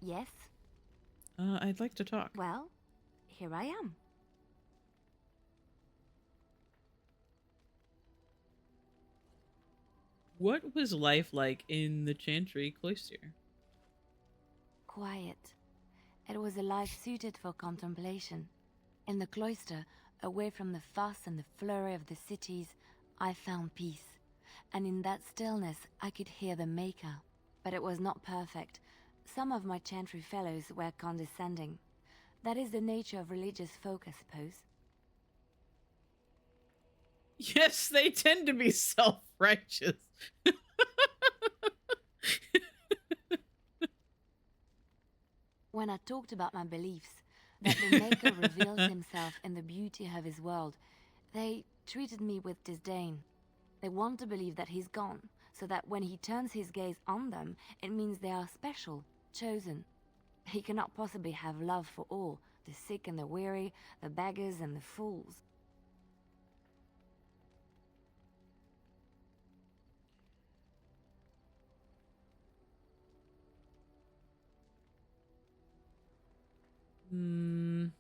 Yes? I'd like to talk. Well, here I am. What was life like in the Chantry Cloister? Quiet. It was a life suited for contemplation. In the cloister, away from the fuss and the flurry of the cities, I found peace. And in that stillness, I could hear the Maker. But it was not perfect. Some of my Chantry fellows were condescending. That is the nature of religious folk, I suppose. Yes, they tend to be self-righteous. When I talked about my beliefs, that the Maker reveals himself in the beauty of his world, they treated me with disdain. They want to believe that he's gone, so that when he turns his gaze on them, it means they are special, chosen. He cannot possibly have love for all, the sick and the weary, the beggars and the fools. And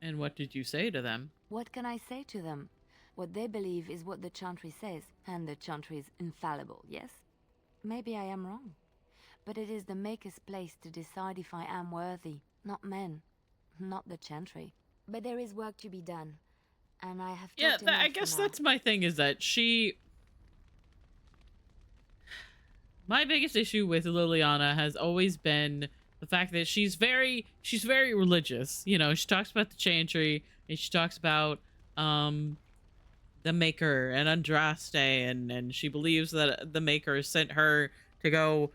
what did you say to them? What can I say to them? What they believe is what the Chantry says, and the Chantry is infallible, yes? Maybe I am wrong. But it is the Maker's place to decide if I am worthy, not men, not the Chantry. But there is work to be done, and I have Yeah, talked enough I guess for now. that's my thing, is that my biggest issue with Liliana has always been the fact that she's very religious. You know, she talks about the Chantry, and she talks about the Maker and Andraste, and she believes that the Maker sent her to go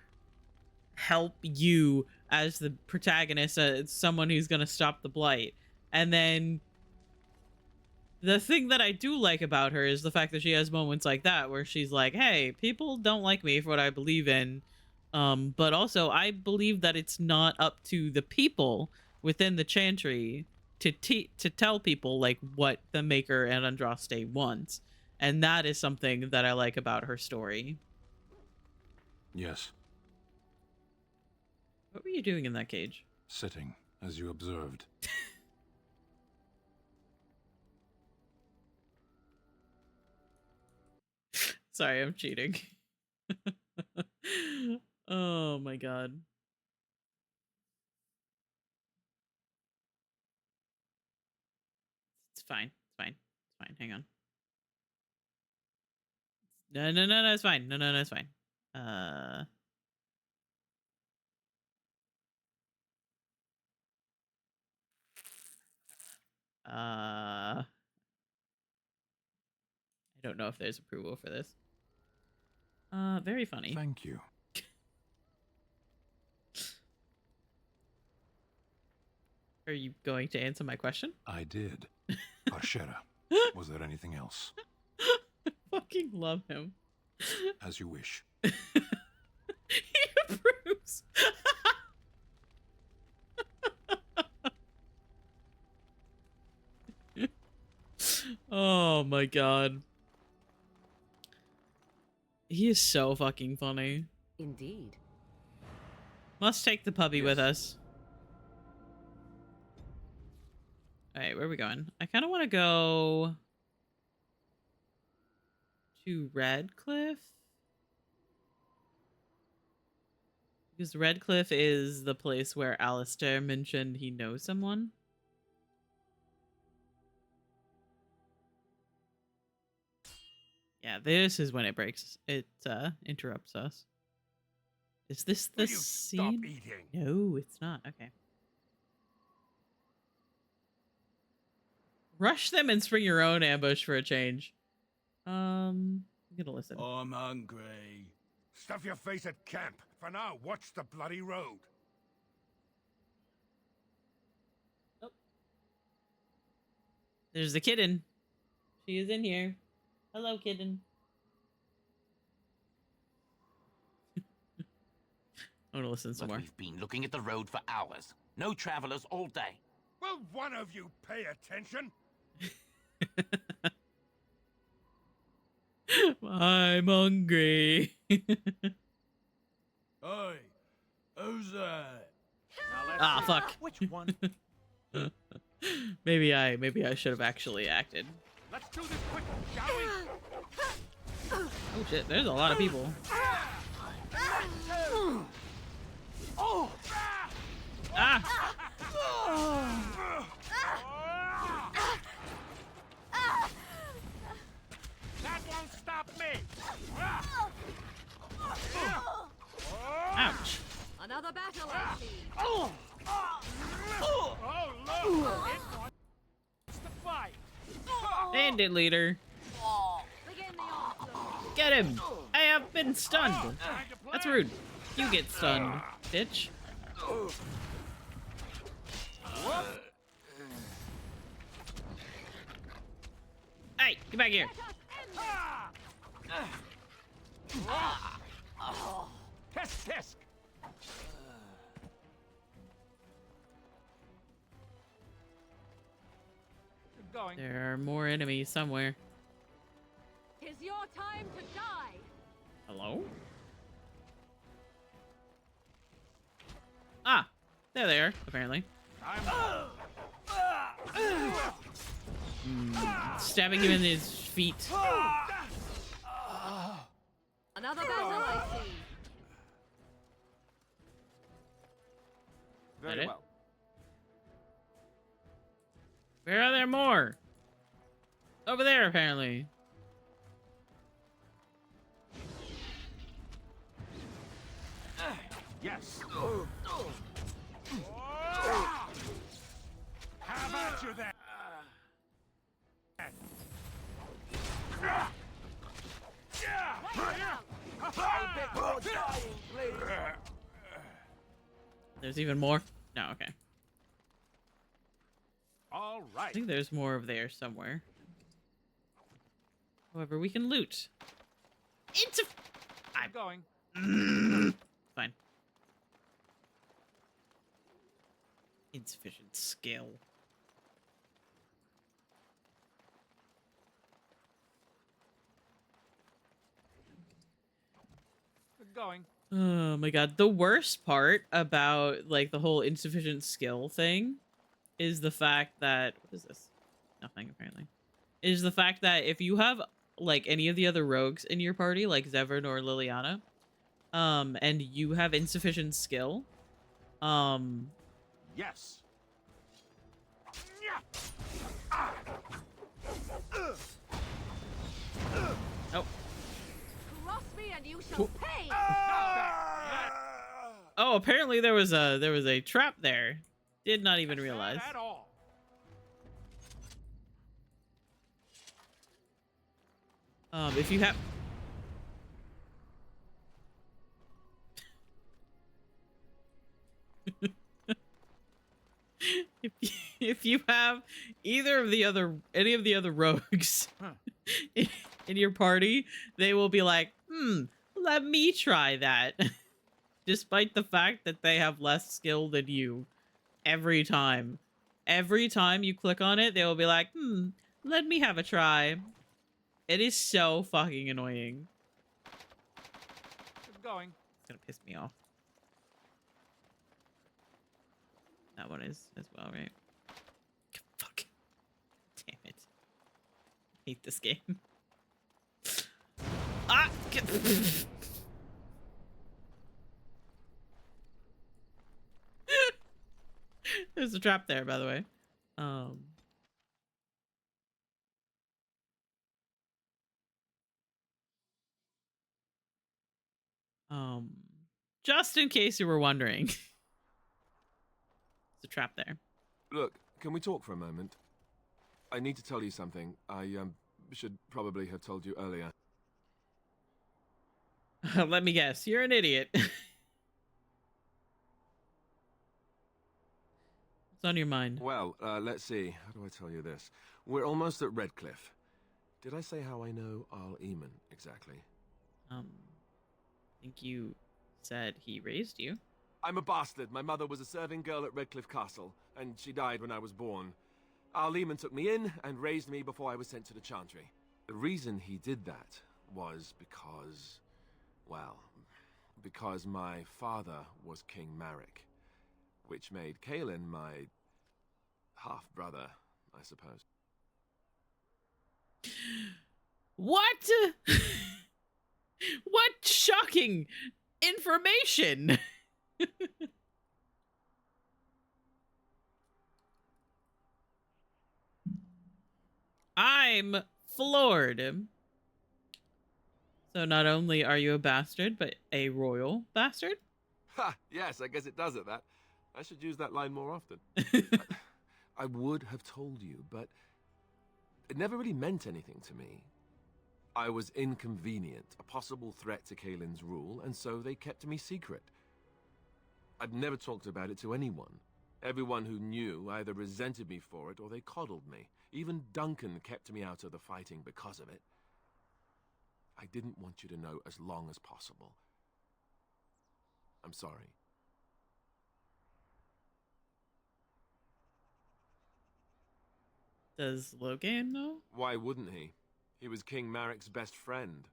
help you as the protagonist, someone who's gonna stop the Blight. And then the thing that I do like about her is the fact that she has moments like that where she's like, hey, people don't like me for what I believe in. But also I believe that it's not up to the people within the Chantry to tell people like what the Maker and Andraste wants. And that is something that I like about her story. Yes. What were you doing in that cage? Sitting, as you observed. Sorry, I'm cheating. Oh my god. It's fine. It's fine. It's fine. Hang on. No, it's fine. No, it's fine. I don't know if there's approval for this. Very funny. Thank you. Are you going to answer my question? I did. Parshera, was there anything else? I fucking love him. As you wish. He approves. Oh my god. He is so fucking funny. Indeed. Must take the puppy with us. Alright, where are we going? I kind of want to go to Redcliffe. Because Redcliffe is the place where Alistair mentioned he knows someone. Yeah, this is when it breaks. It interrupts us. Is this the scene? Stop eating. No, it's not. Okay. Rush them and spring your own ambush for a change. I'm gonna listen. I'm hungry. Stuff your face at camp. For now, watch the bloody road. Oh. There's the kitten. She is in here. Hello, kitten. I'm gonna listen some more. We've been looking at the road for hours. No travelers all day. Will one of you pay attention? I'm hungry. Hey, who's that? Ah, fuck. Which one? Maybe I should have actually acted. Let's do this quick, shall we? Oh shit, there's a lot of people. Oh! Ah! That won't stop me! Ouch. Another battle, I see. Oh, look! It's the fight! Bandit leader. Get him! I have been stunned. That's rude. You get stunned, bitch. Hey, get back here. Tisk, tisk! Keep going. There are more enemies somewhere. 'Tis your time to die. Hello? Ah, there they are, apparently. Stabbing him in his feet. Another battle, I see. Very it? well. Where are there more? Over there, apparently. Yes. How about you then? There's even more? No, okay. All I right. think there's more over there somewhere. However, we can loot. I'm going. Fine. Insufficient skill. Going. Oh my god. The worst part about like the whole insufficient skill thing is the fact that what is this? Nothing apparently. Is the fact that if you have like any of the other rogues in your party, like Zevran or Liliana, and you have insufficient skill, Yes. oh. Cross me and you shall pay. Oh, apparently there was a trap there. Did not even realize. At all. If you have if you have either of the other any of the other rogues in your party, they will be like, let me try that. Despite the fact that they have less skill than you. Every time. Every time you click on it, they will be like, let me have a try. It is so fucking annoying. Going. It's gonna piss me off. That one is as well, right? Fuck. Damn it. I hate this game. Ah! There's a trap there, by the way. Just in case you were wondering. There's a trap there. Look, can we talk for a moment? I need to tell you something. I should probably have told you earlier. Let me guess. You're an idiot. What's on your mind? Well, let's see. How do I tell you this? We're almost at Redcliffe. Did I say how I know Arl Eamon exactly? I think you said he raised you. I'm a bastard. My mother was a serving girl at Redcliffe Castle, and she died when I was born. Arl Eamon took me in and raised me before I was sent to the Chantry. The reason he did that was because, well, because my father was King Marek, which made Kaelin my half-brother, I suppose. What? What shocking information! I'm floored. So not only are you a bastard, but a royal bastard? Ha! Yes, I guess it does it, that. I should use that line more often. I would have told you, but it never really meant anything to me. I was inconvenient, a possible threat to Kaelin's rule, and so they kept me secret. I'd never talked about it to anyone. Everyone who knew either resented me for it or they coddled me. Even Duncan kept me out of the fighting because of it. I didn't want you to know as long as possible. I'm sorry. Does Logan know? Why wouldn't he? He was King Marek's best friend.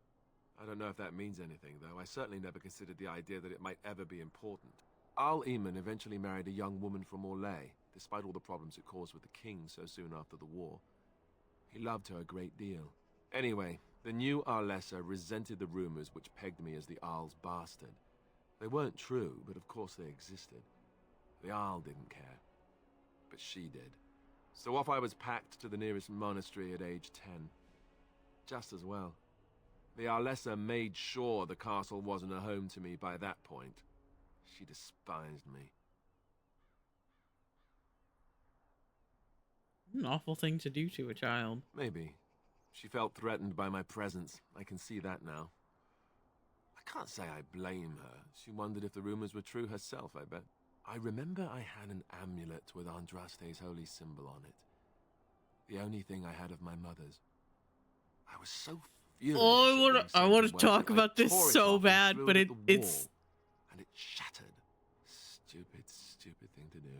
I don't know if that means anything, though. I certainly never considered the idea that it might ever be important. Arl Eamon eventually married a young woman from Orlais. despite all the problems it caused with the king so soon after the war. He loved her a great deal. Anyway, the new Arlessa resented the rumors which pegged me as the Arl's bastard. They weren't true, but of course they existed. The Arl didn't care, but she did. So off I was packed to the nearest monastery at age 10. Just as well. The Arlessa made sure the castle wasn't a home to me by that point. She despised me. An awful thing to do to a child. Maybe. She felt threatened by my presence. I can see that now. I can't say I blame her. She wondered if the rumors were true herself, I bet. I remember I had an amulet with Andraste's holy symbol on it. The only thing I had of my mother's. I was so furious. Oh, I want to talk I about this tore it so off and bad, threw but it at the it's... wall, and it shattered. Stupid, stupid thing to do.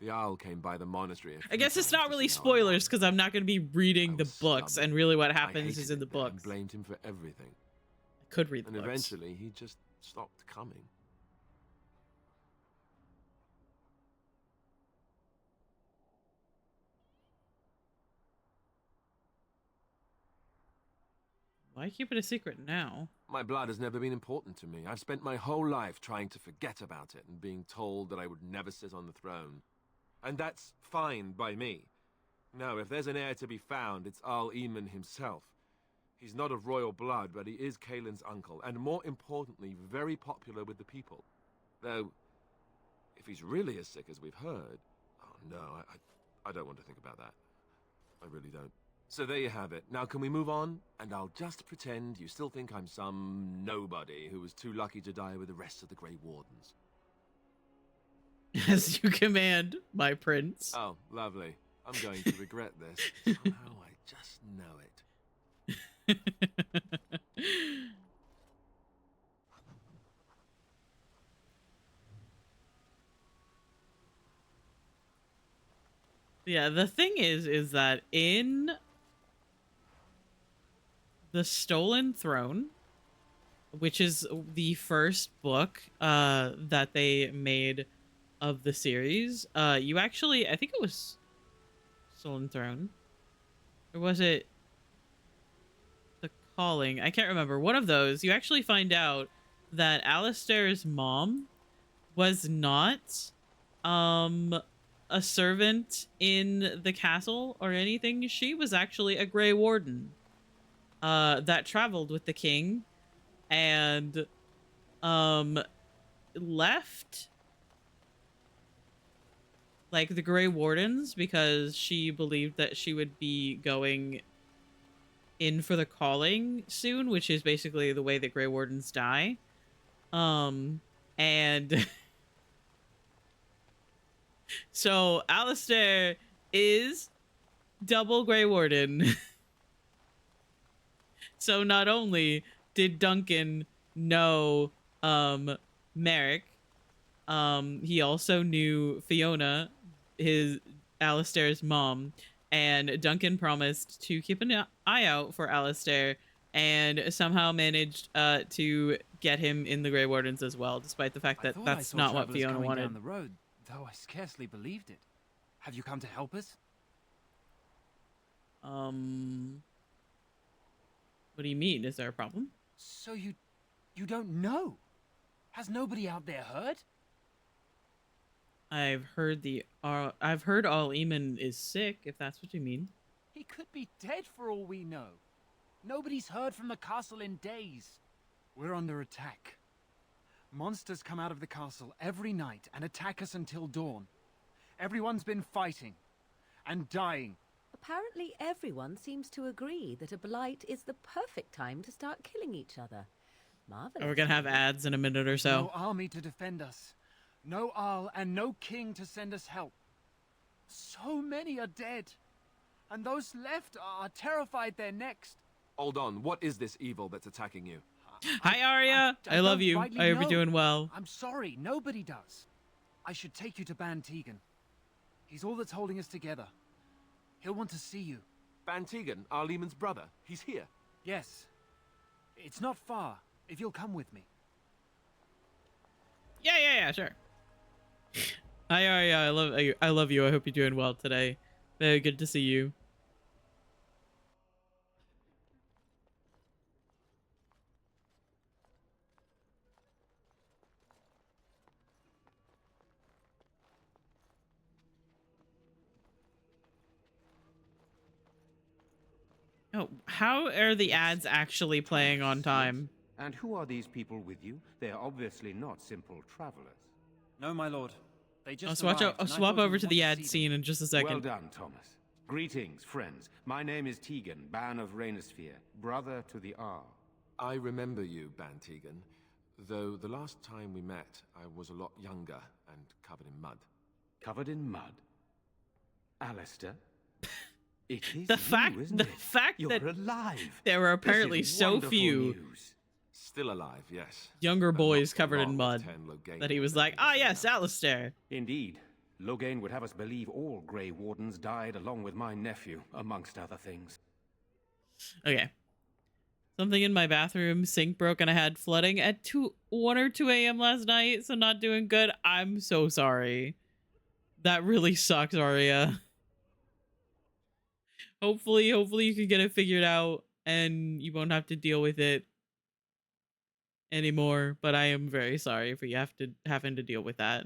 The owl came by the monastery. I guess it's not really spoilers because I'm not going to be reading the books, and really what happens is in the books. I blamed him for everything. I could read the and books. Eventually, he just stopped coming. Why keep it a secret now? My blood has never been important to me. I've spent my whole life trying to forget about it and being told that I would never sit on the throne. And that's fine by me. No, if there's an heir to be found, it's Arl Eamon himself. He's not of royal blood, but he is Kaelin's uncle, and more importantly, very popular with the people. Though, if he's really as sick as we've heard... Oh no, I don't want to think about that. I really don't. So there you have it. Now can we move on? And I'll just pretend you still think I'm some nobody who was too lucky to die with the rest of the Grey Wardens. As you command, my prince. Oh, lovely. I'm going to regret this. Somehow I just know it. Yeah, the thing is that in The Stolen Throne, which is the first book that they made of the series, you actually, I think it was Stolen Throne, or was it The Calling? I can't remember. One of those, you actually find out that Alistair's mom was not a servant in the castle or anything. She was actually a Grey Warden that traveled with the king and left like the Grey Wardens because she believed that she would be going in for the Calling soon, which is basically the way that Grey Wardens die. And so Alistair is double Grey Warden. So not only did Duncan know Merrick, he also knew Fiona, Alistair's mom, and Duncan promised to keep an eye out for Alistair and somehow managed to get him in the Grey Wardens as well, despite the fact that that's not what Fiona wanted. Down the road, though I scarcely believed it. Have you come to help us? What do you mean? Is there a problem? So you don't know? Has nobody out there heard? I've heard I've heard Arl Eamon is sick, if that's what you mean. He could be dead for all we know. Nobody's heard from the castle in days. We're under attack. Monsters come out of the castle every night and attack us until dawn. Everyone's been fighting and dying. Apparently everyone seems to agree that a blight is the perfect time to start killing each other. Marvelous. We're gonna have ads in a minute or so. No army to defend us. No Arl and no king to send us help. So many are dead. And those left are terrified they're next. Hold on, what is this evil that's attacking you? Hi, Arya. I love you. I hope you're doing well. I'm sorry, nobody does. I should take you to Ban Tegan. He's all that's holding us together. He'll want to see you. Ban Tegan, Arl Eamon's brother. He's here. Yes. It's not far, if you'll come with me. Yeah, sure. Hi, Arya. I love you. I hope you're doing well today. Very good to see you. Oh, how are the ads actually playing on time? And who are these people with you? They are obviously not simple travelers. No, my lord. They just I'll swap over to the ad scene in just a second. Well done, Thomas. Greetings, friends. My name is Tegan, Ban of Rainersphere, brother to the Ar. I remember you, Ban Tegan, though the last time we met, I was a lot younger and covered in mud. Covered in mud? Alistair? It is the fact You're that alive. there were apparently so few news. Still alive, yes. younger boys covered in mud that he was like, ah, yes, Alistair. Indeed. Loghain would have us believe all Grey Wardens died along with my nephew, amongst other things. Okay. Something in my bathroom sink broke and I had flooding at 1 or 2 a.m. last night, so not doing good. I'm so sorry. That really sucks, Arya. Hopefully you can get it figured out and you won't have to deal with it anymore, but I am very sorry for you having to deal with that.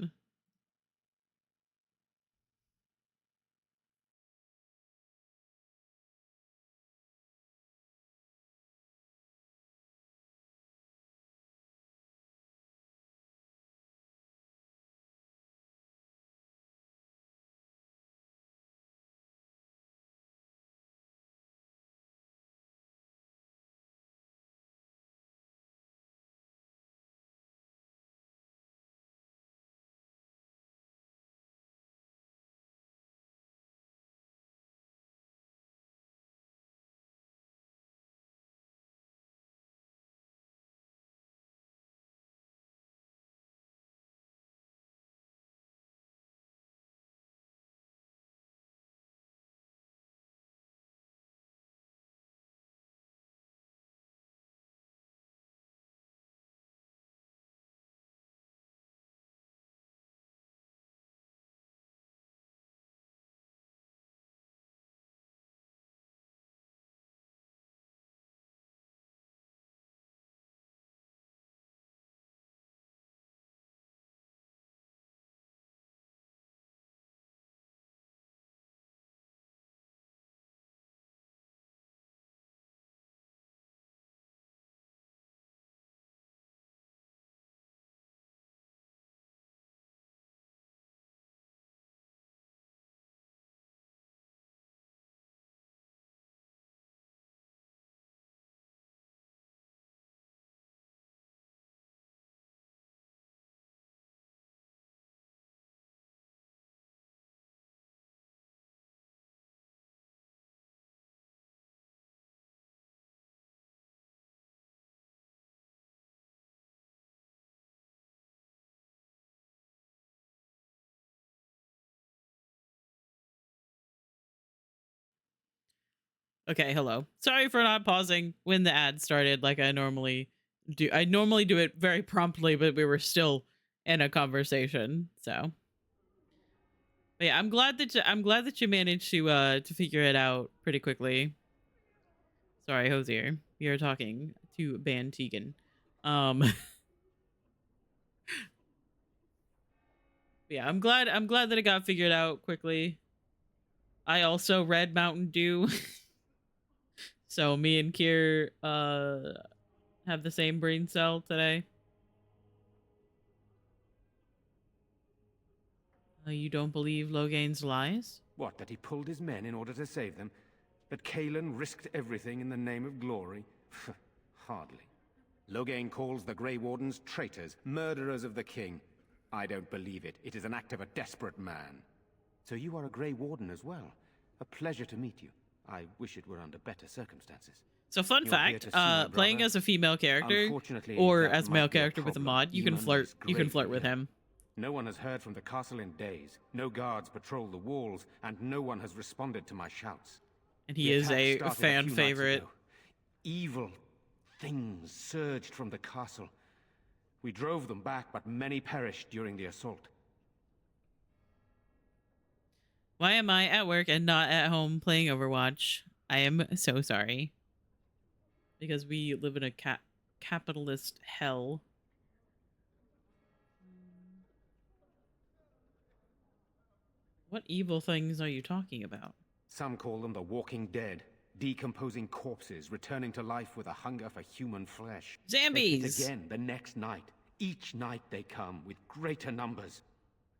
Okay, hello. Sorry for not pausing when the ad started like I normally do. I normally do it very promptly, but we were still in a conversation. So, but yeah, I'm glad that you managed to figure it out pretty quickly. Sorry, Hosier. You're talking to Ban Tegan. Yeah, I'm glad that it got figured out quickly. I also read Mountain Dew. So me and Kier have the same brain cell today. You don't believe Loghain's lies? What, that he pulled his men in order to save them? That Kaelin risked everything in the name of glory? Hardly. Loghain calls the Grey Wardens traitors, murderers of the king. I don't believe it. It is an act of a desperate man. So you are a Grey Warden as well. A pleasure to meet you. I wish it were under better circumstances. So fun fact, playing as a female character or as a male character with a mod, you can flirt with him. No one has heard from the castle in days. No guards patrol the walls, and no one has responded to my shouts. And he is a fan favorite. Evil things surged from the castle. We drove them back, but many perished during the assault. Why am I at work and not at home playing Overwatch? I am so sorry. Because we live in a capitalist hell. What evil things are you talking about? Some call them the walking dead, decomposing corpses, returning to life with a hunger for human flesh. Zombies! They hit again the next night. Each night they come with greater numbers.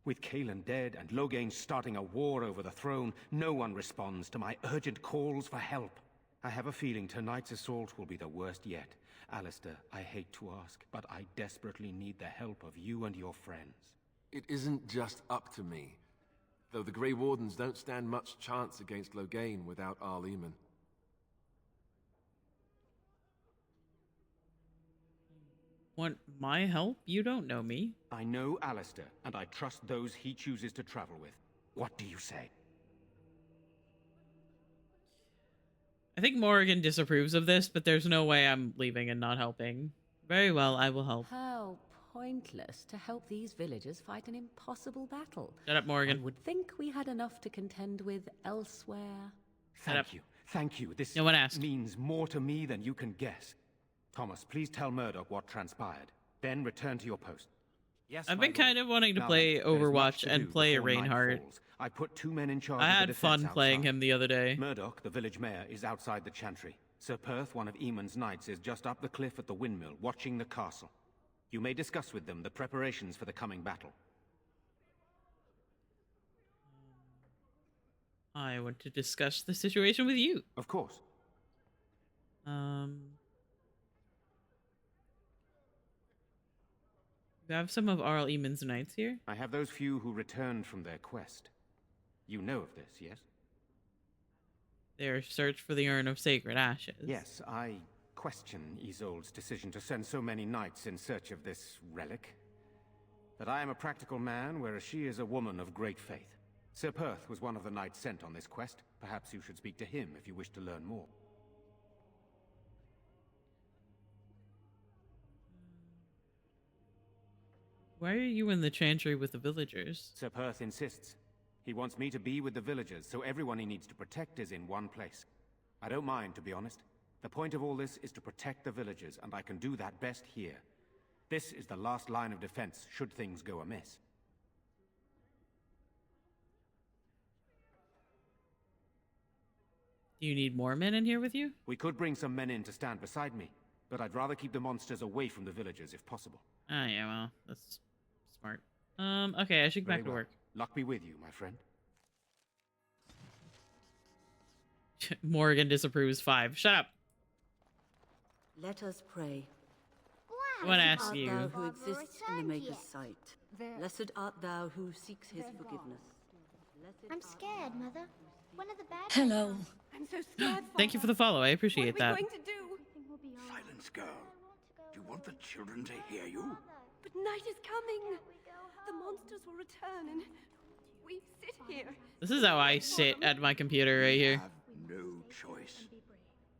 With Kaelin dead and Loghain starting a war over the throne, no one responds to my urgent calls for help. I have a feeling tonight's assault will be the worst yet. Alistair, I hate to ask, but I desperately need the help of you and your friends. It isn't just up to me. Though the Grey Wardens don't stand much chance against Loghain without Arl Eamon. Want my help? You don't know me. I know Alistair, and I trust those he chooses to travel with. What do you say? I think Morrigan disapproves of this, but there's no way I'm leaving and not helping. Very well, I will help. How pointless to help these villagers fight an impossible battle. Shut up, Morrigan. I would think we had enough to contend with elsewhere. Thank you. Thank you. This no one asked. Means more to me than you can guess. Thomas, please tell Murdoch what transpired. Then return to your post. Yes, I've been kind of wanting to play Overwatch and play Reinhardt. I put 2 men in charge. I had fun playing him the other day. Murdoch, the village mayor, is outside the chantry. Sir Perth, one of Eamon's knights, is just up the cliff at the windmill, watching the castle. You may discuss with them the preparations for the coming battle. I want to discuss the situation with you. Of course. You have some of Arl Eamon's knights here? I have those few who returned from their quest. You know of this, yes? Their search for the Urn of Sacred Ashes. Yes, I question Isolde's decision to send so many knights in search of this relic. But I am a practical man, whereas she is a woman of great faith. Sir Perth was one of the knights sent on this quest. Perhaps you should speak to him if you wish to learn more. Why are you in the chantry with the villagers? Sir Perth insists. He wants me to be with the villagers, so everyone he needs to protect is in one place. I don't mind, to be honest. The point of all this is to protect the villagers, and I can do that best here. This is the last line of defense, should things go amiss. Do you need more men in here with you? We could bring some men in to stand beside me, but I'd rather keep the monsters away from the villagers if possible. Ah, yeah, well, that's smart. Okay, I should get back to work. Luck be with you, my friend. Morrigan disapproves 5. Shut up. Let us pray. What asked you? Art thou who exists in the Maker's sight. Blessed art thou who seeks his forgiveness. I'm scared, Mother. One of the bad Hello. I'm so scared. Thank you for the follow. I appreciate that. What are we going to do? Silence, girl. Do you want the children to hear you? But night is coming. The monsters will return and we sit here. This is how I sit at my computer right here. No choice.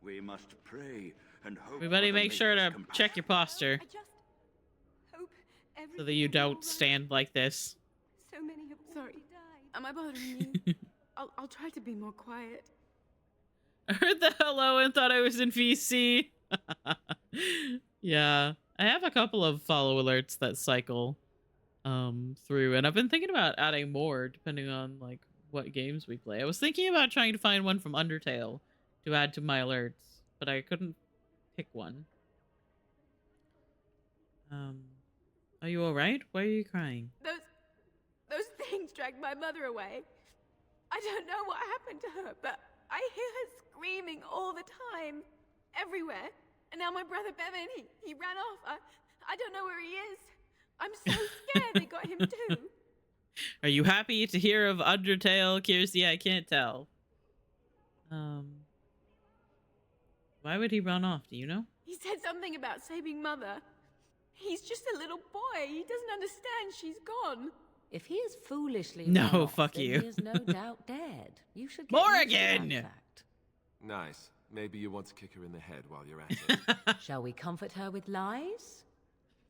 We must pray and hope. Everybody make sure to check your posture. So that you don't stand like this. So many have Sorry. Am I bothering you? I'll try to be more quiet. I heard the hello and thought I was in VC. Yeah. I have a couple of follow alerts that cycle through, and I've been thinking about adding more depending on like what games we play. I was thinking about trying to find one from Undertale to add to my alerts, but I couldn't pick one. Are you alright? Why are you crying? Those things dragged my mother away. I don't know what happened to her, but I hear her screaming all the time, everywhere. And now my brother Bevan, he ran off. I don't know where he is. I'm so scared they got him too. Are you happy to hear of Undertale, Kirsty? I can't tell. Why would he run off? Do you know? He said something about saving Mother. He's just a little boy. He doesn't understand she's gone. If he is foolishly no, off, fuck then you. he is no doubt dead. You should get Morrigan! used to that fact. Nice. Maybe you want to kick her in the head while you're at it. Shall we comfort her with lies?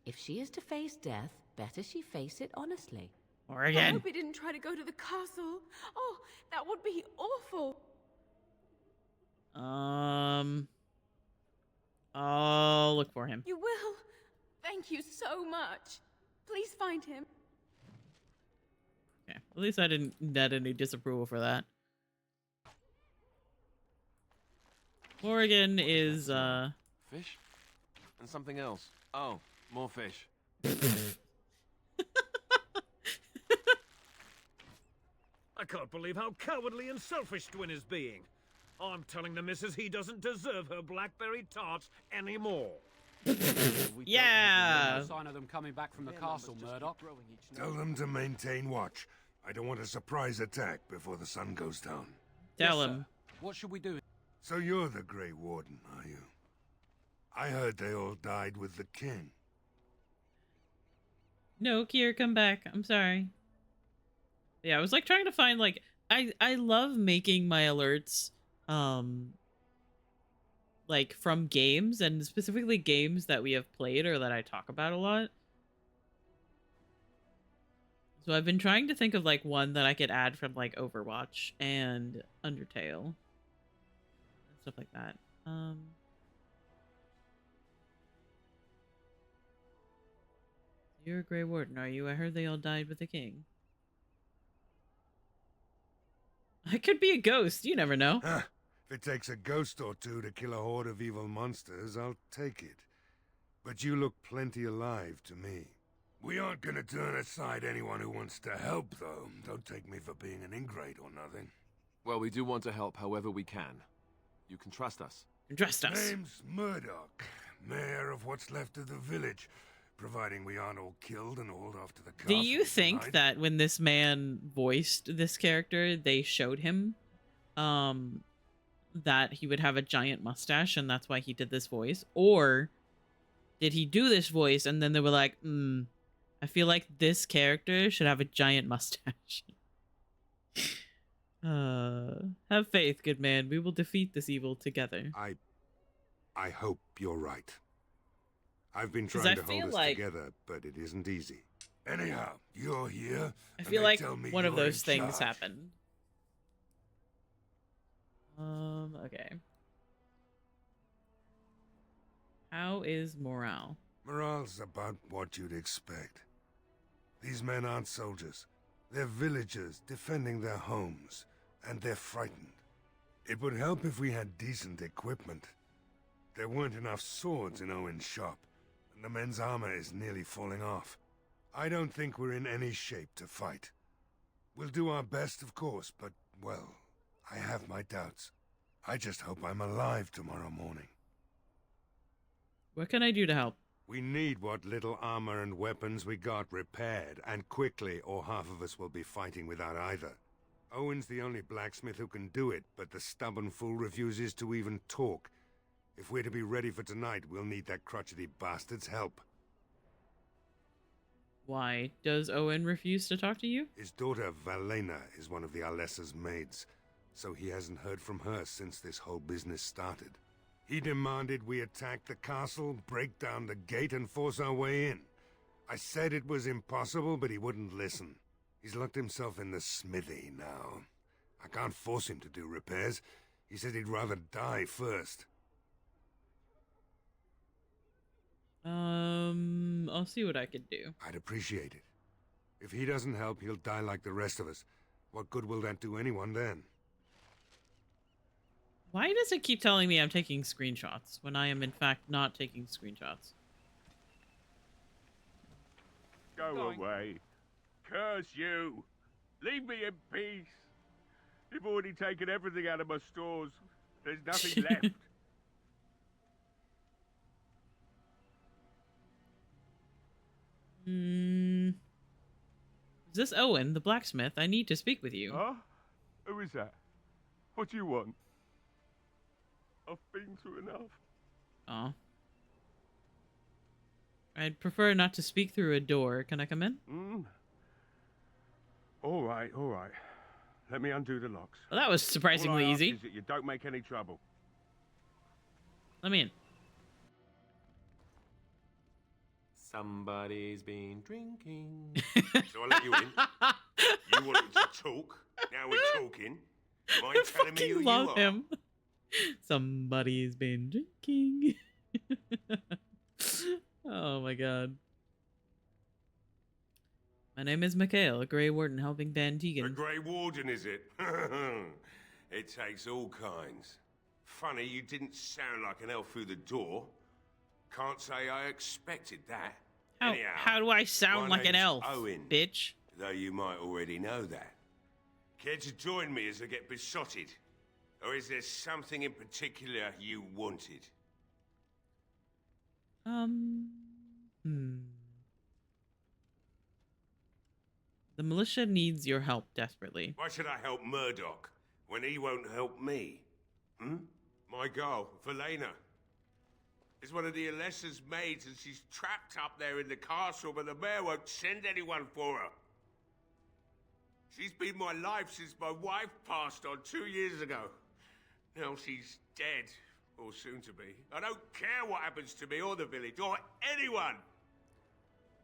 If she is to face death, better she face it honestly. I Oregon. hope he didn't try to go to the castle. Oh, that would be awful. I'll look for him. You will. Thank you so much. Please find him. Okay. At least I didn't net any disapproval for that. Oregon is Fish? And something else. Oh, more fish. I can't believe how cowardly and selfish Twin is being. I'm telling the missus he doesn't deserve her blackberry tarts anymore. Yeah. No sign of them coming back from the castle, Murdoch. Tell them to maintain watch. I don't want a surprise attack before the sun goes down. Tell him. What should we do? So you're the Grey Warden, are you? I heard they all died with the king. No, Kier, come back. I'm sorry. Yeah, I was like trying to find like I love making my alerts like from games, and specifically games that we have played or that I talk about a lot. So I've been trying to think of like one that I could add from like Overwatch and Undertale and stuff like that. You're a Grey Warden, are you? I heard they all died with the king. I could be a ghost. You never know. Huh. If it takes a ghost or two to kill a horde of evil monsters, I'll take it. But you look plenty alive to me. We aren't gonna turn aside anyone who wants to help, though. Don't take me for being an ingrate or nothing. Well, we do want to help however we can. You can trust us. Trust us. Name's Murdoch, mayor of what's left of the village, providing we aren't all killed and hauled off to the castle. Do you think tonight. that when this man voiced this character, they showed him that he would have a giant mustache and that's why he did this voice? Or did he do this voice and then they were like, I feel like this character should have a giant mustache. Have faith, good man. We will defeat this evil together. I hope you're right. I've been trying to hold us together, but it isn't easy. Anyhow, you're here. I feel like one of those things happened. Okay. How is morale? Morale's about what you'd expect. These men aren't soldiers. They're villagers defending their homes, and they're frightened. It would help if we had decent equipment. There weren't enough swords in Owen's shop, and the men's armor is nearly falling off. I don't think we're in any shape to fight. We'll do our best, of course, but, well, I have my doubts. I just hope I'm alive tomorrow morning. What can I do to help? We need what little armor and weapons we got repaired, and quickly, or half of us will be fighting without either. Owen's the only blacksmith who can do it, but the stubborn fool refuses to even talk. If we're to be ready for tonight, we'll need that crotchety bastard's help. Why does Owen refuse to talk to you? His daughter, Valena, is one of the Alessa's maids, so he hasn't heard from her since this whole business started. He demanded we attack the castle, break down the gate, and force our way in. I said it was impossible, but he wouldn't listen. He's locked himself in the smithy now. I can't force him to do repairs. He said he'd rather die first. I'll see what I could do. I'd appreciate it. If he doesn't help, he'll die like the rest of us. What good will that do anyone then? Why does it keep telling me I'm taking screenshots when I am in fact not taking screenshots? Go away. Curse you. Leave me in peace. You've already taken everything out of my stores. There's nothing left. Is this Owen, the blacksmith? I need to speak with you. Huh? Who is that? What do you want? I've been through enough. Oh. I'd prefer not to speak through a door. Can I come in? All right, all right. Let me undo the locks. Well, that was surprisingly All I ask easy. is that you don't make any trouble. Let me in. Somebody's been drinking. So I let you in. You wanted to talk. Now we're talking. Mind telling me who you Love are? him. Somebody's been drinking. Oh my god. My name is Mikhail, a Grey Warden helping Van The Tegan. Grey Warden, is it? It takes all kinds. Funny, you didn't sound like an elf through the door. Can't say I expected that. Anyhow, How do I sound my like an name's elf, Owen, bitch? though you might already know that. Care to join me as I get besotted? Or is there something in particular you wanted? The militia needs your help desperately. Why should I help Murdoch when he won't help me? My girl, Velena, is one of the Alessa's maids, and she's trapped up there in the castle, but the mayor won't send anyone for her. She's been my life since my wife passed on 2 years ago. Now she's dead, or soon to be. I don't care what happens to me or the village or anyone.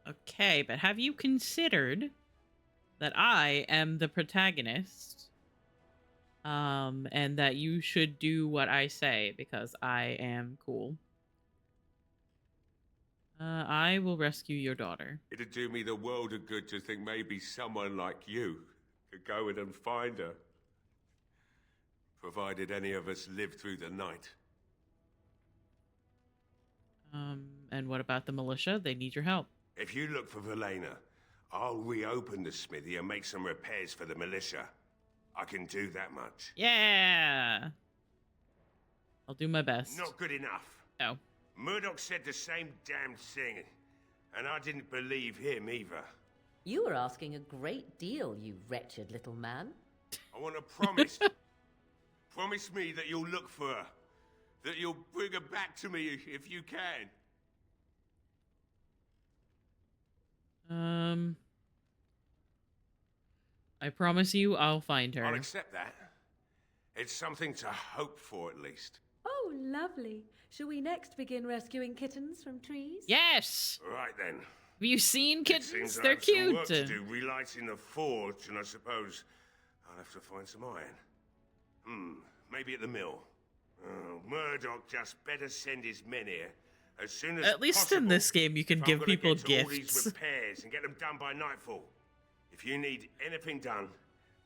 Okay, but have you considered that I am the protagonist? And that you should do what I say because I am cool. I will rescue your daughter. It'd do me the world of good to think maybe someone like you could go in and find her. Provided any of us live through the night. And what about the militia? They need your help. If you look for Velena, I'll reopen the smithy and make some repairs for the militia. I can do that much. Yeah! I'll do my best. Not good enough. No. Murdoch said the same damn thing, and I didn't believe him either. You were asking a great deal, you wretched little man. I want to promise. Promise me that you'll look for her. That you'll bring her back to me if you can. I promise you I'll find her. I'll accept that. It's something to hope for, at least. Oh, lovely. Shall we next begin rescuing kittens from trees? Yes! Right then. Have you seen It kittens? seems I They're have some cute. work to do relighting the forge, and I suppose I'll have to find some iron. Maybe at the mill. Oh, Murdoch just better send his men here as soon as At least possible, in this game, you can if I'm give gonna people get to all these gifts. repairs and get them done by nightfall. If you need anything done,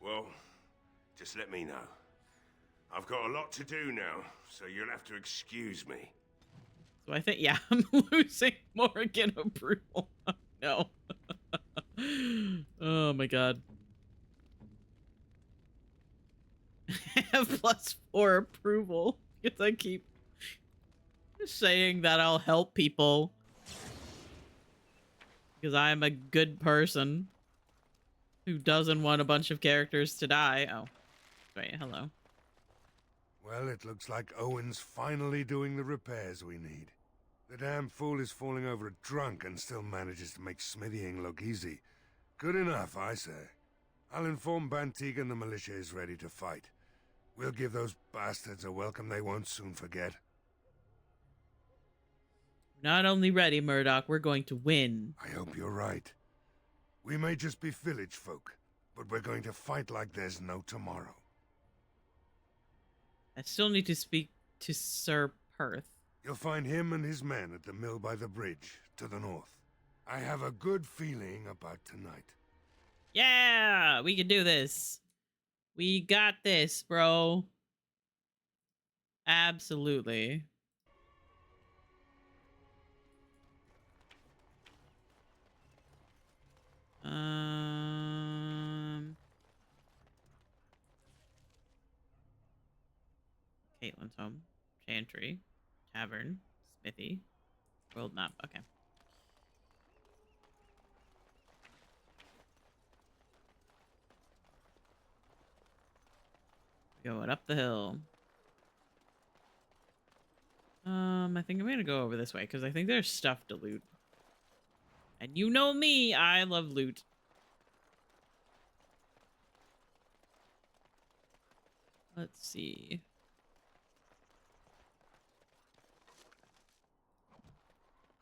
well, just let me know. I've got a lot to do now, so you'll have to excuse me. So I think, yeah, I'm losing Morgan approval. No. Oh my god. I have +4 approval because I keep saying that I'll help people. Because I'm a good person who doesn't want a bunch of characters to die. Oh, wait, hello. Well, it looks like Owen's finally doing the repairs we need. The damn fool is falling over drunk and still manages to make smithying look easy. Good enough, I say. I'll inform Bantigan the militia is ready to fight. We'll give those bastards a welcome they won't soon forget. Not only ready, Murdoch, we're going to win. I hope you're right. We may just be village folk, but we're going to fight like there's no tomorrow. I still need to speak to Sir Perth. You'll find him and his men at the mill by the bridge, to the north. I have a good feeling about tonight. Yeah, we can do this. We got this, bro. Absolutely. Caitlin's home, Chantry, Tavern, Smithy, World Map. Okay. Going up the hill. I think I'm gonna go over this way because I think there's stuff to loot. And you know me, I love loot. Let's see.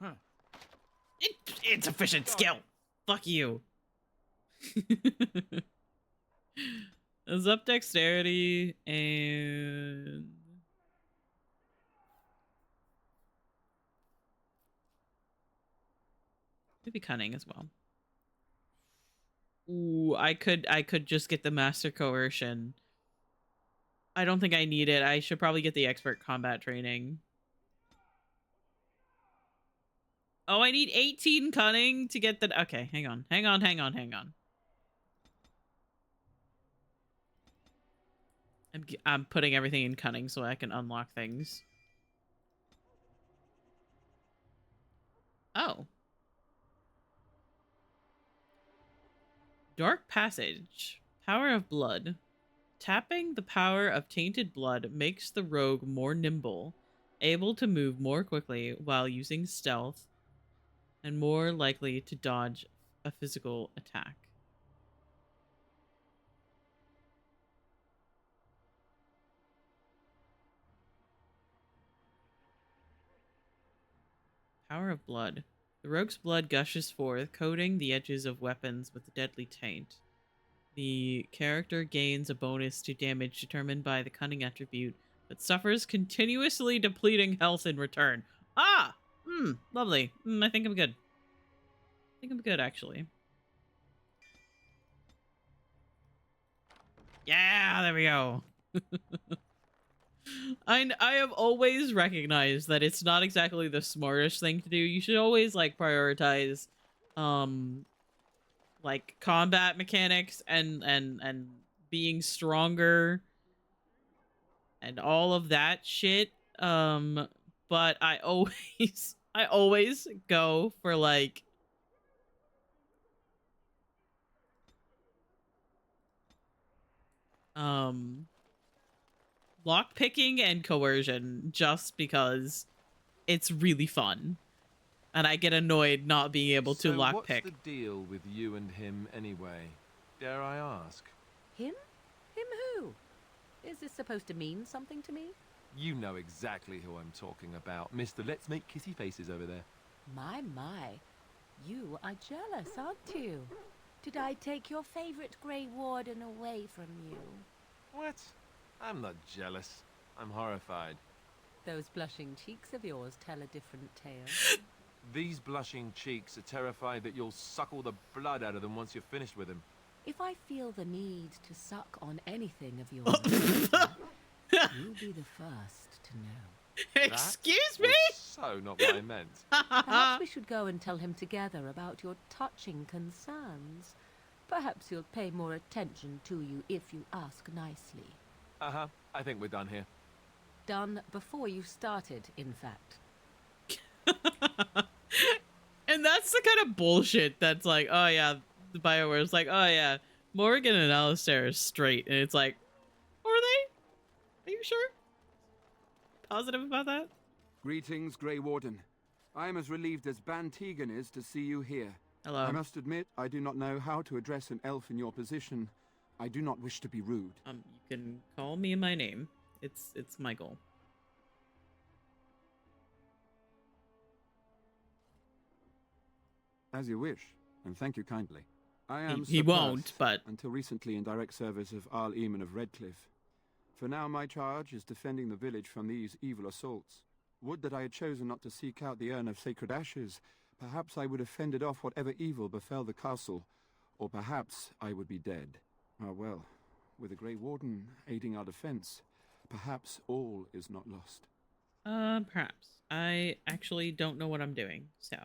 Huh. Insufficient skill. Fuck you. Is up dexterity and maybe cunning as well. Ooh, I could just get the master coercion. I don't think I need it. I should probably get the expert combat training. Oh, I need 18 cunning to get the... Okay, hang on. I'm putting everything in cunning so I can unlock things. Oh. Dark Passage. Power of Blood. Tapping the power of tainted blood makes the rogue more nimble, able to move more quickly while using stealth, and more likely to dodge a physical attack. Power of Blood. The rogue's blood gushes forth, coating the edges of weapons with a deadly taint. The character gains a bonus to damage determined by the cunning attribute, but suffers continuously depleting health in return. Ah! Lovely. I think I'm good. Actually. Yeah, there we go. I have always recognized that it's not exactly the smartest thing to do. You should always, like, prioritize, like, combat mechanics and being stronger and all of that shit. But I always go for, like, lockpicking and coercion, just because it's really fun. And I get annoyed not being able to lockpick. What's the deal with you and him anyway? Dare I ask? Him? Him who? Is this supposed to mean something to me? You know exactly who I'm talking about. Mr. Let's Make Kissy Faces over there. My. You are jealous, aren't you? Did I take your favorite Grey Warden away from you? What? I'm not jealous. I'm horrified. Those blushing cheeks of yours tell a different tale. These blushing cheeks are terrified that you'll suck all the blood out of them once you're finished with him. If I feel the need to suck on anything of yours, you'll be the first to know. Excuse me? So not what I meant. Perhaps we should go and tell him together about your touching concerns. Perhaps he'll pay more attention to you if you ask nicely. I think we're done here. Done before you started, in fact. And that's the kind of bullshit that's like, oh yeah, the BioWare is like, oh yeah, Morgan and Alistair are straight. And it's like, are they? Are you sure? Positive about that? Greetings, Grey Warden. I am as relieved as Ban Tegan is to see you here. Hello. I must admit, I do not know how to address an elf in your position. I do not wish to be rude. You can call me my name. It's Michael. As you wish, and thank you kindly. I am He Sir won't, Perth, but... until recently in direct service of Arl Eamon of Redcliffe. For now, my charge is defending the village from these evil assaults. Would that I had chosen not to seek out the urn of sacred ashes. Perhaps I would have fended off whatever evil befell the castle, or perhaps I would be dead. Ah well, with a Grey Warden aiding our defense, perhaps all is not lost. Perhaps. I actually don't know what I'm doing, so...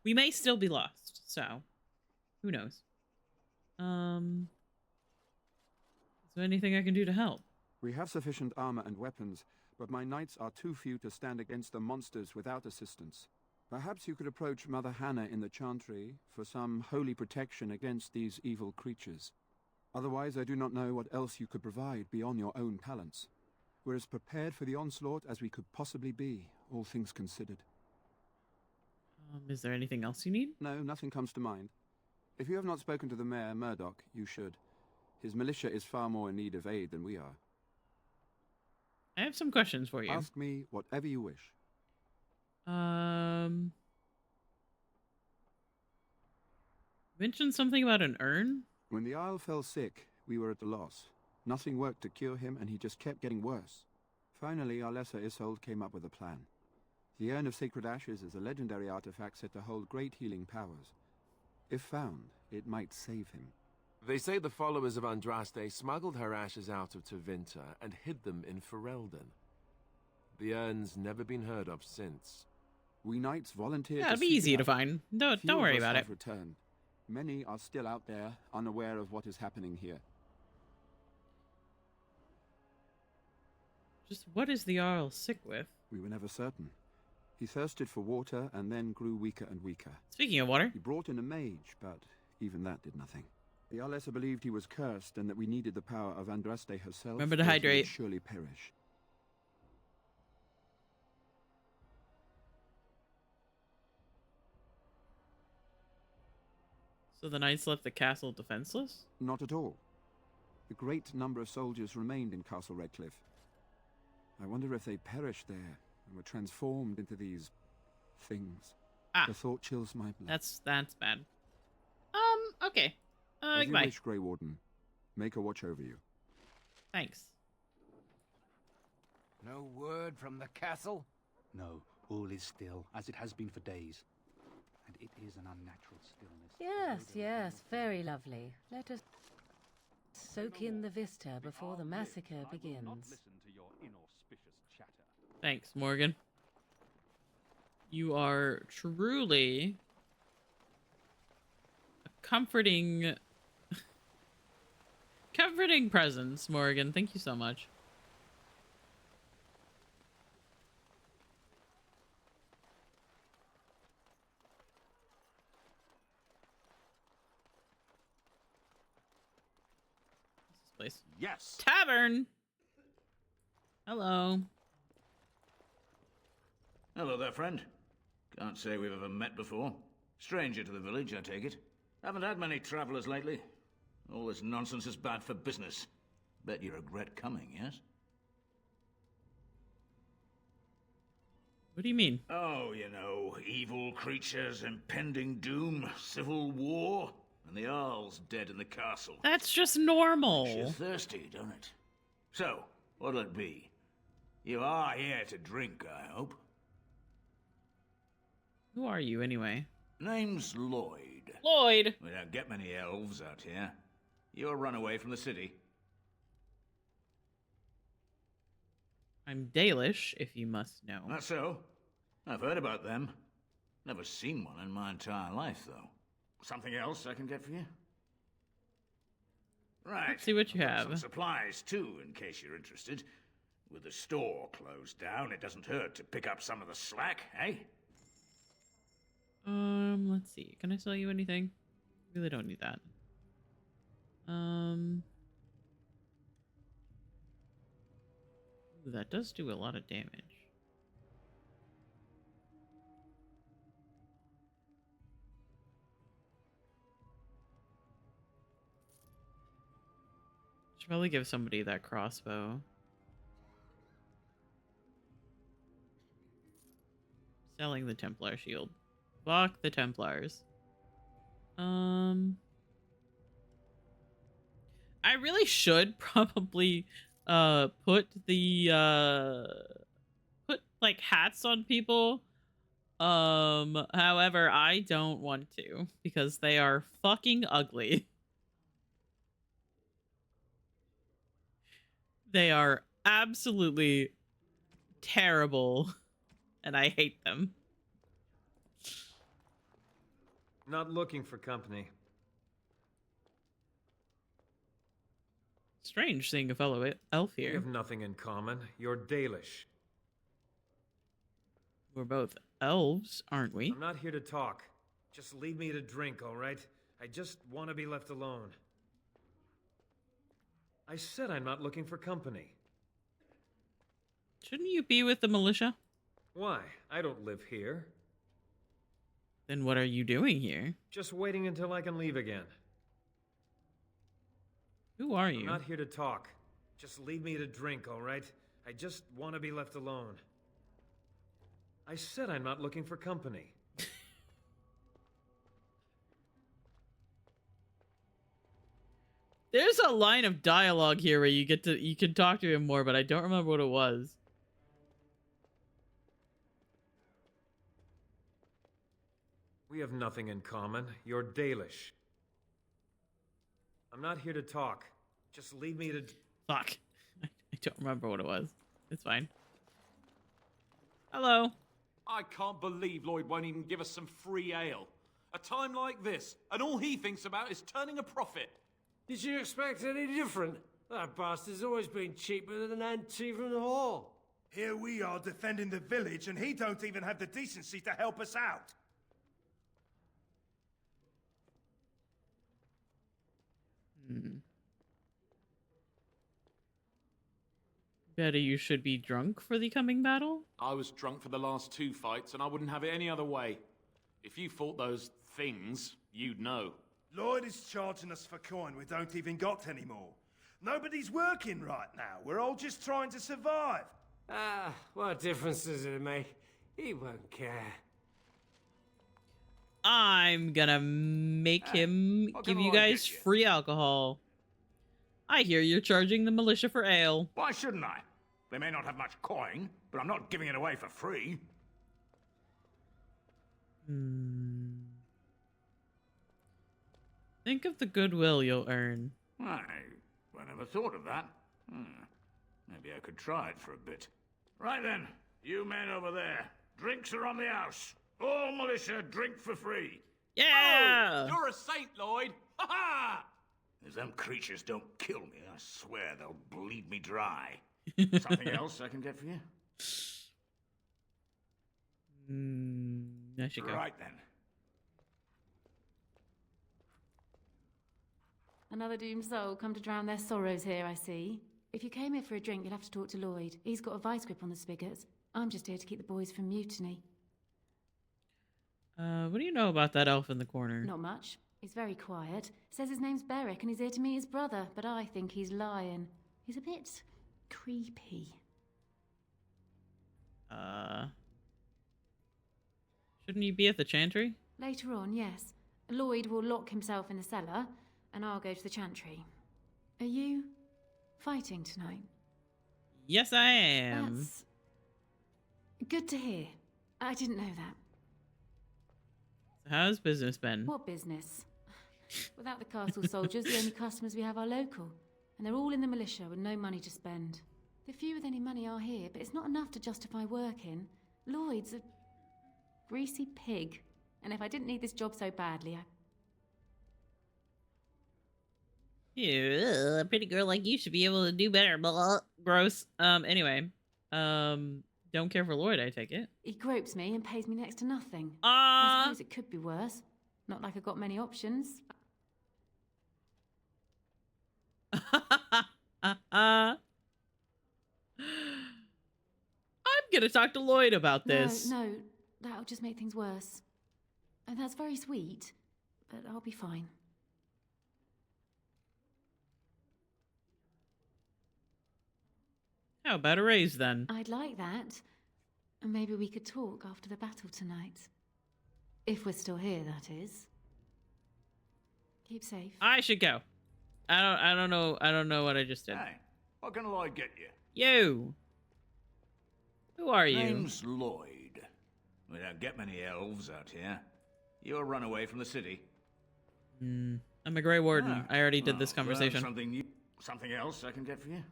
We may still be lost, so... Who knows? Is there anything I can do to help? We have sufficient armor and weapons, but my knights are too few to stand against the monsters without assistance. Perhaps you could approach Mother Hannah in the Chantry for some holy protection against these evil creatures. Otherwise, I do not know what else you could provide beyond your own talents. We're as prepared for the onslaught as we could possibly be, all things considered. Is there anything else you need? No, nothing comes to mind. If you have not spoken to the Mayor, Murdoch, you should. His militia is far more in need of aid than we are. I have some questions for you. Ask me whatever you wish. Mentioned something about an urn? When the Isle fell sick, we were at a loss. Nothing worked to cure him, and he just kept getting worse. Finally, our lesser Isolde came up with a plan. The Urn of Sacred Ashes is a legendary artifact said to hold great healing powers. If found, it might save him. They say the followers of Andraste smuggled her ashes out of Tevinter and hid them in Ferelden. The urn's never been heard of since. We knights volunteered. Yeah, to it'll be seek easy it to out. find. Don't Few worry of us about have it. returned. Many are still out there, unaware of what is happening here. Just what is the Jarl sick with? We were never certain. He thirsted for water and then grew weaker and weaker. Speaking of water. He brought in a mage, but even that did nothing. The Arlessa believed he was cursed and that we needed the power of Andraste herself. Remember to or he would hydrate. surely perish. So the knights left the castle defenseless? Not at all. A great number of soldiers remained in Castle Redcliffe. I wonder if they perished there and were transformed into these things. The thought chills my blood. That's bad. Okay. As you Goodbye. wish, Grey Warden. Make a watch over you. Thanks. No word from the castle? No, all is still, as it has been for days. And it is an unnatural stillness. Yes, yes, very lovely. Let us soak in the vista before the massacre begins. Thanks, Morgan. You are truly a comforting presence, Morgan. Thank you so much. What's this place? Yes. Tavern. Hello. Hello there, friend. Can't say we've ever met before. Stranger to the village, I take it. Haven't had many travelers lately. All this nonsense is bad for business. Bet you regret coming, yes? What do you mean? Oh, you know, evil creatures, impending doom, civil war, and the Jarl's dead in the castle. That's just normal. Makes you thirsty, don't it? So, what'll it be? You are here to drink, I hope. Who are you, anyway? Name's Lloyd. Lloyd! We don't get many elves out here. You're a runaway from the city. I'm Dalish, if you must know. That's so. I've heard about them. Never seen one in my entire life, though. Something else I can get for you? Right. Let's see what you I've got have. some supplies, too, in case you're interested. With the store closed down, it doesn't hurt to pick up some of the slack, eh? Let's see. Can I sell you anything? Really don't need that. Ooh, that does do a lot of damage. Should probably give somebody that crossbow. Selling the Templar shield. Fuck the Templars. I really should probably put like hats on people. However, I don't want to because they are fucking ugly. They are absolutely terrible and I hate them. Not looking for company. Strange seeing a fellow elf We here. have nothing in common. You're Dalish. We're both elves, aren't we? I'm not here to talk. Just leave me to drink, all right? I just want to be left alone. I said I'm not looking for company. Shouldn't you be with the militia? Why? I don't live here. Then what are you doing here? Just waiting until I can leave again. Who are you? I'm not here to talk. Just leave me to drink, all right? I just want to be left alone. I said I'm not looking for company. a line of dialogue here where you can talk to him more, but I don't remember what it was. We have nothing in common. You're Dalish. I'm not here to talk. Just leave me to... Fuck. I don't remember what it was. It's fine. Hello. I can't believe Lloyd won't even give us some free ale. A time like this, and all he thinks about is turning a profit. Did you expect any different? That bastard's always been cheaper than an ante from the hall. Here we are defending the village, and he don't even have the decency to help us out. Better you should be drunk for the coming battle? I was drunk for the last 2 fights, and I wouldn't have it any other way. If you fought those things, you'd know. Lloyd is charging us for coin we don't even got anymore. Nobody's working right now. We're all just trying to survive. Ah, what difference does it make? He won't care. I'm gonna make him give you guys free alcohol. I hear you're charging the militia for ale. Why shouldn't I? They may not have much coin, but I'm not giving it away for free. Think of the goodwill you'll earn. I never thought of that. Maybe I could try it for a bit. Right then, you men over there. Drinks are on the house. All militia drink for free. Yeah! Oh, you're a saint, Lloyd. Ha ha! If them creatures don't kill me, I swear they'll bleed me dry. Something else I can get for you? I should go. Right then. Another doomed soul come to drown their sorrows here, I see. If you came here for a drink, you'd have to talk to Lloyd. He's got a vice grip on the spigots. I'm just here to keep the boys from mutiny. What do you know about that elf in the corner? Not much. He's very quiet. Says his name's Beric and he's here to meet his brother, but I think he's lying. He's a bit creepy. Shouldn't he be at the chantry? Later on, yes. Lloyd will lock himself in the cellar, and I'll go to the chantry. Are you fighting tonight? Yes, I am. That's good to hear. I didn't know that. How's business been? What business? Without the castle soldiers, the only customers we have are local. And they're all in the militia with no money to spend. The few with any money are here, but it's not enough to justify working. Lloyd's a greasy pig. And if I didn't need this job so badly, Yeah, a pretty girl like you should be able to do better. Blah. Gross. Anyway. Don't care for Lloyd, I take it. He gropes me and pays me next to nothing. I suppose it could be worse. Not like I've got many options. I'm gonna talk to Lloyd about this. No, that'll just make things worse. And that's very sweet, but I'll be fine. How about a raise then? I'd like that. And maybe we could talk after the battle tonight. If we're still here, that is. Keep safe. I should go. I don't know what I just did. Hey, what can Lloyd get you? You. Who are you? Name's Lloyd. We don't get many elves out here. You're a runaway from the city. I'm a Grey Warden. I already did this Learn conversation. Something new. Something else I can get for you?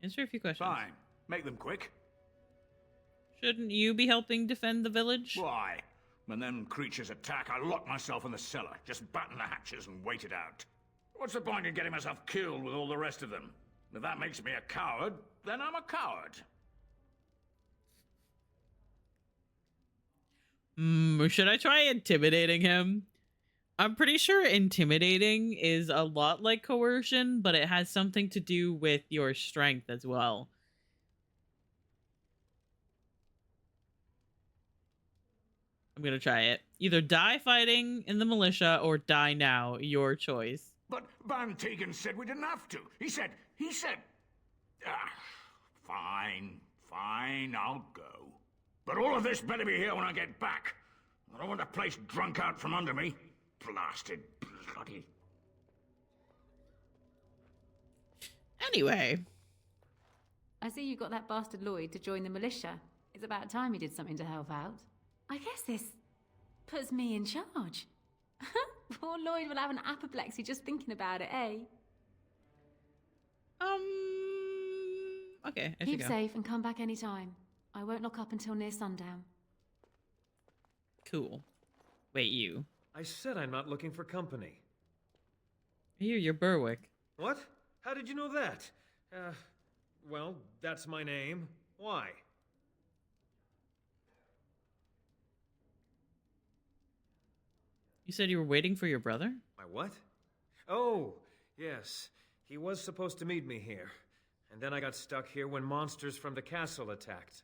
Answer a few questions. Fine. Make them quick. Shouldn't you be helping defend the village? Why? When them creatures attack, I lock myself in the cellar, just batten the hatches and wait it out. What's the point in getting myself killed with all the rest of them? If that makes me a coward, then I'm a coward. Should I try intimidating him? I'm pretty sure intimidating is a lot like coercion, but it has something to do with your strength as well. I'm gonna try it. Either die fighting in the militia or die now. Your choice. But Van Tegan said we didn't have to. He said... Fine, I'll go. But all of this better be here when I get back. I don't want the place drunk out from under me. Blasted bloody... Anyway. I see you got that bastard Lloyd to join the militia. It's about time he did something to help out. I guess this puts me in charge. Poor Lloyd will have an apoplexy just thinking about it, eh? Okay, I Keep should go. safe and come back anytime. I won't lock up until near sundown. Cool. Wait, you. I said I'm not looking for company. Here, you're Berwick. What? How did you know that? Well, that's my name. Why? You said you were waiting for your brother? My what? Oh, yes. He was supposed to meet me here. And then I got stuck here when monsters from the castle attacked.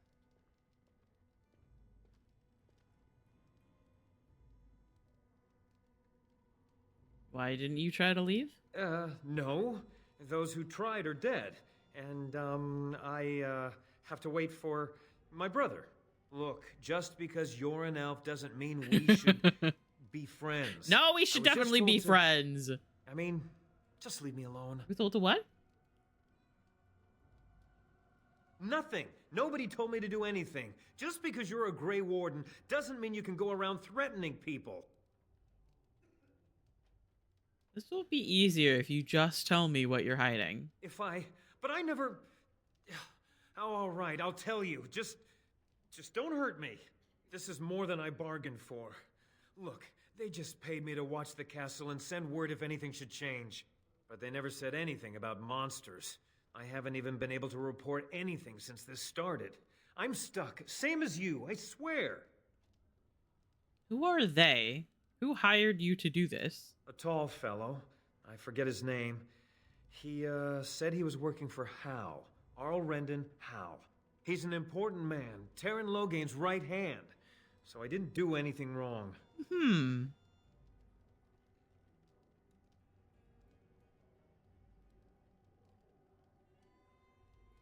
Why didn't you try to leave? No. Those who tried are dead. And, I have to wait for my brother. Look, just because you're an elf doesn't mean we should be friends. No, we should definitely be friends. I mean, just leave me alone. We told to what? Nothing. Nobody told me to do anything. Just because you're a Grey Warden doesn't mean you can go around threatening people. This will be easier if you just tell me what you're hiding. But I never... Oh, all right, I'll tell you. Just don't hurt me. This is more than I bargained for. Look, they just paid me to watch the castle and send word if anything should change. But they never said anything about monsters. I haven't even been able to report anything since this started. I'm stuck, same as you, I swear. Who are they? Who hired you to do this? A tall fellow. I forget his name. He, said he was working for Hal. Arl Rendon Hal. He's an important man, Terran Logain's right hand. So I didn't do anything wrong.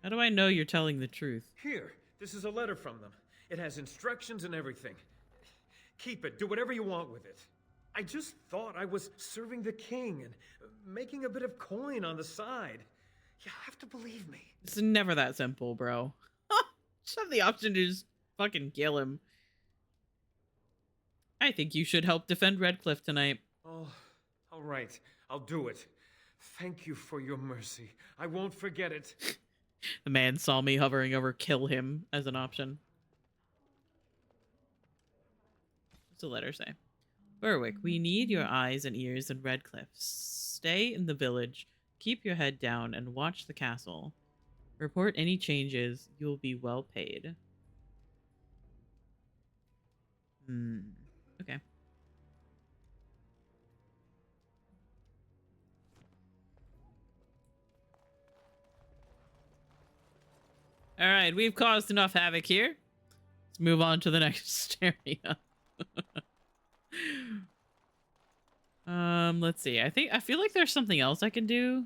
How do I know you're telling the truth? Here, this is a letter from them. It has instructions and everything. Keep it, do whatever you want with it. I just thought I was serving the king and making a bit of coin on the side. You have to believe me. It's never that simple, bro. Just have the option to just fucking kill him. I think you should help defend Redcliffe tonight. Oh, all right. I'll do it. Thank you for your mercy. I won't forget it. The man saw me hovering over kill him as an option. What's the letter say? Berwick, we need your eyes and ears in Redcliffe. Stay in the village, keep your head down, and watch the castle. Report any changes. You'll be well paid. Okay. All right, we've caused enough havoc here. Let's move on to the next area. Let's see. I feel like there's something else I can do.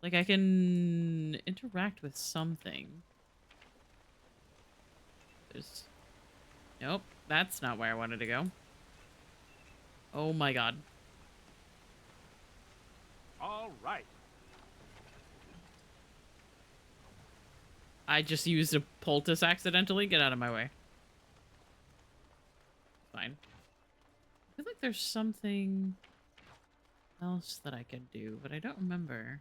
Like I can interact with something. Nope, that's not where I wanted to go. Oh my god. All right. I just used a poultice accidentally. Get out of my way. Fine. I feel like there's something else that I can do, but I don't remember.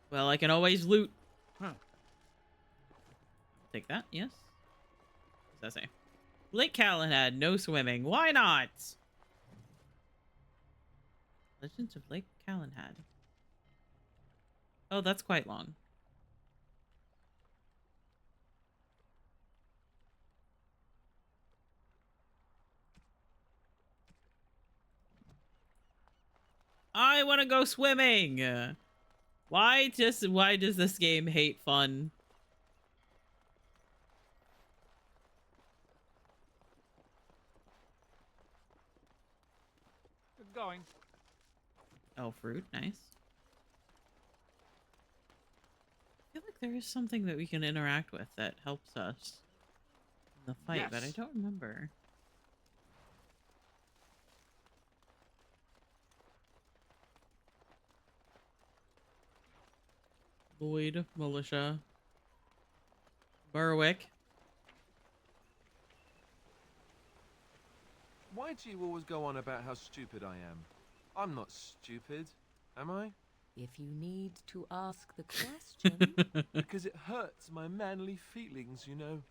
Well, I can always loot. Take that, yes. What does that say? Lake Calenhad, no swimming. Why not? Legends of Lake Calenhad. Oh, that's quite long. I want to go swimming. Why does this game hate fun? Good going. Oh, fruit, nice. I feel like there is something that we can interact with that helps us in the fight, but I Yes. don't remember. Lloyd, militia. Berwick. Why do you always go on about how stupid I am? I'm not stupid, am I? If you need to ask the question. Because it hurts my manly feelings, you know.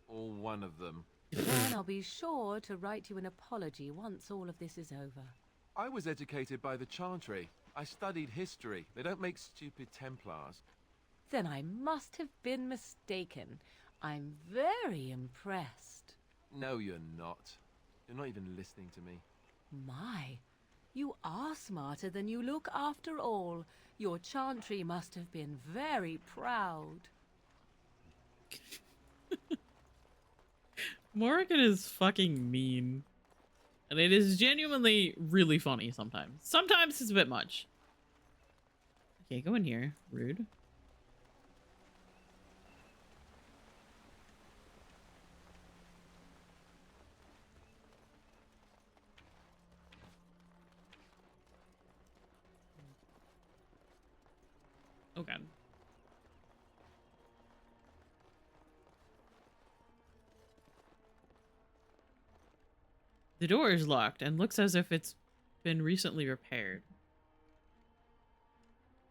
Or one of them. Then I'll be sure to write you an apology once all of this is over. I was educated by the Chantry. I studied history. They don't make stupid Templars. Then I must have been mistaken. I'm very impressed. No, you're not. You're not even listening to me. My, you are smarter than you look after all. Your Chantry must have been very proud. Morrigan is fucking mean. And it is genuinely really funny sometimes. Sometimes it's a bit much. Okay, go in here. Rude. Oh god. The door is locked and looks as if it's been recently repaired.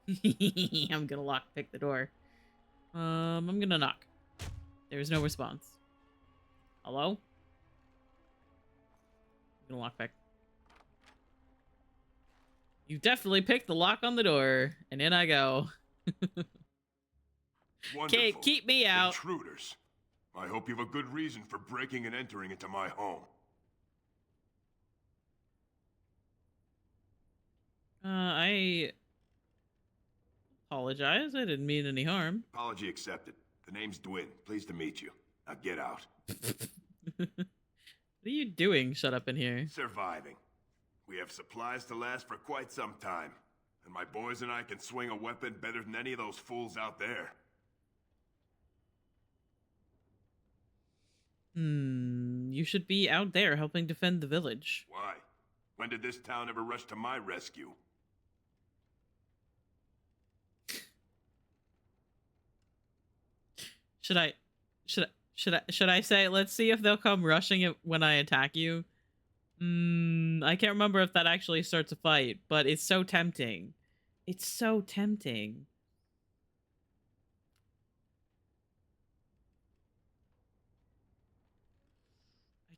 I'm gonna lockpick the door. I'm gonna knock. There's no response. Hello? I'm gonna lockpick. You definitely picked the lock on the door, and in I go. Okay, keep me out. Intruders. I hope you have a good reason for breaking and entering into my home. I apologize. I didn't mean any harm. Apology accepted. The name's Dwin. Pleased to meet you. Now get out. What are you doing? Shut up in here. Surviving. We have supplies to last for quite some time. And my boys and I can swing a weapon better than any of those fools out there. You should be out there helping defend the village. Why? When did this town ever rush to my rescue? Should I say, let's see if they'll come rushing it when I attack you? I can't remember if that actually starts a fight, but it's so tempting. It's so tempting.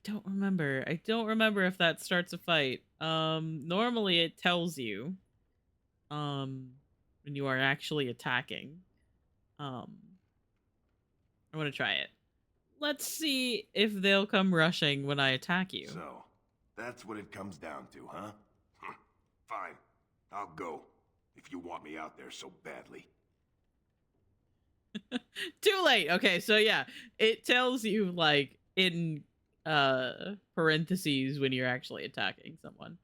I don't remember if that starts a fight. Normally it tells you, when you are actually attacking. I want to try it. Let's see if they'll come rushing when I attack you. So, that's what it comes down to, huh? Fine. I'll go. If you want me out there so badly. Too late. Okay, so yeah, it tells you like in parentheses when you're actually attacking someone.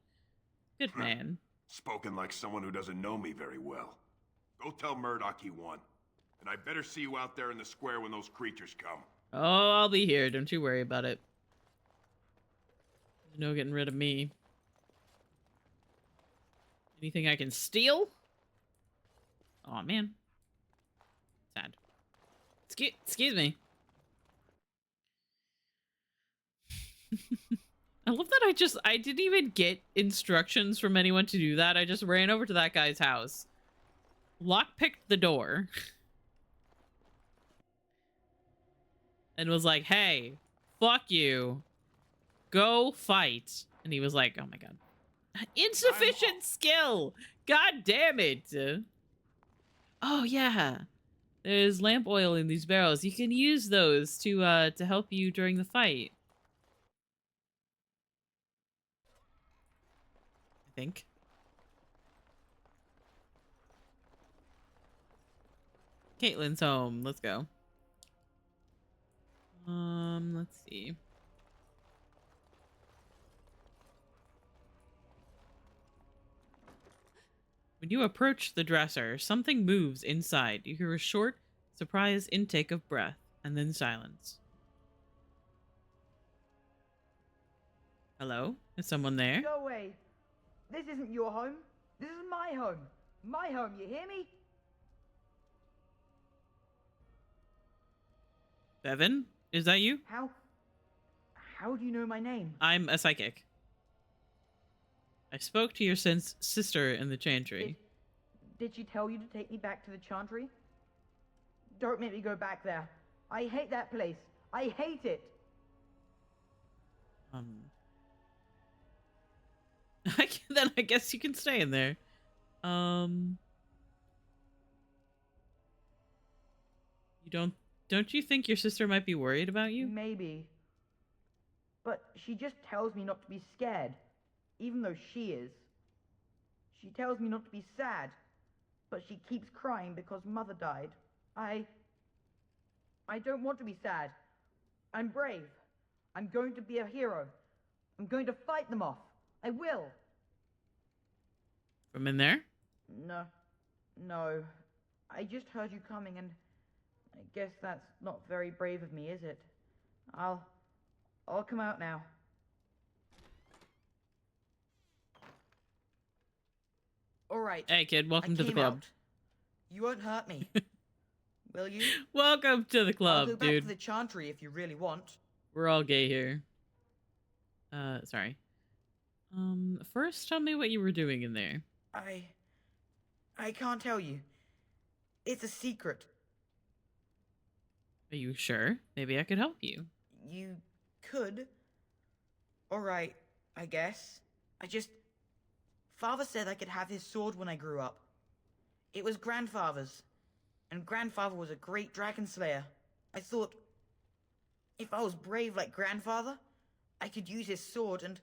Good man. Spoken like someone who doesn't know me very well. Go tell Murdoch he won. And I better see you out there in the square when those creatures come. Oh, I'll be here. Don't you worry about it. There's no getting rid of me. Anything I can steal? Oh man. Sad. Excuse me. I love that I didn't even get instructions from anyone to do that. I just ran over to that guy's house. Lockpicked the door. And was like, hey, fuck you. Go fight. And he was like, oh my god. Insufficient skill! God damn it! Oh yeah. There's lamp oil in these barrels. You can use those to help you during the fight. I think. Caitlin's home. Let's go. Let's see. When you approach the dresser, something moves inside. You hear a short, Surprise intake of breath, and then silence. Hello? Is someone there? Go away. This isn't your home. This is my home. My home, you hear me? Bevan? Is that you? How do you know my name? I'm a psychic. I spoke to your sister in the chantry. Did she tell you to take me back to the chantry? Don't make me go back there. I hate that place. I hate it. Then I guess you can stay in there. You don't you think your sister might be worried about you? Maybe. But she just tells me not to be scared, even though she is. She tells me not to be sad, but she keeps crying because Mother died. I don't want to be sad. I'm brave. I'm going to be a hero. I'm going to fight them off. I will. From in there? No. I just heard you coming, and I guess that's not very brave of me, is it? I'll come out now. All right. Hey, kid, welcome to the came club. out. You won't hurt me, will you? Welcome to the club, I'll go back dude. to the chantry if you really want. We're all gay here. Sorry. First, tell me what you were doing in there. I can't tell you. It's a secret. Are you sure? Maybe I could help you. You could. All right, I guess. Father said I could have his sword when I grew up. It was Grandfather's, and Grandfather was a great dragon slayer. I thought, if I was brave like Grandfather, I could use his sword and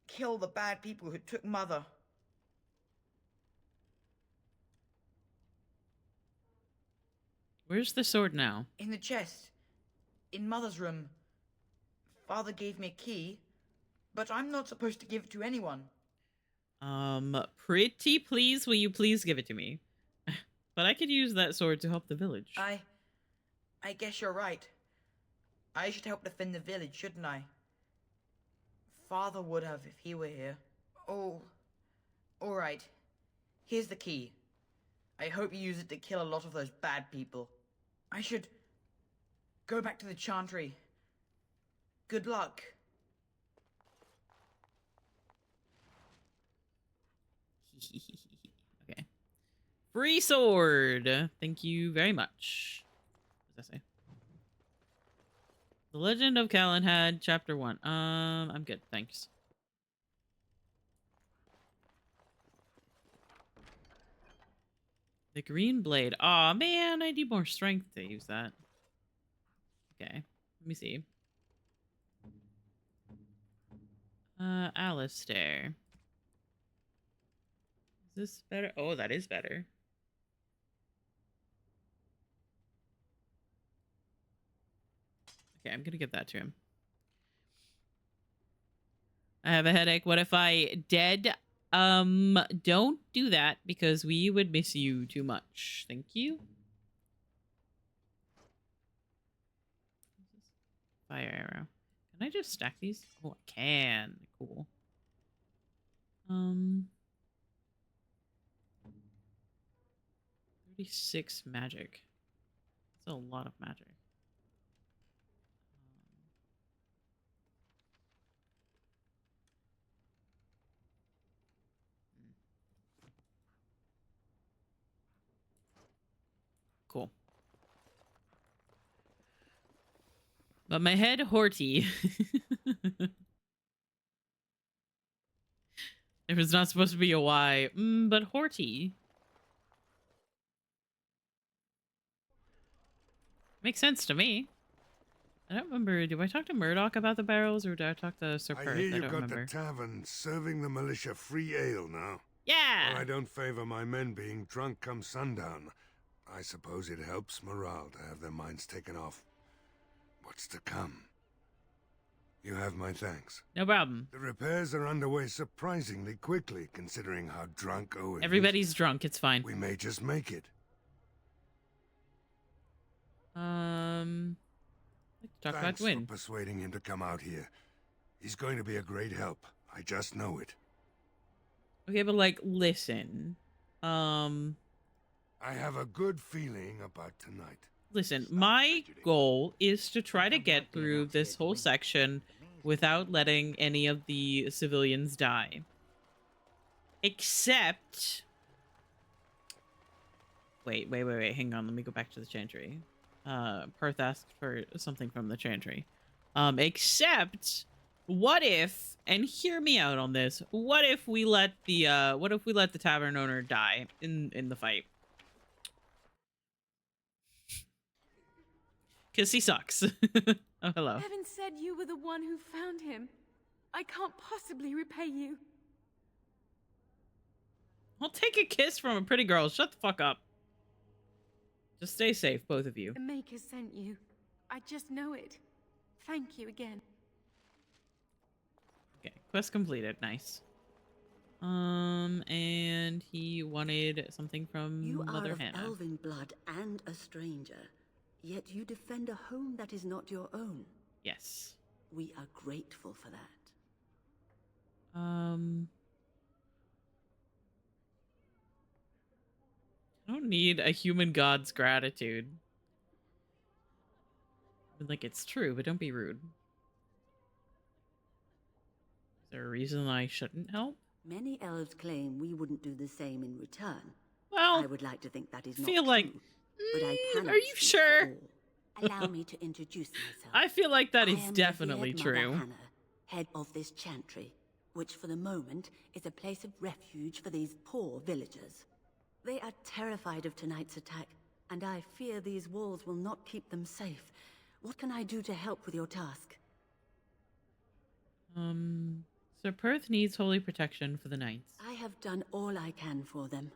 kill the bad people who took Mother. Where's the sword now? In the chest. In Mother's room. Father gave me a key, but I'm not supposed to give it to anyone. Pretty please, will you please give it to me? But I could use that sword to help the village. I guess you're right. I should help defend the village, shouldn't I? Father would have if he were here. Oh, all right. Here's the key. I hope you use it to kill a lot of those bad people. I should go back to the chantry. Good luck. Okay. Free sword. Thank you very much. What does that say? The Legend of Calenhad, Chapter 1. I'm good, thanks. The green blade. Aw, man, I need more strength to use that. Okay, let me see. Alistair. Is this better? Oh, that is better. Okay, I'm gonna give that to him. I have a headache. What if I dead? Don't do that because we would miss you too much. Thank you. Fire arrow. Can I just stack these? Oh, I can. Cool. 36 magic. That's a lot of magic. Cool. But my head horty. If it's not supposed to be a Y, but horty. Makes sense to me. I don't remember. Do I talk to Murdoch about the barrels, or do I talk to Sir Perth? I hear I you've don't got remember. the tavern serving the militia free ale now. Yeah! Well, I don't favor my men being drunk come sundown. I suppose it helps morale to have their minds taken off what's to come. You have my thanks. No problem. The repairs are underway surprisingly quickly, considering how drunk Owen is. Everybody's drunk. It's fine. We may just make it. Let's talk about Thanks for Gwyn. persuading him to come out here. He's going to be a great help. I just know it. Okay, but like, listen. I have a good feeling about tonight. Listen, my goal is to try to get through this whole section without letting any of the civilians die. Except... Wait. Hang on, let me go back to the chantry. Perth asked for something from the chantry. Except, what if, and hear me out on this, what if we let the tavern owner die in the fight? Because he sucks. Oh, hello. Bevan said you were the one who found him. I can't possibly repay you. I'll take a kiss from a pretty girl. Shut the fuck up. Just stay safe, both of you. The Maker sent you. I just know it. Thank you again. Okay, quest completed. Nice. And he wanted something from Mother Hannah. You are of elven blood and a stranger, yet you defend a home that is not your own. Yes. We are grateful for that. I don't need a human god's gratitude. I mean, like, it's true, but don't be rude. Is there a reason I shouldn't help? Many elves claim we wouldn't do the same in return. Well, I would like to think that is not feel true, like, but I cannot are you speak sure? for all. Allow me to introduce myself. I feel like that is I am definitely revered Mother true. Hannah, head of this chantry, which for the moment is a place of refuge for these poor villagers. They are terrified of tonight's attack, and I fear these walls will not keep them safe. What can I do to help with your task? So Perth needs holy protection for the knights. I have done all I can for them.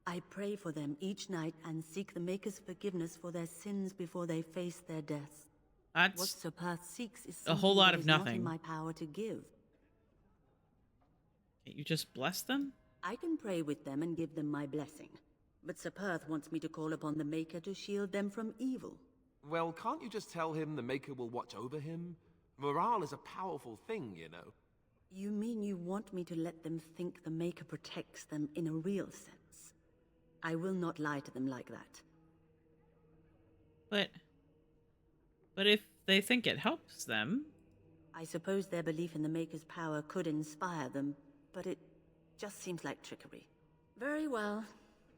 I pray for them each night and seek the Maker's forgiveness for their sins before they face their deaths. That's what Sir Perth seeks is a whole something lot that of is not nothing. in my power to give. Can't you just bless them? I can pray with them and give them my blessing, but Sir Perth wants me to call upon the Maker to shield them from evil. Well, can't you just tell him the Maker will watch over him? Morale is a powerful thing, you know. You mean you want me to let them think the Maker protects them in a real sense? I will not lie to them like that. But if they think it helps them... I suppose their belief in the Maker's power could inspire them, but it just seems like trickery. Very well.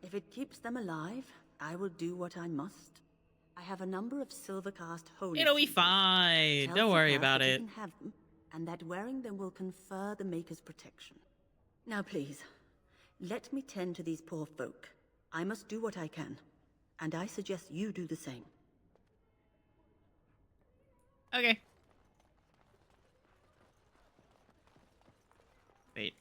If it keeps them alive, I will do what I must. I have a number of silver-cast holy It'll be symbols. fine. Tell Don't Sir worry Perth about that you it. can have them, and that wearing them will confer the Maker's protection. Now please, let me tend to these poor folk. I must do what I can, and I suggest you do the same. Okay. Wait,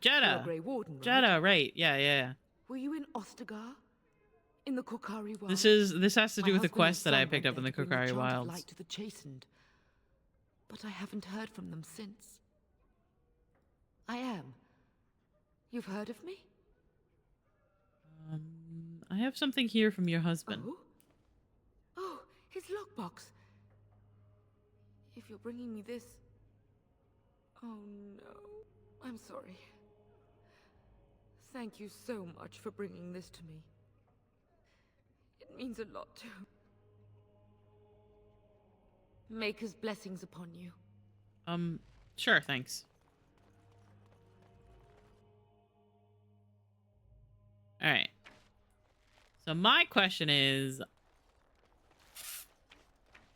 Jeddah. Grey Warden, right? Jeddah, right. Yeah. Were you in Ostagar? In the Kokari Wilds? This has to do with the quest that I picked up in the Kokari Wilds. Light to the chastened. But I haven't heard from them since. I am. You've heard of me? I have something here from your husband. Oh, his lockbox. If you're bringing me this... Oh no, I'm sorry. Thank you so much for bringing this to me. It means a lot to... Maker's blessings upon you. Sure, thanks. Alright. So my question is...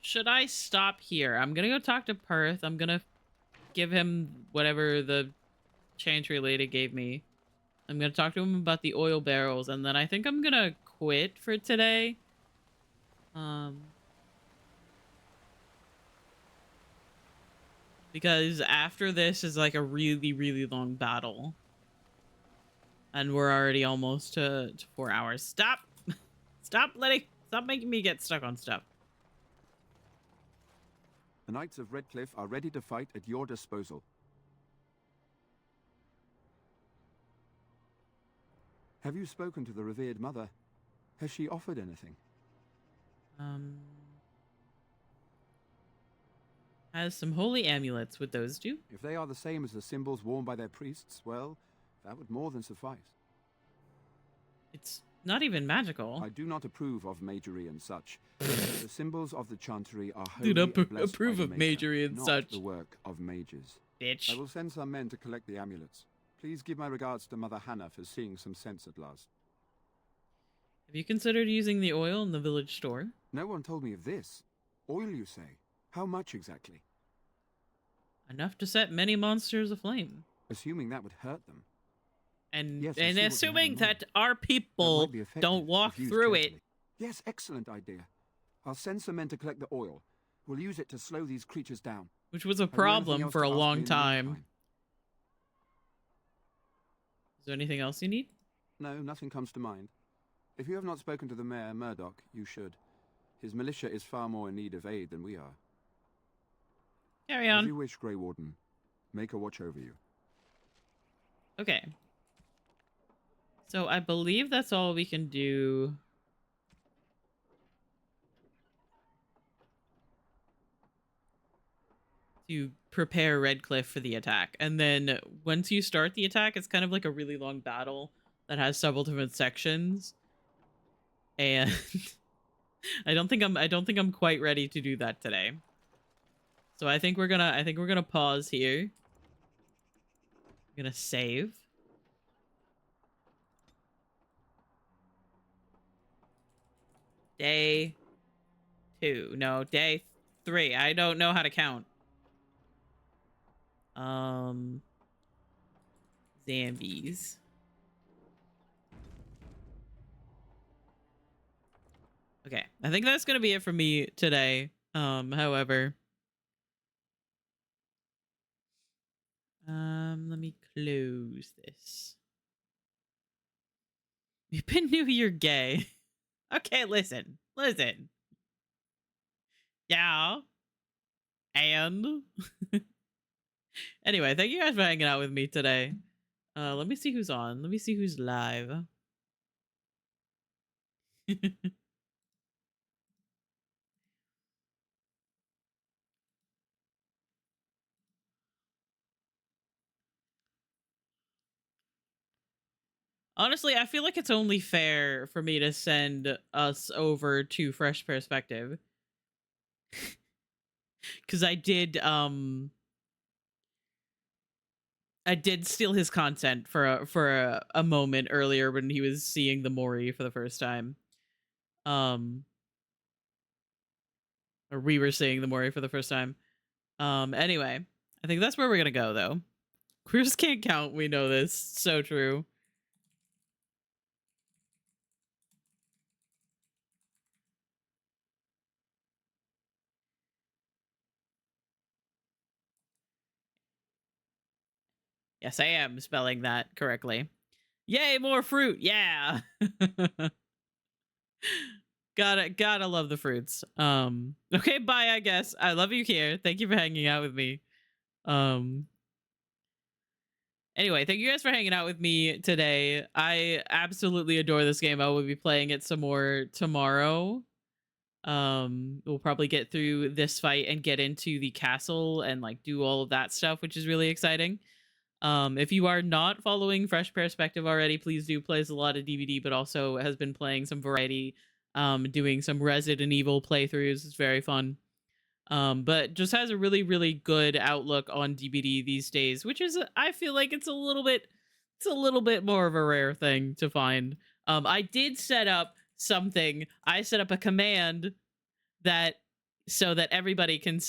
should I stop here? I'm gonna go talk to Perth. I'm gonna give him whatever the chantry lady gave me. I'm gonna talk to him about the oil barrels, and then I think I'm gonna quit for today. Because after this is like a really, really long battle. And we're already almost to 4 hours. Stop! Stop making me get stuck on stuff. The Knights of Redcliffe are ready to fight at your disposal. Have you spoken to the revered mother? Has she offered anything? Has some holy amulets with those two. If they are the same as the symbols worn by their priests, well, that would more than suffice. It's not even magical. I do not approve of magery and such. The symbols of the chantery are holy Do not and blessed approve by of the Maker, magery and not such. the work of mages. Bitch. I will send some men to collect the amulets. Please give my regards to Mother Hannah for seeing some sense at last. Have you considered using the oil in the village store? No one told me of this. Oil, you say? How much exactly? Enough to set many monsters aflame. Assuming that would hurt them. And Yes, I and see what you have assuming in that mind. our people That might be effective don't walk if used through carefully. it. Yes, excellent idea. I'll send some men to collect the oil. We'll use it to slow these creatures down. Which was a Have you anything problem else for to a ask me long in the time. meantime? Is there anything else you need? No, nothing comes to mind. If you have not spoken to the mayor, Murdoch, you should. His militia is far more in need of aid than we are. Carry As on. you wish, Grey Warden. Make a watch over you. Okay. So I believe that's all we can do. To prepare Redcliffe for the attack. And then once you start the attack, it's kind of like a really long battle that has several different sections. And I don't think I'm quite ready to do that today. So I think we're gonna pause here. I'm gonna save. Day 2. No, day 3. I don't know how to count. Zombies. Okay, I think that's gonna be it for me today. However, let me close this. You've been new, you're gay. Okay, listen. Yeah. And anyway, thank you guys for hanging out with me today. Let me see who's on. Let me see who's live. Honestly, I feel like it's only fair for me to send us over to Fresh Perspective. Cause I did steal his content for a moment earlier when he was seeing the Mori for the first time. Or we were seeing the Mori for the first time. Anyway, I think that's where we're gonna go though. Queers can't count, we know this. So true. Yes, I am spelling that correctly. Yay, more fruit. Yeah. Gotta love the fruits. Okay, bye, I guess. I love you here. Thank you for hanging out with me. Anyway, thank you guys for hanging out with me today. I absolutely adore this game. I will be playing it some more tomorrow. We'll probably get through this fight and get into the castle and like do all of that stuff, which is really exciting. If you are not following Fresh Perspective already, please do. Plays a lot of DVD, but also has been playing some variety, doing some Resident Evil playthroughs. It's very fun. But just has a really, really good outlook on DVD these days, which is, I feel like it's a little bit more of a rare thing to find. I did set up something. I set up a command that so that everybody can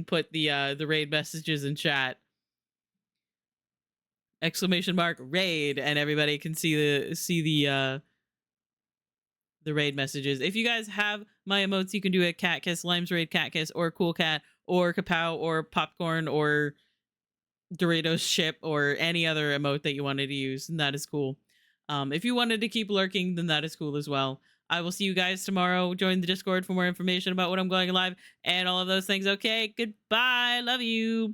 put the raid messages in chat. !raid, and everybody can see the raid messages. If you guys have my emotes, you can do a cat kiss, Lime's raid cat kiss, or cool cat, or kapow, or popcorn, or Doritos ship, or any other emote that you wanted to use, and that is cool. If you wanted to keep lurking, then that is cool as well. I will see you guys tomorrow. Join the Discord for more information about when I'm going live and all of those things. Okay, goodbye. Love you.